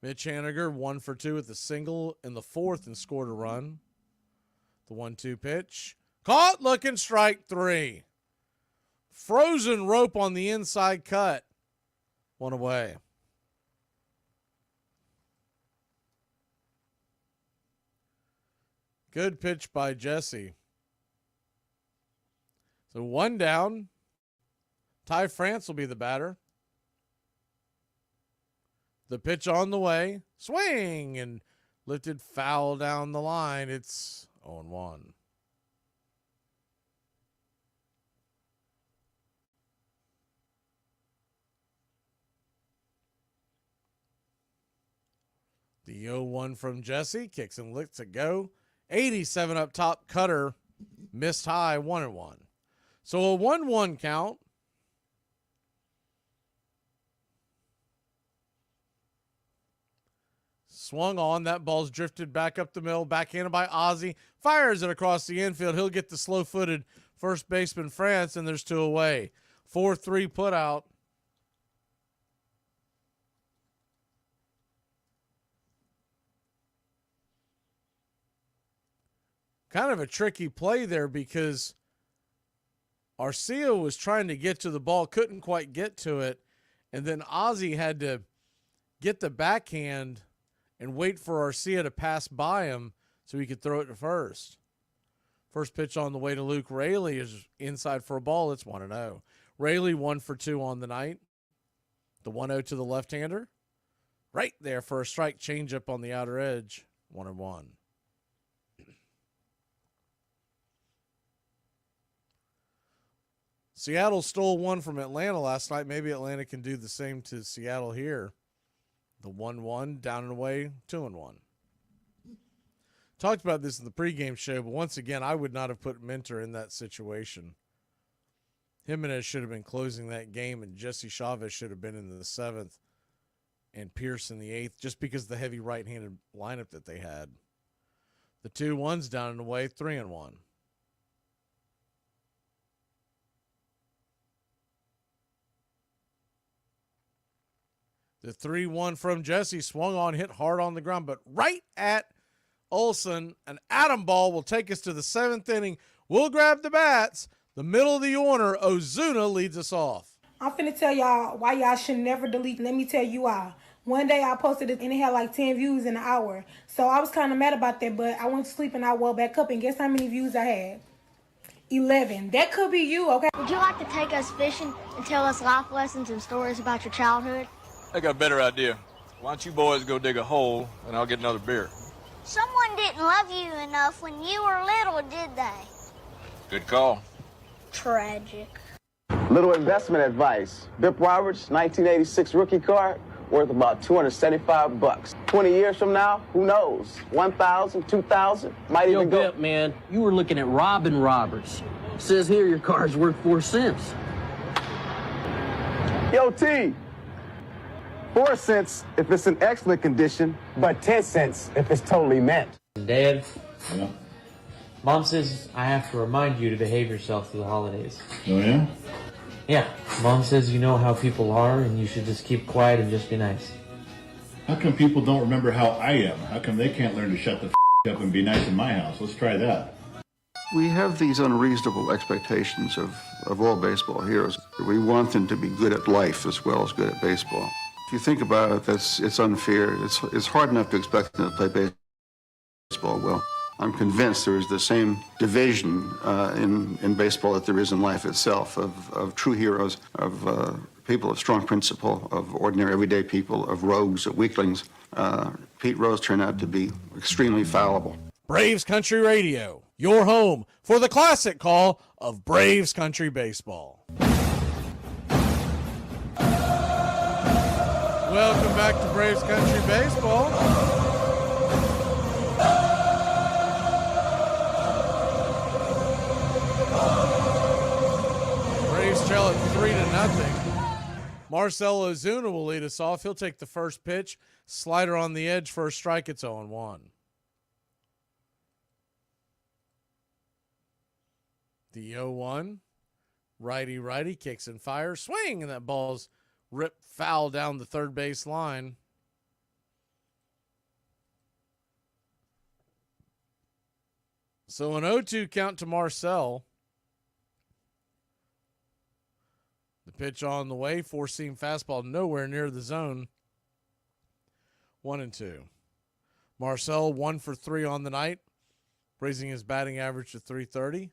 Speaker 1: Mitch Haniger, 1 for 2 with a single in the 4th and scored a run. The 1-2 pitch. Caught, looking, strike 3. Frozen rope on the inside cut. 1 away. Good pitch by Jesse. So 1 down. Ty France will be the batter. The pitch on the way. Swing and lifted foul down the line. It's 0-1. The 0-1 from Jesse. Kicks and licks to go. 87 up top, cutter, missed high, 1-1. So a 1-1 count. Swung on, that ball's drifted back up the middle, backhanded by Ozzie, fires it across the infield. He'll get the slow-footed first baseman France, and there's 2 away. 4-3 put out. Kind of a tricky play there because Arcia was trying to get to the ball, couldn't quite get to it, and then Ozzie had to get the backhand and wait for Arcia to pass by him so he could throw it to first. First pitch on the way to Luke Raley is inside for a ball. It's 1-0. Raley 1 for 2 on the night. The 1-0 to the left-hander. Right there for a strike, changeup on the outer edge. 1-1. Seattle stole 1 from Atlanta last night. Maybe Atlanta can do the same to Seattle here. The 1-1, down and away, 2-1. Talked about this in the pregame show, but once again, I would not have put Minter in that situation. Jimenez should have been closing that game, and Jesse Chavez should have been in the 7th, and Pierce in the 8th, just because of the heavy right-handed lineup that they had. The 2-1's down and away, 3-1. The 3-1 from Jesse, swung on, hit hard on the ground, but right at Olsen. An atom ball will take us to the 7th inning. We'll grab the bats. The middle of the order, Ozuna leads us off.
Speaker 3: I'm finna tell y'all why y'all should never delete. Let me tell you why. One day I posted it and it had like 10 views in an hour. So I was kind of mad about that, but I went to sleep and I woke back up and guess how many views I had? 11. That could be you, okay?
Speaker 15: Would you like to take us fishing and tell us life lessons and stories about your childhood?
Speaker 17: I got a better idea. Why don't you boys go dig a hole and I'll get another beer?
Speaker 15: Someone didn't love you enough when you were little, did they?
Speaker 17: Good call.
Speaker 15: Tragic.
Speaker 18: Little investment advice. Bip Roberts, 1986 rookie card, worth about $275. 20 years from now, who knows? 1,000, 2,000, might even go.
Speaker 19: Bip, man, you were looking at Robin Roberts. Says here your card's worth 4 cents.
Speaker 18: Yo, T, 4 cents if it's in excellent condition, but 10 cents if it's totally mint.
Speaker 24: Dad, Mom says I have to remind you to behave yourself through the holidays.
Speaker 26: Oh, yeah?
Speaker 24: Yeah, Mom says you know how people are and you should just keep quiet and just be nice.
Speaker 26: How come people don't remember how I am? How come they can't learn to shut the up and be nice in my house? Let's try that.
Speaker 10: We have these unreasonable expectations of all baseball heroes. We want them to be good at life as well as good at baseball. If you think about it, it's unfair. It's hard enough to expect them to play baseball well. I'm convinced there is the same division in baseball that there is in life itself, of true heroes, of people of strong principle, of ordinary everyday people, of rogues, of weaklings. Pete Rose turned out to be extremely fallible.
Speaker 1: Braves Country Radio, your home for the classic call of Braves Country Baseball. Welcome back to Braves Country Baseball. Braves trail at 3-0. Marcell Ozuna will lead us off. He'll take the first pitch. Slider on the edge for a strike. It's 0-1. The 0-1. Righty kicks and fires. Swing, and that ball's ripped foul down the third base line. So an 0-2 count to Marcell. The pitch on the way. Four-seam fastball nowhere near the zone. 1-2. Marcell 1 for 3 on the night, raising his batting average to .330.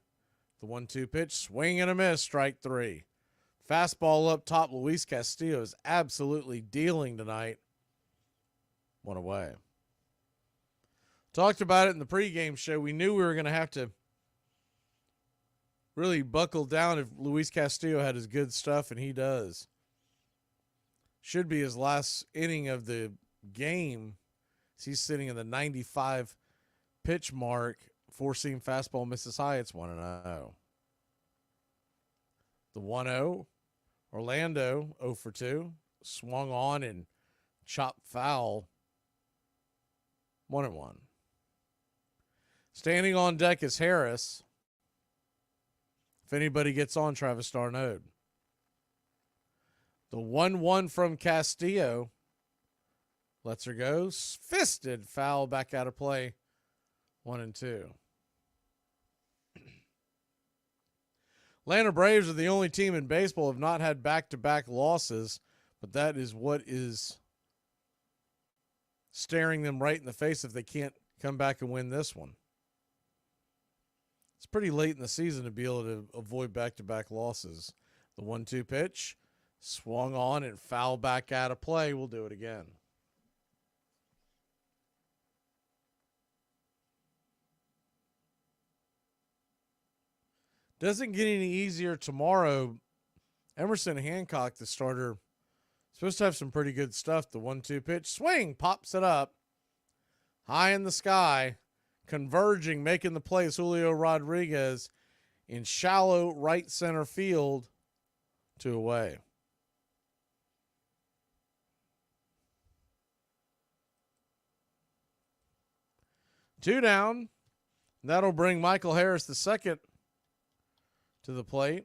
Speaker 1: The 1-2 pitch, swing and a miss, strike 3. Fastball up top. Luis Castillo is absolutely dealing tonight. 1 away. Talked about it in the pregame show. We knew we were going to have to really buckle down if Luis Castillo had his good stuff, and he does. Should be his last inning of the game. He's sitting in the 95 pitch mark. Four-seam fastball misses high. It's 1-0. The 1-0. Orlando 0 for 2. Swung on and chopped foul. 1-1. Standing on deck is Harris. If anybody gets on, Travis d'Arnaud. The 1-1 from Castillo. Lets her go. Fisted foul back out of play. 1-2. Atlanta Braves are the only team in baseball who have not had back-to-back losses, but that is what is staring them right in the face if they can't come back and win this one. It's pretty late in the season to be able to avoid back-to-back losses. The 1-2 pitch, swung on and foul back out of play. We'll do it again. Doesn't get any easier tomorrow. Emerson Hancock, the starter, supposed to have some pretty good stuff. The 1-2 pitch, swing, pops it up. High in the sky, converging, making the play is Julio Rodriguez in shallow right center field, 2 away. Two down. That'll bring Michael Harris the second to the plate.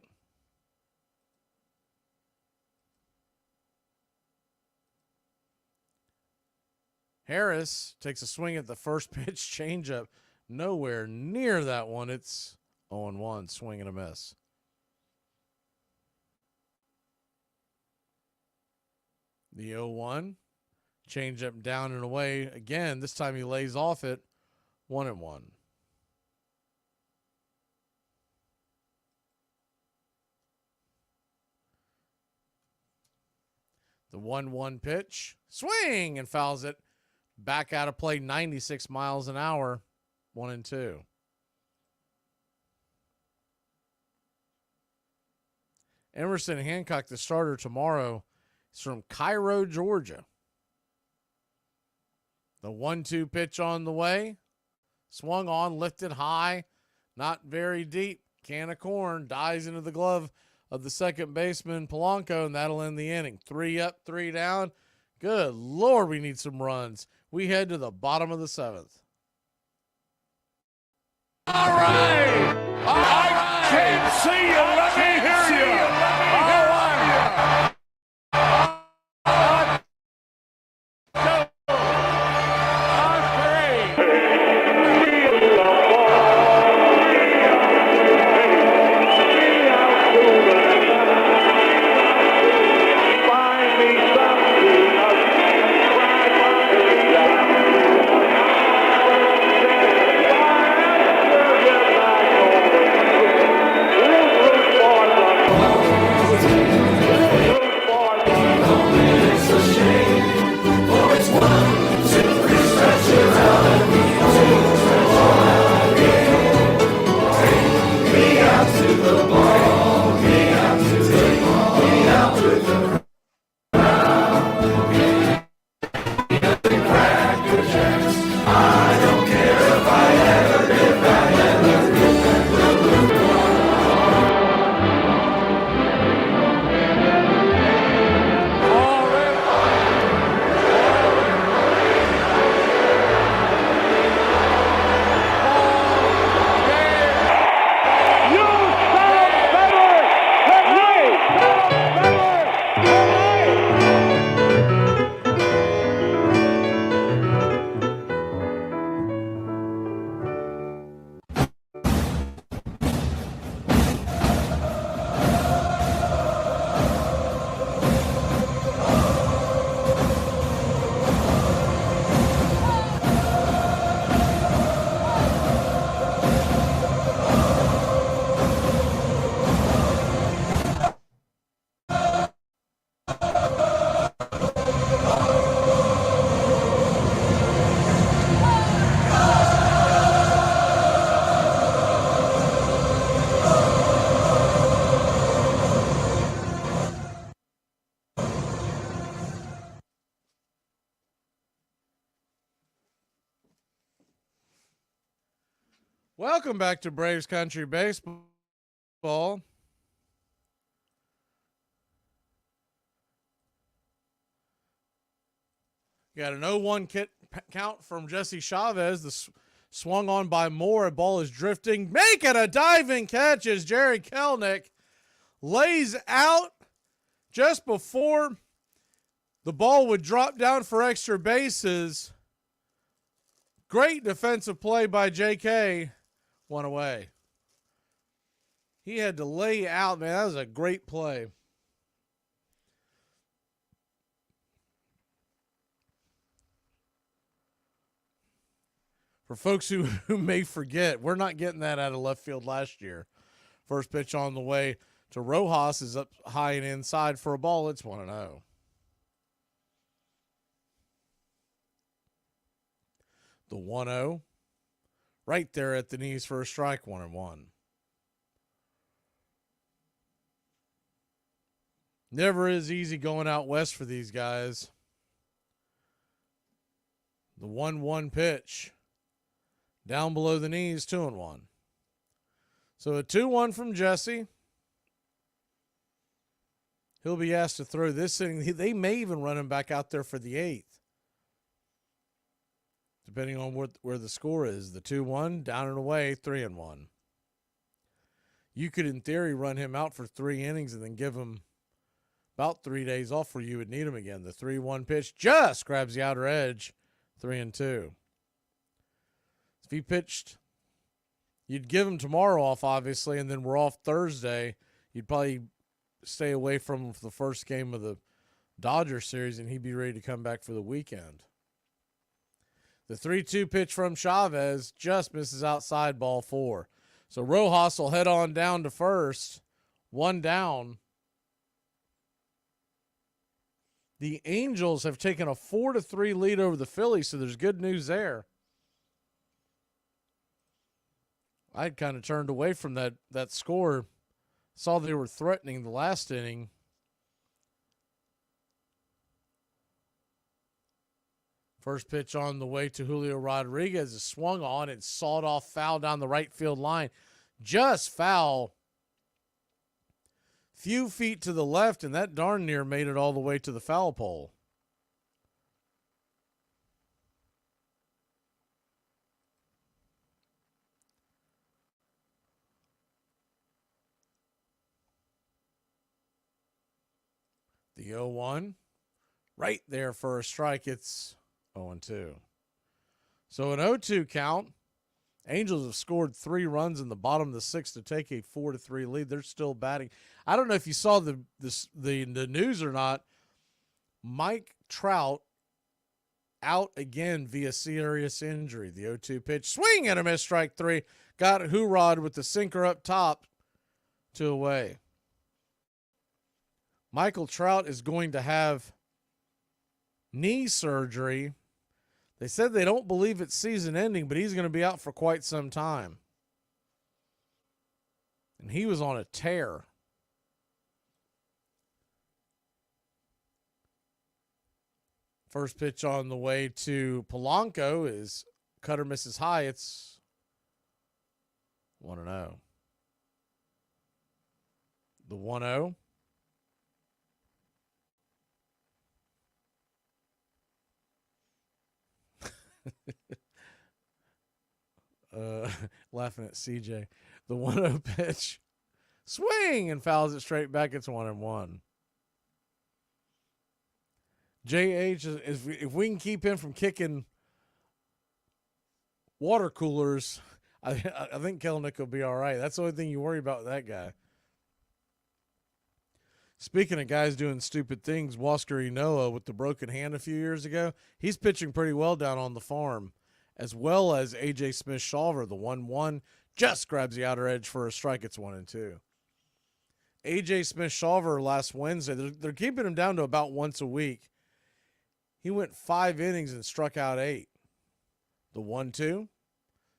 Speaker 1: Harris takes a swing at the first pitch changeup. Nowhere near that one. It's 0-1, swing and a miss. The 0-1. Change up down and away. Again, this time he lays off it. 1-1. The 1-1 pitch. Swing and fouls it. Back out of play, 96 miles an hour. 1-2. Emerson Hancock, the starter tomorrow, is from Cairo, Georgia. The 1-2 pitch on the way. Swung on, lifted high. Not very deep. Can of corn. Dies into the glove of the second baseman, Polanco, and that'll end the inning. 3 up, 3 down. Good Lord, we need some runs. We head to the bottom of the 7th.
Speaker 13: All right. I can't see you. Let me hear you. All right.
Speaker 1: Welcome back to Braves Country Baseball. Got an 0-1 count from Jesse Chavez. The swung on by Moore. A ball is drifting. Making a diving catch as Jerry Kelnick lays out just before the ball would drop down for extra bases. Great defensive play by JK. 1 away. He had to lay out, man. That was a great play. For folks who may forget, we're not getting that out of left field last year. First pitch on the way to Rojas is up high and inside for a ball. It's 1-0. The 1-0. Right there at the knees for a strike, 1-1. Never is easy going out west for these guys. The 1-1 pitch. Down below the knees, 2-1. So a 2-1 from Jesse. He'll be asked to throw this inning. They may even run him back out there for the 8th. Depending on where the score is. The 2-1, down and away, 3-1. You could, in theory, run him out for 3 innings and then give him about 3 days off where you would need him again. The 3-1 pitch just grabs the outer edge, 3-2. If he pitched, you'd give him tomorrow off, obviously, and then we're off Thursday. You'd probably stay away from him for the first game of Dodgers series, and he'd be ready to come back for the weekend. The 3-2 pitch from Chavez just misses outside, ball 4. So Rojas will head on down to first. 1 down. The Angels have taken a 4-3 lead over the Phillies, so there's good news there. I'd kind of turned away from that score. Saw they were threatening the last inning. First pitch on the way to Julio Rodriguez is swung on and sawed off foul down the right field line. Just foul. Few feet to the left, and that darn near made it all the way to the foul pole. The 0-1. Right there for a strike. It's 0-2. So an 0-2 count. Angels have scored 3 runs in the bottom of the 6th to take a 4-3 lead. They're still batting. I don't know if you saw the news or not. Mike Trout out again via serious injury. The 0-2 pitch, swing and a miss, strike 3. Got Hurod with the sinker up top, 2 away. Michael Trout is going to have knee surgery. They said they don't believe it's season ending, but he's going to be out for quite some time. And he was on a tear. First pitch on the way to Polanco is cutter misses high. It's 1-0. The 1-0. Laughing at CJ. The 1-0 pitch. Swing and fouls it straight back. It's 1-1. JH, if we can keep him from kicking water coolers, I think Kelenic will be all right. That's the only thing you worry about with that guy. Speaking of guys doing stupid things, Huascar Ynoa with the broken hand a few years ago, he's pitching pretty well down on the farm, as well as A.J. Smith-Shawver, the 1-1, just grabs the outer edge for a strike. It's 1-2. A.J. Smith-Shawver last Wednesday, they're keeping him down to about once a week. He went 5 innings and struck out 8. The 1-2.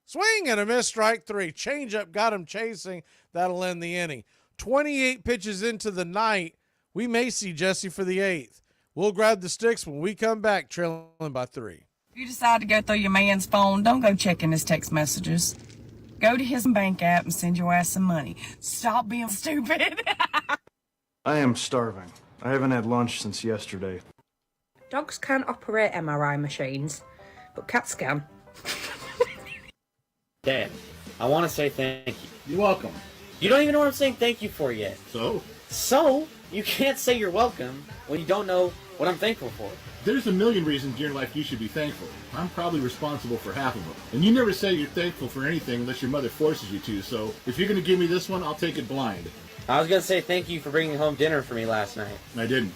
Speaker 1: Swing and a miss, strike 3. Changeup got him chasing. That'll end the inning. 28 pitches into the night. We may see Jesse for the 8th. We'll grab the sticks when we come back, trailing by 3.
Speaker 4: If you decide to go through your man's phone, don't go checking his text messages. Go to his bank app and send your ass some money. Stop being stupid.
Speaker 5: I am starving. I haven't had lunch since yesterday.
Speaker 6: Dogs can't operate MRI machines, but cats can.
Speaker 24: Dad, I want to say thank you.
Speaker 26: You're welcome.
Speaker 24: You don't even know what I'm saying thank you for yet.
Speaker 26: So?
Speaker 24: So, you can't say you're welcome when you don't know what I'm thankful for.
Speaker 26: There's a million reasons in your life you should be thankful. I'm probably responsible for half of them. And you never say you're thankful for anything unless your mother forces you to, so if you're going to give me this one, I'll take it blind.
Speaker 24: I was going to say thank you for bringing home dinner for me last night.
Speaker 26: I didn't.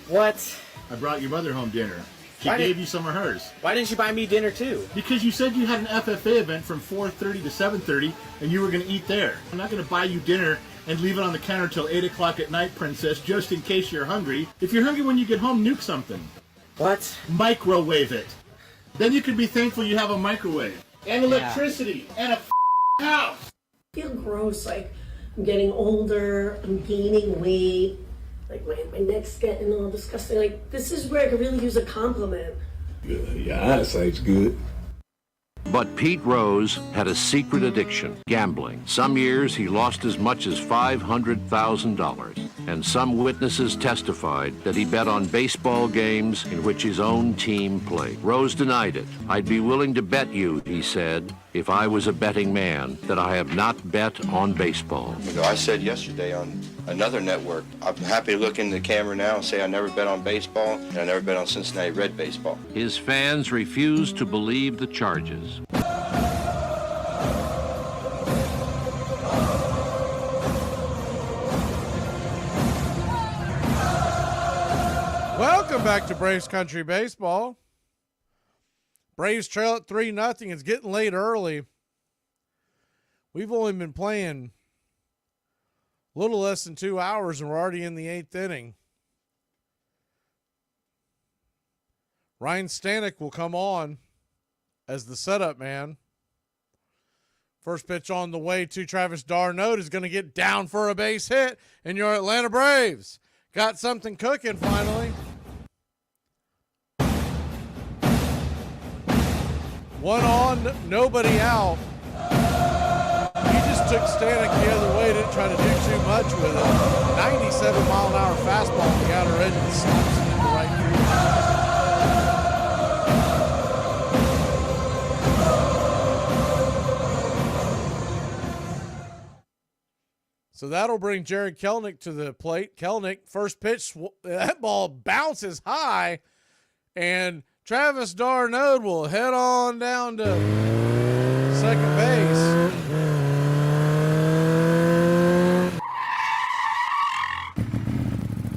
Speaker 24: What?
Speaker 26: I brought your mother home dinner. She gave you some of hers.
Speaker 24: Why didn't you buy me dinner too?
Speaker 26: Because you said you had an FFA event from 4:30 to 7:30 and you were going to eat there. I'm not going to buy you dinner and leave it on the counter till 8 o'clock at night, princess, just in case you're hungry. If you're hungry when you get home, nuke something.
Speaker 24: What?
Speaker 26: Microwave it. Then you can be thankful you have a microwave. And electricity. And a house.
Speaker 8: I feel gross, like I'm getting older, I'm gaining weight. Like my neck's getting all disgusting. Like this is where I could really use a compliment.
Speaker 25: Your eyesight's good. But Pete Rose had a secret addiction, gambling. Some years he lost as much as $500,000. And some witnesses testified that he bet on baseball games in which his own team played. Rose denied it. I'd be willing to bet you, he said, if I was a betting man, that I have not bet on baseball.
Speaker 9: I said yesterday on another network, I'm happy to look in the camera now and say I never bet on baseball and I never bet on Cincinnati Red baseball.
Speaker 25: His fans refused to believe the charges.
Speaker 1: Welcome back to Braves Country Baseball. Braves trail at 3-0. It's getting late early. We've only been playing a little less than 2 hours, and we're already in the 8th inning. Ryan Stanek will come on as the setup man. First pitch on the way to Travis d'Arnaud is going to get down for a base hit, and your Atlanta Braves got something cooking finally. One on, nobody out. He just took Stanek the other way, didn't try to do too much with it. 97-mile-an-hour fastball on the outer edge and slaps it into right field. So that'll bring Jared Kelenic to the plate. Kelenic, first pitch, that ball bounces high, and Travis d'Arnaud will head on down to second base.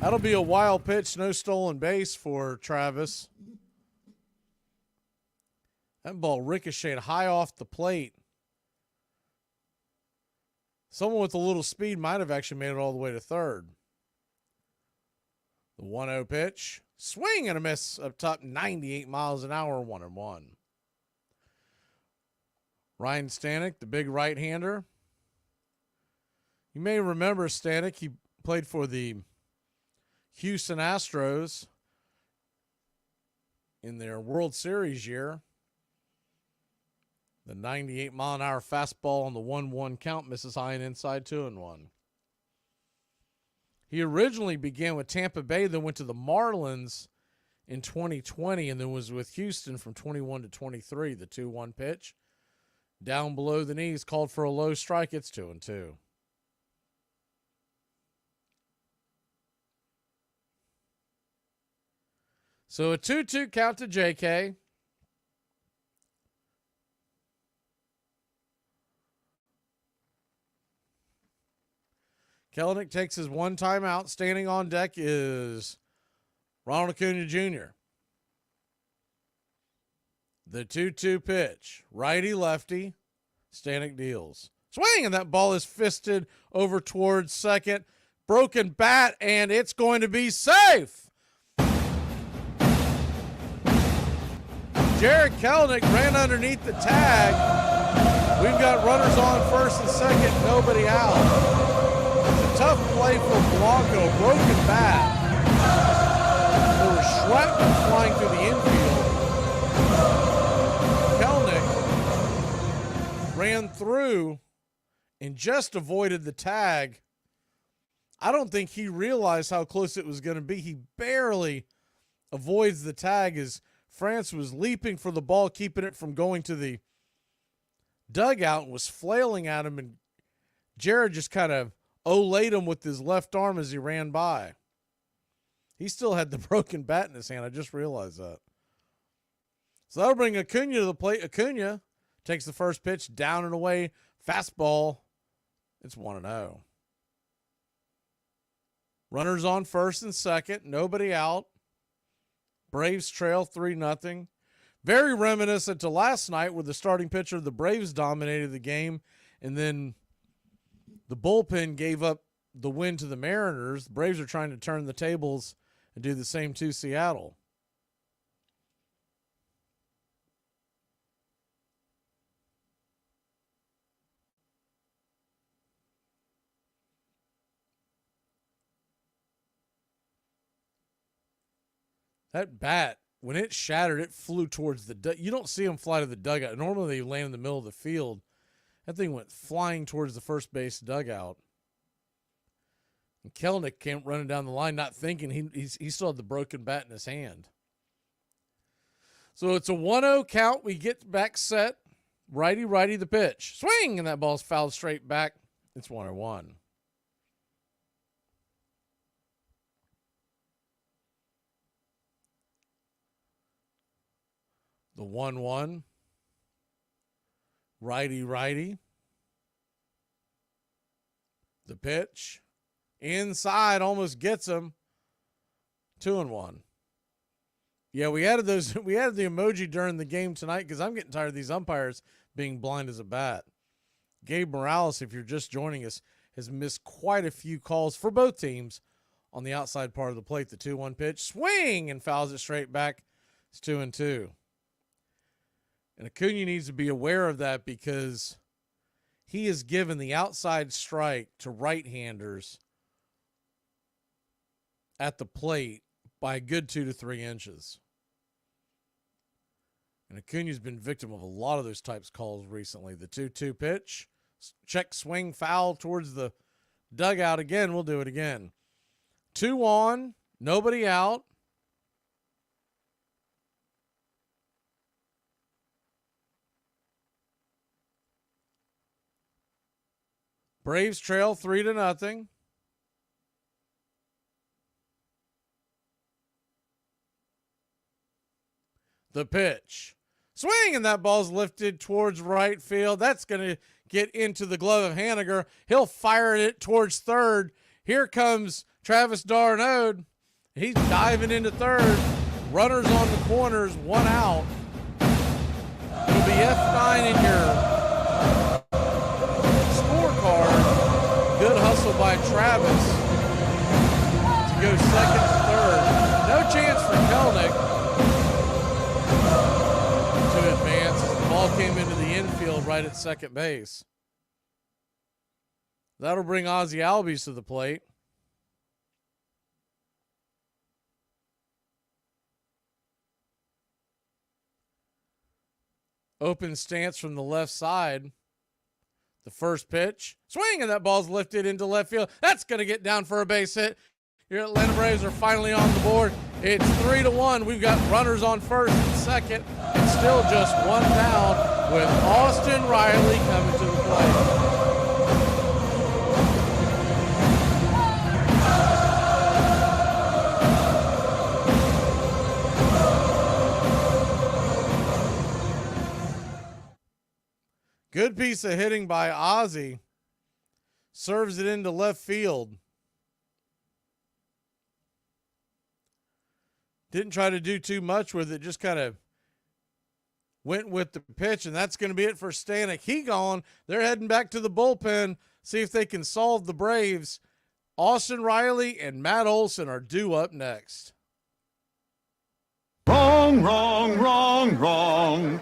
Speaker 1: That'll be a wild pitch, no stolen base for Travis. That ball ricocheted high off the plate. Someone with a little speed might have actually made it all the way to third. The 1-0 pitch. Swing and a miss up top, 98 miles an hour, 1-1. Ryan Stanek, the big right-hander. You may remember Stanek. He played for the Houston Astros in their World Series year. The 98-mile-an-hour fastball on the 1-1 count misses high and inside, 2-1. He originally began with Tampa Bay, then went to the Marlins in 2020, and then was with Houston from 21 to 23. The 2-1 pitch. Down below the knees, called for a low strike. It's 2-2. So a 2-2 count to JK. Kelenic takes his one timeout. Standing on deck is Ronald Acuna Jr. The 2-2 pitch. Righty-lefty. Stanek deals. Swing, and that ball is fisted over towards second. Broken bat, and it's going to be safe. Jared Kelenic ran underneath the tag. We've got runners on first and second, nobody out. Tough play for Blanco, broken bat. There was shrapnel flying through the infield. Kelenic ran through and just avoided the tag. I don't think he realized how close it was going to be. He barely avoids the tag as France was leaping for the ball, keeping it from going to the dugout, and was flailing at him, and Jared just kind of olayed him with his left arm as he ran by. He still had the broken bat in his hand. I just realized that. So that'll bring Acuna to the plate. Acuna takes the first pitch, down and away, fastball. It's 1-0. Runners on first and second, nobody out. Braves trail 3-0. Very reminiscent to last night where the starting pitcher of the Braves dominated the game, and then the bullpen gave up the win to the Mariners. The Braves are trying to turn the tables and do the same to Seattle. That bat, when it shattered, it flew towards the you don't see them fly to the dugout. Normally they land in the middle of the field. That thing went flying towards the first base dugout. And Kelenic came running down the line, not thinking. He still had the broken bat in his hand. So it's a 1-0 count. We get back set. Righty the pitch. Swing, and that ball's fouled straight back. It's 1-1. The 1-1. Righty. The pitch. Inside, almost gets him. 2-1. Yeah, we added those. We added the emoji during the game tonight because I'm getting tired of these umpires being blind as a bat. Gabe Morales, if you're just joining us, has missed quite a few calls for both teams on the outside part of the plate. The 2-1 pitch, swing, and fouls it straight back. It's 2-2. And Acuna needs to be aware of that because he has given the outside strike to right-handers at the plate by a good 2 to 3 inches. And Acuna's been victim of a lot of those types of calls recently. The 2-2 pitch, check swing, foul towards the dugout again. We'll do it again. 2 on, nobody out. Braves trail 3-0. The pitch. Swing, and that ball's lifted towards right field. That's going to get into the glove of Haniger. He'll fire it towards third. Here comes Travis d'Arnaud. He's diving into third. Runners on the corners, 1 out. It'll be F9 in your scorecard. Good hustle by Travis to go second to third. No chance for Kelnick to advance as the ball came into the infield right at second base. That'll bring Ozzie Albies to the plate. Open stance from the left side. The first pitch, swing, and that ball's lifted into left field. That's going to get down for a base hit. Your Atlanta Braves are finally on the board. It's 3-1. We've got runners on first and second. It's still just 1 down with Austin Riley coming to the plate. Good piece of hitting by Ozzie. Serves it into left field. Didn't try to do too much with it. Just kind of went with the pitch, and that's going to be it for Stanek. He gone. They're heading back to the bullpen. See if they can solve the Braves. Austin Riley and Matt Olson are due up next.
Speaker 13: Wrong, wrong, wrong, wrong.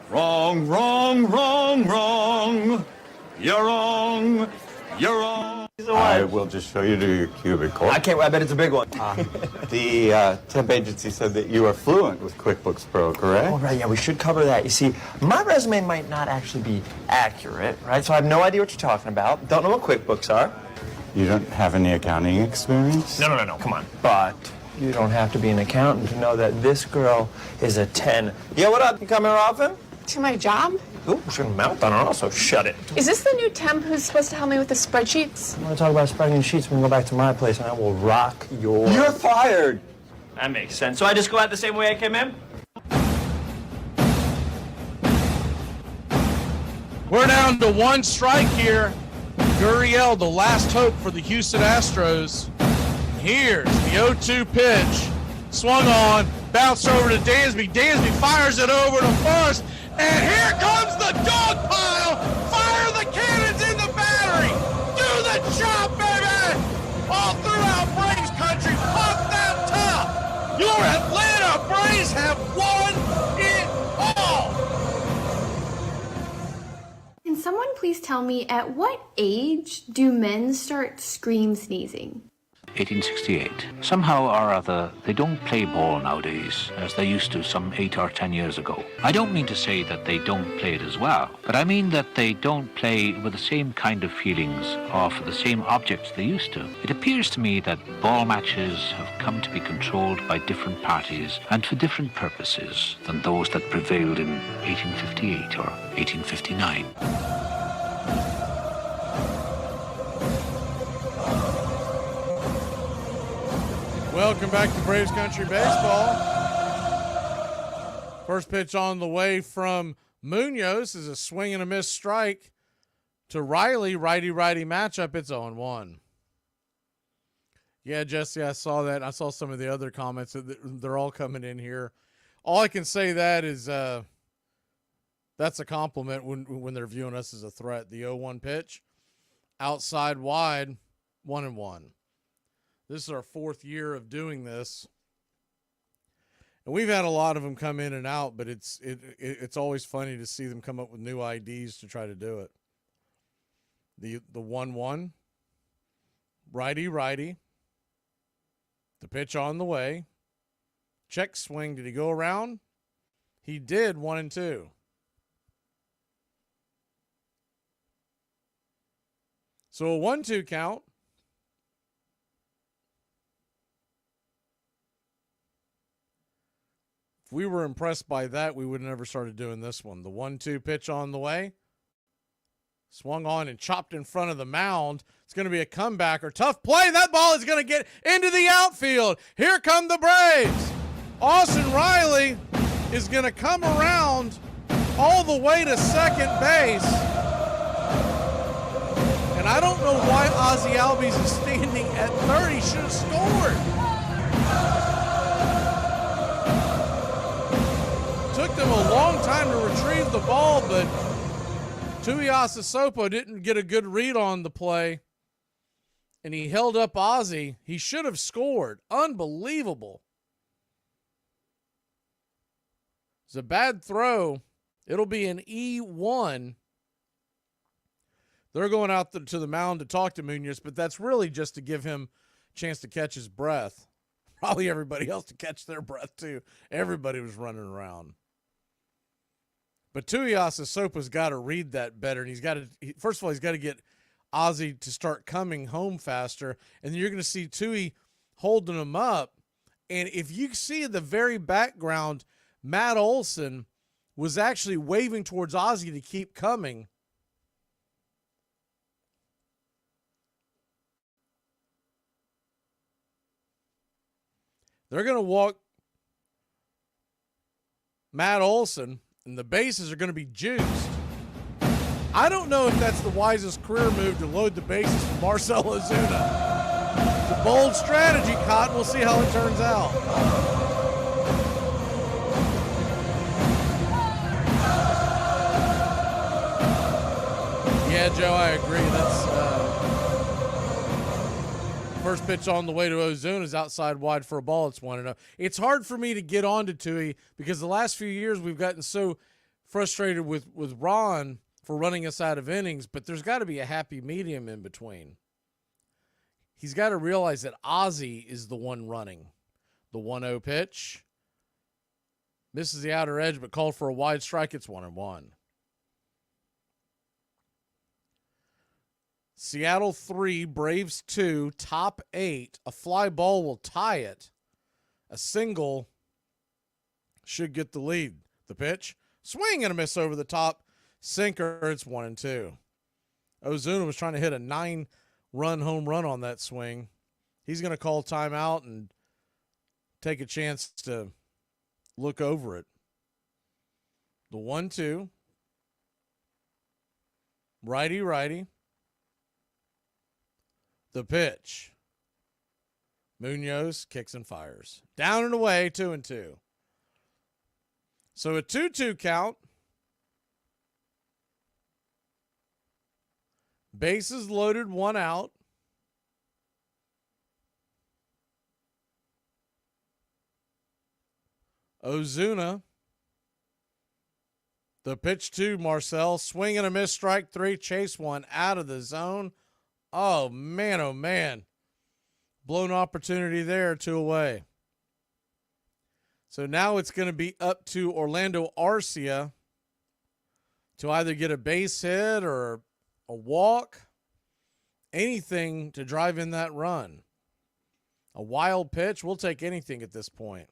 Speaker 13: Wrong, wrong, wrong, wrong. You're wrong. You're wrong.
Speaker 7: I will just show you to your cubicle.
Speaker 11: I can't. I bet it's a big one.
Speaker 7: The temp agency said that you are fluent with QuickBooks Pro, correct?
Speaker 11: Oh, right. Yeah, we should cover that. You see, my resume might not actually be accurate, right? So I have no idea what you're talking about. Don't know what QuickBooks are.
Speaker 7: You don't have any accounting experience?
Speaker 11: No. Come on. But you don't have to be an accountant to know that this girl is a 10. Yo, what up? You come here often?
Speaker 12: To my job?
Speaker 11: Ooh, shouldn't mouth on her, also shut it.
Speaker 12: Is this the new temp who's supposed to help me with the spreadsheets?
Speaker 11: I want to talk about spreading sheets. We can go back to my place and I will rock your...
Speaker 7: You're fired!
Speaker 11: That makes sense. So I just go out the same way I came in?
Speaker 1: We're down to 1 strike here. Gurriel, the last hope for the Houston Astros. Here's the 0-2 pitch. Swung on, bounced over to Dansby. Dansby fires it over to first, and here comes the dog pile. Fire the cannons in the battery. Do the job, baby. All throughout Braves country, pump that top. Your Atlanta Braves have won it all.
Speaker 12: Can someone please tell me at what age do men start scream sneezing?
Speaker 25: 1868. Somehow or other, they don't play ball nowadays as they used to some 8 or 10 years ago. I don't mean to say that they don't play it as well, but I mean that they don't play with the same kind of feelings or for the same objects they used to. It appears to me that ball matches have come to be controlled by different parties and for different purposes than those that prevailed in 1858 or 1859.
Speaker 1: Welcome back to Braves Country Baseball. First pitch on the way from Munoz is a swing and a miss strike to Riley. Righty-righty matchup. It's 0-1. Yeah, Jesse, I saw that. I saw some of the other comments. They're all coming in here. All I can say that is that's a compliment when they're viewing us as a threat. The 0-1 pitch, outside wide, 1-1. This is our 4th year of doing this. And we've had a lot of them come in and out, but it's always funny to see them come up with new IDs to try to do it. The 1-1, righty. The pitch on the way. Check swing. Did he go around? He did. 1-2. So a 1-2 count. If we were impressed by that, we would have never started doing this one. The 1-2 pitch on the way. Swung on and chopped in front of the mound. It's going to be a comeback or tough play. That ball is going to get into the outfield. Here come the Braves. Austin Riley is going to come around all the way to second base. And I don't know why Ozzie Albies is standing at third. He should have scored. Took them a long time to retrieve the ball, but Tuiasa Sopo didn't get a good read on the play, and he held up Ozzie. He should have scored. Unbelievable. It's a bad throw. It'll be an E1. They're going out to the mound to talk to Munoz, but that's really just to give him a chance to catch his breath. Probably everybody else to catch their breath, too. Everybody was running around. But Tuiasa Sopa's got to read that better, and he's got to. First of all, he's got to get Ozzie to start coming home faster, and then you're going to see Tui holding him up. And if you see in the very background, Matt Olson was actually waving towards Ozzie to keep coming. They're going to walk Matt Olson, and the bases are going to be juiced. I don't know if that's the wisest career move to load the bases for Marcell Ozuna. It's a bold strategy, Cotton. We'll see how it turns out. Yeah, Joe, I agree. That's first pitch on the way to Ozuna is outside wide for a ball. It's 1-0. It's hard for me to get on to Tui because the last few years we've gotten so frustrated with Ron for running us out of innings, but there's got to be a happy medium in between. He's got to realize that Ozzie is the one running. The 1-0 pitch. Misses the outer edge, but called for a wide strike. It's 1-1. Seattle 3, Braves 2, top 8. A fly ball will tie it. A single should get the lead. The pitch, swing and a miss over the top. Sinker, it's 1-2. Ozuna was trying to hit a 9-run home run on that swing. He's going to call timeout and take a chance to look over it. The 1-2. Righty. The pitch. Munoz kicks and fires. Down and away, 2-2. So a 2-2 count. Bases loaded, 1 out. Ozuna. The pitch to Marcell. Swing and a miss, strike 3. Chase one out of the zone. Oh, man. Blown opportunity there, 2 away. So now it's going to be up to Orlando Arcia to either get a base hit or a walk, anything to drive in that run. A wild pitch, we'll take anything at this point.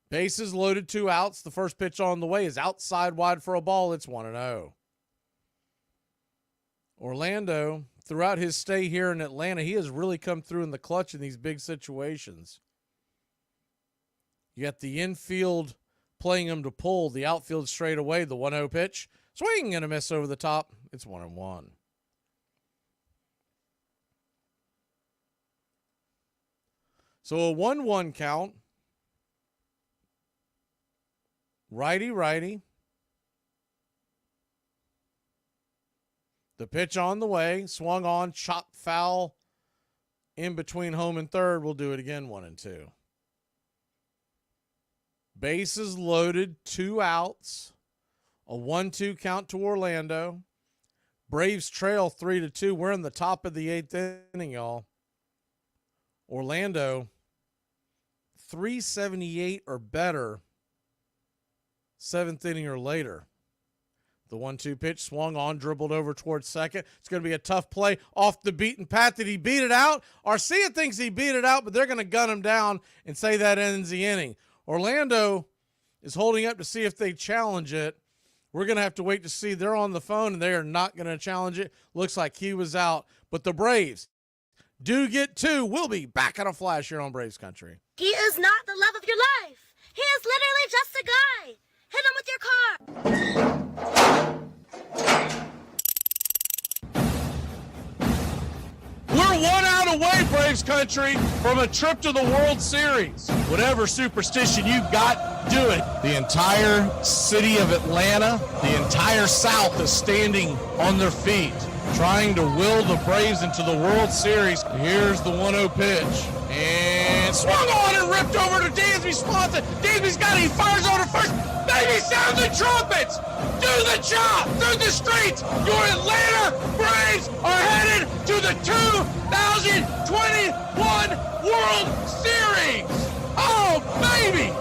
Speaker 1: Bases loaded, 2 outs. The first pitch on the way is outside wide for a ball. It's 1-0. Orlando, throughout his stay here in Atlanta, he has really come through in the clutch in these big situations. You got the infield playing him to pull, the outfield straight away, the 1-0 pitch. Swing and a miss over the top. It's 1-1. So a 1-1 count. Righty. The pitch on the way. Swung on. Chop foul in between home and third. We'll do it again, 1-2. Bases loaded. 2 outs. A 1-2 count to Orlando. Braves trail 3-2. We're in the top of the 8th inning, y'all. Orlando, 378 or better, 7th inning or later. The 1-2 pitch swung on, dribbled over towards second. It's going to be a tough play off the beaten path. Did he beat it out? Arcia thinks he beat it out, but they're going to gun him down and say that ends the inning. Orlando is holding up to see if they challenge it. We're going to have to wait to see. They're on the phone, and they are not going to challenge it. Looks like he was out. But the Braves do get 2. We'll be back in a flash here on Braves Country.
Speaker 15: He is not the love of your life. He is literally just a guy. Hit him with your car.
Speaker 1: We're 1 out away, Braves Country, from a trip to the World Series. Whatever superstition you've got, do it. The entire city of Atlanta, the entire South is standing on their feet, trying to will the Braves into the World Series. Here's the 1-0 pitch. And swung on and ripped over to Dansby Swanson. Dansby's got it. He fires over to first. Baby, sound the trumpets. Do the chop through the streets. Your Atlanta Braves are headed to the 2021 World Series. Oh, baby.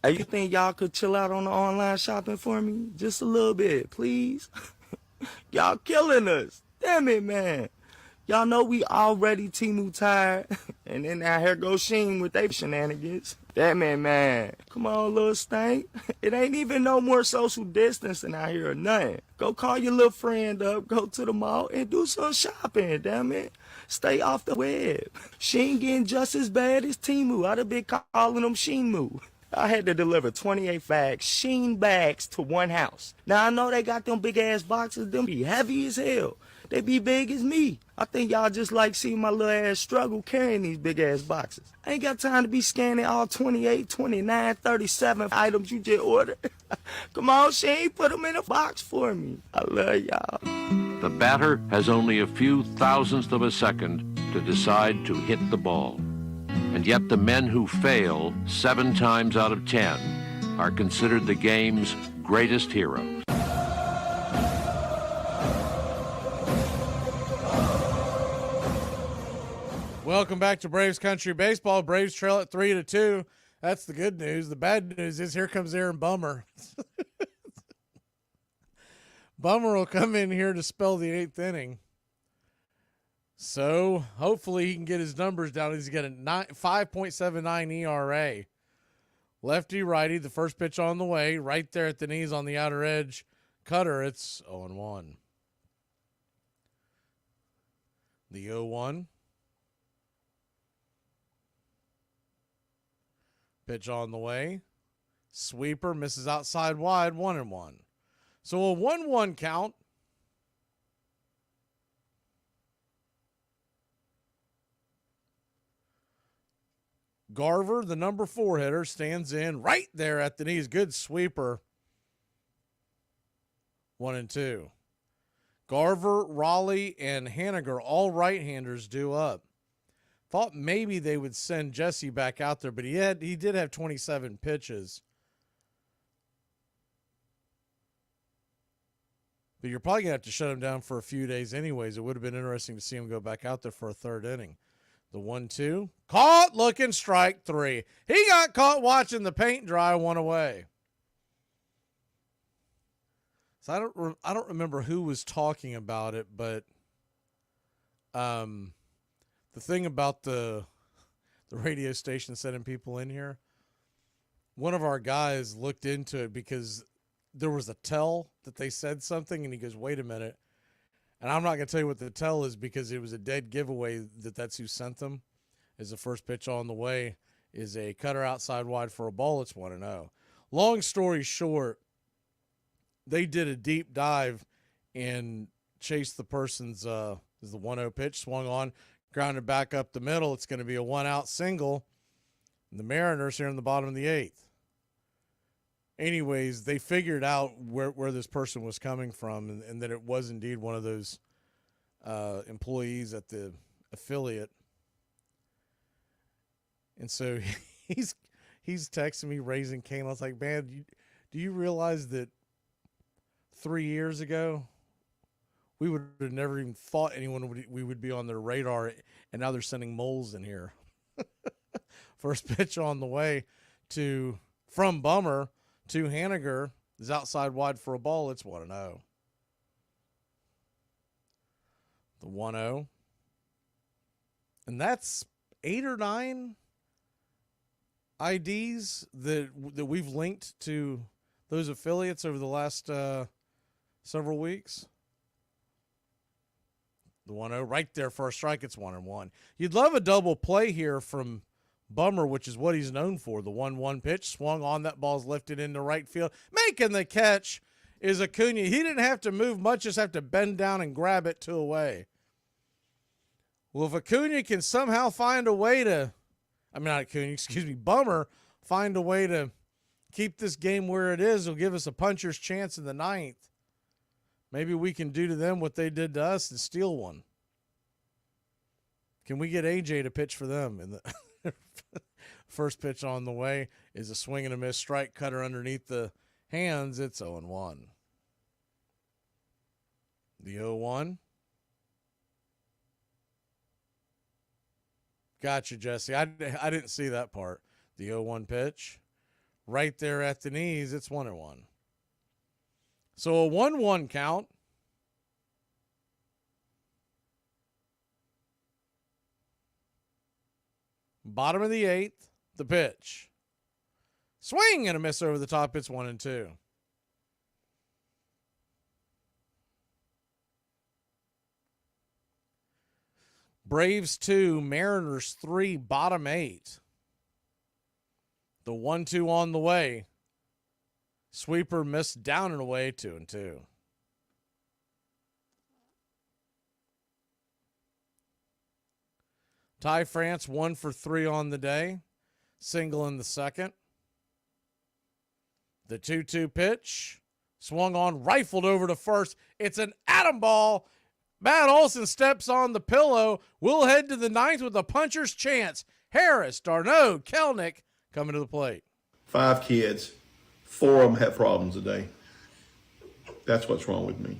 Speaker 2: Hey, you think y'all could chill out on the online shopping for me? Just a little bit, please? Y'all killing us. Damn it, man. Y'all know we already Temu tired. And then now here goes Sheen with they shenanigans. Damn it, man. Come on, little stank. It ain't even no more social distancing out here or nothing. Go call your little friend up, go to the mall, and do some shopping, damn it. Stay off the web. Sheen getting just as bad as Temu. I'd have been calling them Sheenmu. I had to deliver 28 bags, Sheen bags, to one house. Now, I know they got them big-ass boxes. Them be heavy as hell. They be big as me. I think y'all just like seeing my little ass struggle carrying these big-ass boxes. I ain't got time to be scanning all 28, 29, 37 items you just ordered. Come on, Sheen, put them in a box for me. I love y'all.
Speaker 25: The batter has only a few thousandths of a second to decide to hit the ball. And yet the men who fail 7 times out of 10 are considered the game's greatest heroes.
Speaker 1: Welcome back to Braves Country Baseball. Braves trail at 3-2. That's the good news. The bad news is here comes Aaron Bummer. Bummer will come in here to spell the 8th inning. So hopefully he can get his numbers down. He's got a 5.79 ERA. Lefty righty, the first pitch on the way, right there at the knees on the outer edge. Cutter, it's 0-1. The 0-1. Pitch on the way. Sweeper misses outside wide, 1-1. So a 1-1 count. Garver, the number 4 hitter, stands in right there at the knees. Good sweeper. 1-2. Garver, Raleigh, and Haniger, all right-handers, due up. Thought maybe they would send Jesse back out there, but he did have 27 pitches. But you're probably going to have to shut him down for a few days anyways. It would have been interesting to see him go back out there for a 3rd inning. The 1-2. Caught looking, strike 3. He got caught watching the paint dry, 1 away. So I don't remember who was talking about it, but the thing about the radio station sending people in here, one of our guys looked into it because there was a tell that they said something, and he goes, wait a minute. And I'm not going to tell you what the tell is because it was a dead giveaway that's who sent them. Is the first pitch on the way is a cutter outside wide for a ball. It's 1-0. Long story short, they did a deep dive and chased the person's As the 1-0 pitch swung on, grounded back up the middle. It's going to be a 1-out single. And the Mariners here in the bottom of the 8th. Anyways, they figured out where this person was coming from and that it was indeed one of those employees at the affiliate. And so he's texting me raising Cain. I was like, man, do you realize that 3 years ago we would have never even thought we would be on their radar, and now they're sending moles in here. First pitch on the way from Bummer to Haniger is outside wide for a ball. It's 1-0. The 1-0. And that's 8 or 9 IDs that we've linked to those affiliates over the last several weeks. The 1-0 right there for a strike. It's 1-1. You'd love a double play here from Bummer, which is what he's known for. The 1-1 pitch swung on. That ball's lifted into right field. Making the catch is Acuna. He didn't have to move much, just have to bend down and grab it 2 away. Well, if Acuna can somehow find a way to, Bummer find a way to keep this game where it is, it'll give us a puncher's chance in the 9th. Maybe we can do to them what they did to us and steal one. Can we get AJ to pitch for them? And the first pitch on the way is a swing and a miss strike cutter underneath the hands. It's 0-1. The 0-1. Gotcha, Jesse. I didn't see that part. The 0-1 pitch. Right there at the knees, it's 1-1. So a 1-1 count. Bottom of the 8th, the pitch. Swing and a miss over the top. It's 1-2. Braves 2, Mariners 3, bottom 8. The 1-2 on the way. Sweeper missed down and away, 2-2. Ty France 1 for 3 on the day. Single in the second. The 2-2 pitch. Swung on, rifled over to first. It's an atom ball. Matt Olson steps on the pillow. We'll head to the 9th with a puncher's chance. Harris, Darno, Kelnick coming to the plate.
Speaker 14: 5 kids. 4 of them have problems today. That's what's wrong with me.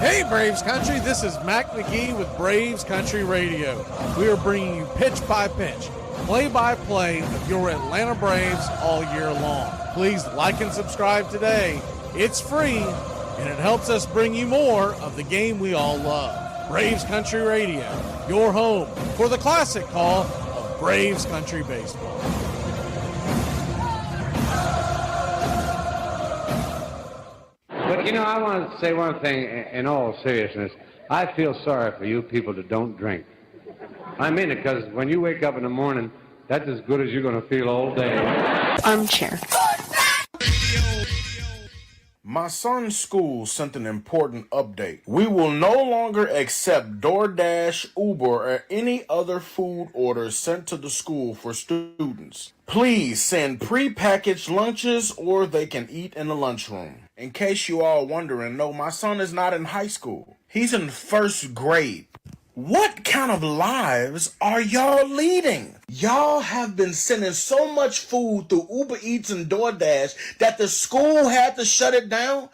Speaker 1: Hey, Braves Country, this is Mac Magee with Braves Country Radio. We are bringing you pitch by pitch, play-by-play of your Atlanta Braves all year long. Please like and subscribe today. It's free, and it helps us bring you more of the game we all love. Braves Country Radio, your home for the classic call of Braves Country Baseball.
Speaker 16: But, I want to say one thing in all seriousness. I feel sorry for you people that don't drink. I mean it, because when you wake up in the morning, that's as good as you're going to feel all day.
Speaker 20: Armchair.
Speaker 21: My son's school sent an important update. We will no longer accept DoorDash, Uber, or any other food orders sent to the school for students. Please send pre-packaged lunches or they can eat in the lunchroom. In case you all wondering, no, my son is not in high school. He's in 1st grade. What kind of lives are y'all leading? Y'all have been sending so much food through Uber Eats and DoorDash that the school had to shut it down?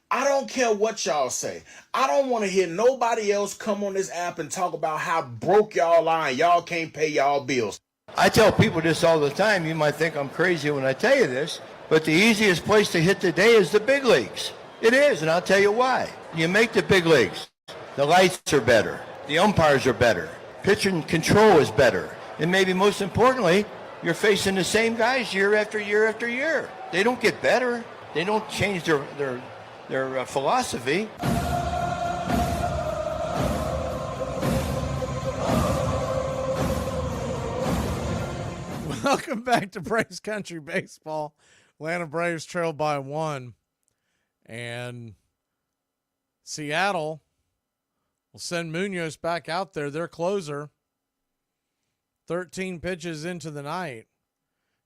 Speaker 21: I don't care what y'all say. I don't want to hear nobody else come on this app and talk about how broke y'all are and y'all can't pay y'all bills.
Speaker 22: I tell people this all the time. You might think I'm crazy when I tell you this, but the easiest place to hit today is the big leagues. It is, and I'll tell you why. You make the big leagues. The lights are better. The umpires are better. Pitching control is better. And maybe most importantly, you're facing the same guys year after year after year. They don't get better. They don't change their philosophy.
Speaker 1: Welcome back to Braves Country Baseball. Atlanta Braves trail by 1. And Seattle will send Munoz back out there, their closer. 13 pitches into the night.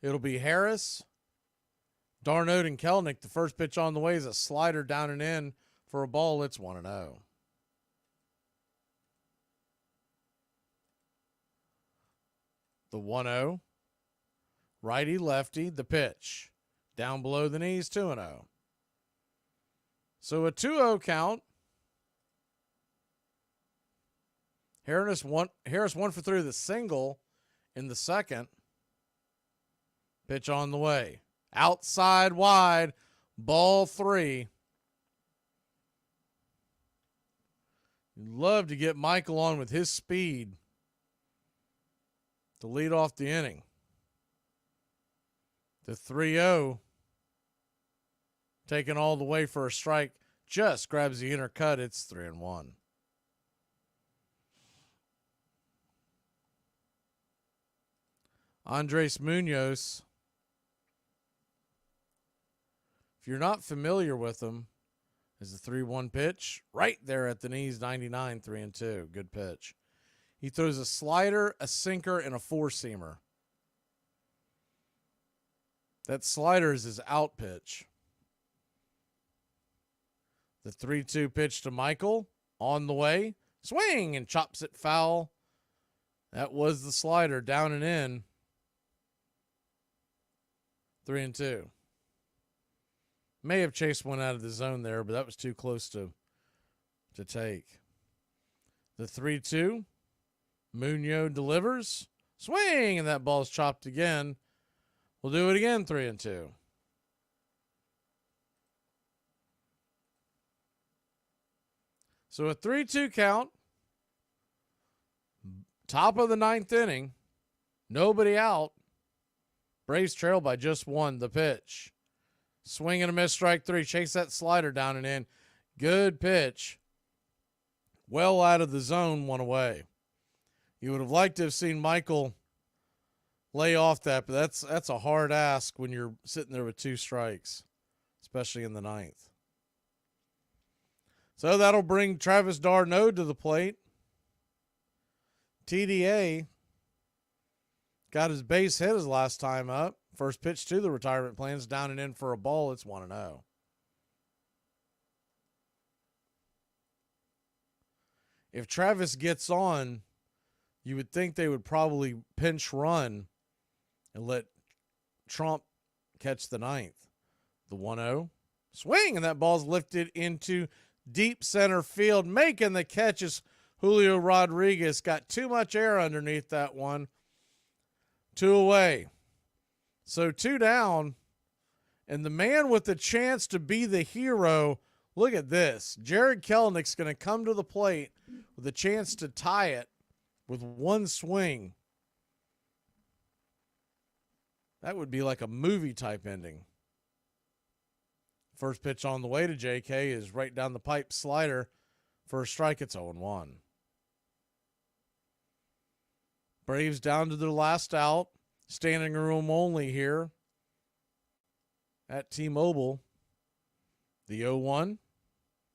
Speaker 1: It'll be Harris, Darnold, and Kelenic. The first pitch on the way is a slider down and in for a ball. It's 1-0. The 1-0. Righty, lefty, the pitch. Down below the knees, 2-0. So a 2-0 count. Harris 1 for 3 with a single in the second. Pitch on the way. Outside wide. Ball 3. You'd love to get Michael on with his speed to lead off the inning. The 3-0. Taken all the way for a strike. Just grabs the inner cut. It's 3-1. Andres Munoz. If you're not familiar with him, is the 3-1 pitch right there at the knees, 99, 3-2. Good pitch. He throws a slider, a sinker, and a four-seamer. That slider is his out pitch. The 3-2 pitch to Michael on the way. Swing and chops it foul. That was the slider down and in. 3-2. May have chased one out of the zone there, but that was too close to take. The 3-2. Munoz delivers. Swing, and that ball's chopped again. We'll do it again, 3-2. So a 3-2 count. Top of the ninth inning. Nobody out. Braves trail by just 1. The pitch. Swing and a miss, strike 3. Chase that slider down and in. Good pitch. Well out of the zone, 1 away. You would have liked to have seen Michael lay off that, but that's a hard ask when you're sitting there with 2 strikes, especially in the ninth. So that'll bring Travis Darnold to the plate. TDA got his base hit his last time up. First pitch to the retirement plans, down and in for a ball. It's 1-0. If Travis gets on, you would think they would probably pinch run and let Trump catch the ninth. The 1-0. Swing, and that ball's lifted into deep center field. Making the catch is Julio Rodriguez. Got too much air underneath that one. 2 away. So 2 down, and the man with the chance to be the hero, look at this. Jared Kelenic's going to come to the plate with a chance to tie it with 1 swing. That would be like a movie-type ending. First pitch on the way to JK is right down the pipe, slider. For a strike, it's 0-1. Braves down to their last out. Standing room only here at T-Mobile. The 0-1.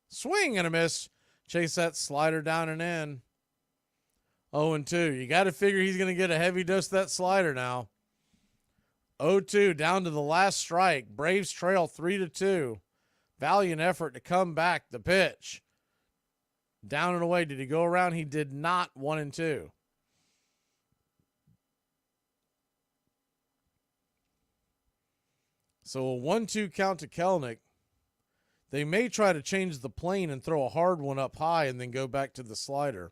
Speaker 1: Swing and a miss. Chase that slider down and in. 0-2. You got to figure he's going to get a heavy dose of that slider now. 0-2 down to the last strike. Braves trail 3-2. Valiant effort to come back. The pitch. Down and away. Did he go around? He did not. 1-2. So a 1-2 count to Kelenic. They may try to change the plane and throw a hard one up high and then go back to the slider.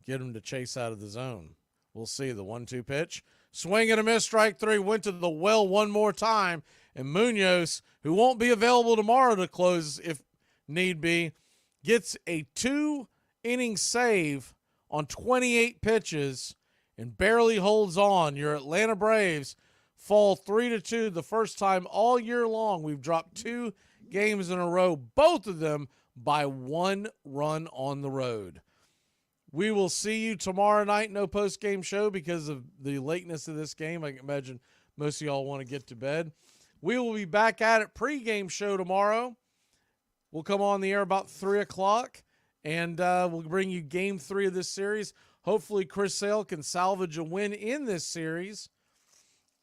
Speaker 1: Get him to chase out of the zone. We'll see. The 1-2 pitch. Swing and a miss, strike 3. Went to the well one more time. And Munoz, who won't be available tomorrow to close if need be, gets a 2-inning save on 28 pitches and barely holds on. Your Atlanta Braves fall 3-2, the first time all year long we've dropped 2 games in a row, both of them by 1 run on the road. We will see you tomorrow night. No post-game show because of the lateness of this game. I can imagine most of y'all want to get to bed. We will be back at it. Pre-game show tomorrow. We'll come on the air about 3 o'clock, and we'll bring you Game 3 of this series. Hopefully, Chris Sale can salvage a win in this series,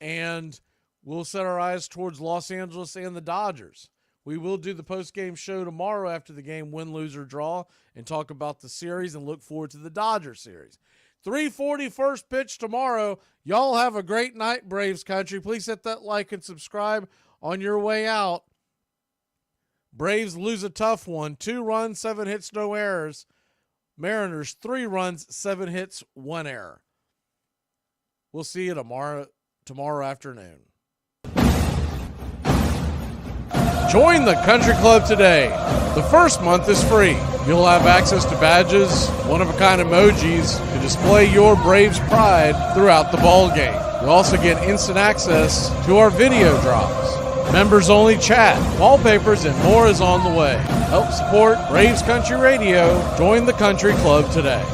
Speaker 1: and we'll set our eyes towards Los Angeles and the Dodgers. We will do the post-game show tomorrow after the game, win, lose, or draw, and talk about the series and look forward to the Dodger series. 3:40 first pitch tomorrow. Y'all have a great night, Braves country. Please hit that like and subscribe on your way out. Braves lose a tough one. 2 runs, 7 hits, no errors. Mariners, 3 runs, 7 hits, 1 error. We'll see you tomorrow afternoon. Join the Country Club today. The first month is free. You'll have access to badges, one-of-a-kind emojis to display your Braves pride throughout the ball game. You'll also get instant access to our video drops, members-only chat, wallpapers, and more is on the way. Help support Braves Country Radio. Join the Country Club today.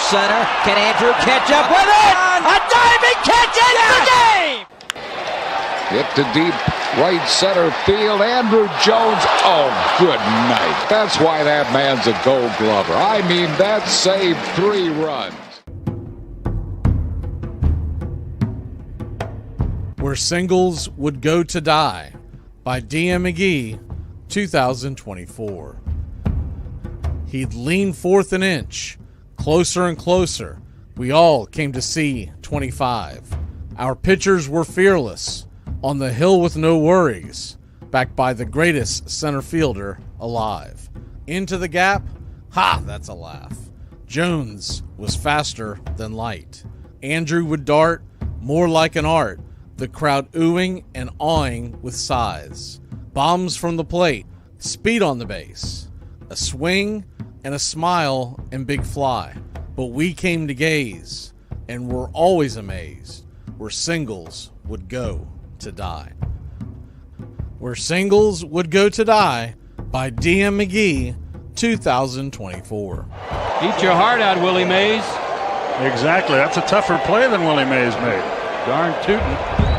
Speaker 3: Center. Can Andrew catch up with it? A diving catch ends the game!
Speaker 13: Hit to deep right center field. Andrew Jones. Oh, good night. That's why that man's a Gold Glover. I mean, that saved 3 runs.
Speaker 1: Where Singles Would Go to Die by D.M. McGee, 2024. He'd lean forth an inch. Closer and closer, we all came to see 25. Our pitchers were fearless, on the hill with no worries, backed by the greatest center fielder alive. Into the gap, ha, that's a laugh. Jones was faster than light. Andrew would dart more like an art, the crowd oohing and awing with sighs. Bombs from the plate, speed on the base, a swing, and a smile and big fly. But we came to gaze, and were always amazed, where Singles Would Go to Die. Where Singles Would Go to Die by D.M. McGee, 2024.
Speaker 17: Eat your heart out, Willie Mays.
Speaker 18: Exactly. That's a tougher play than Willie Mays made.
Speaker 17: Darn tootin'.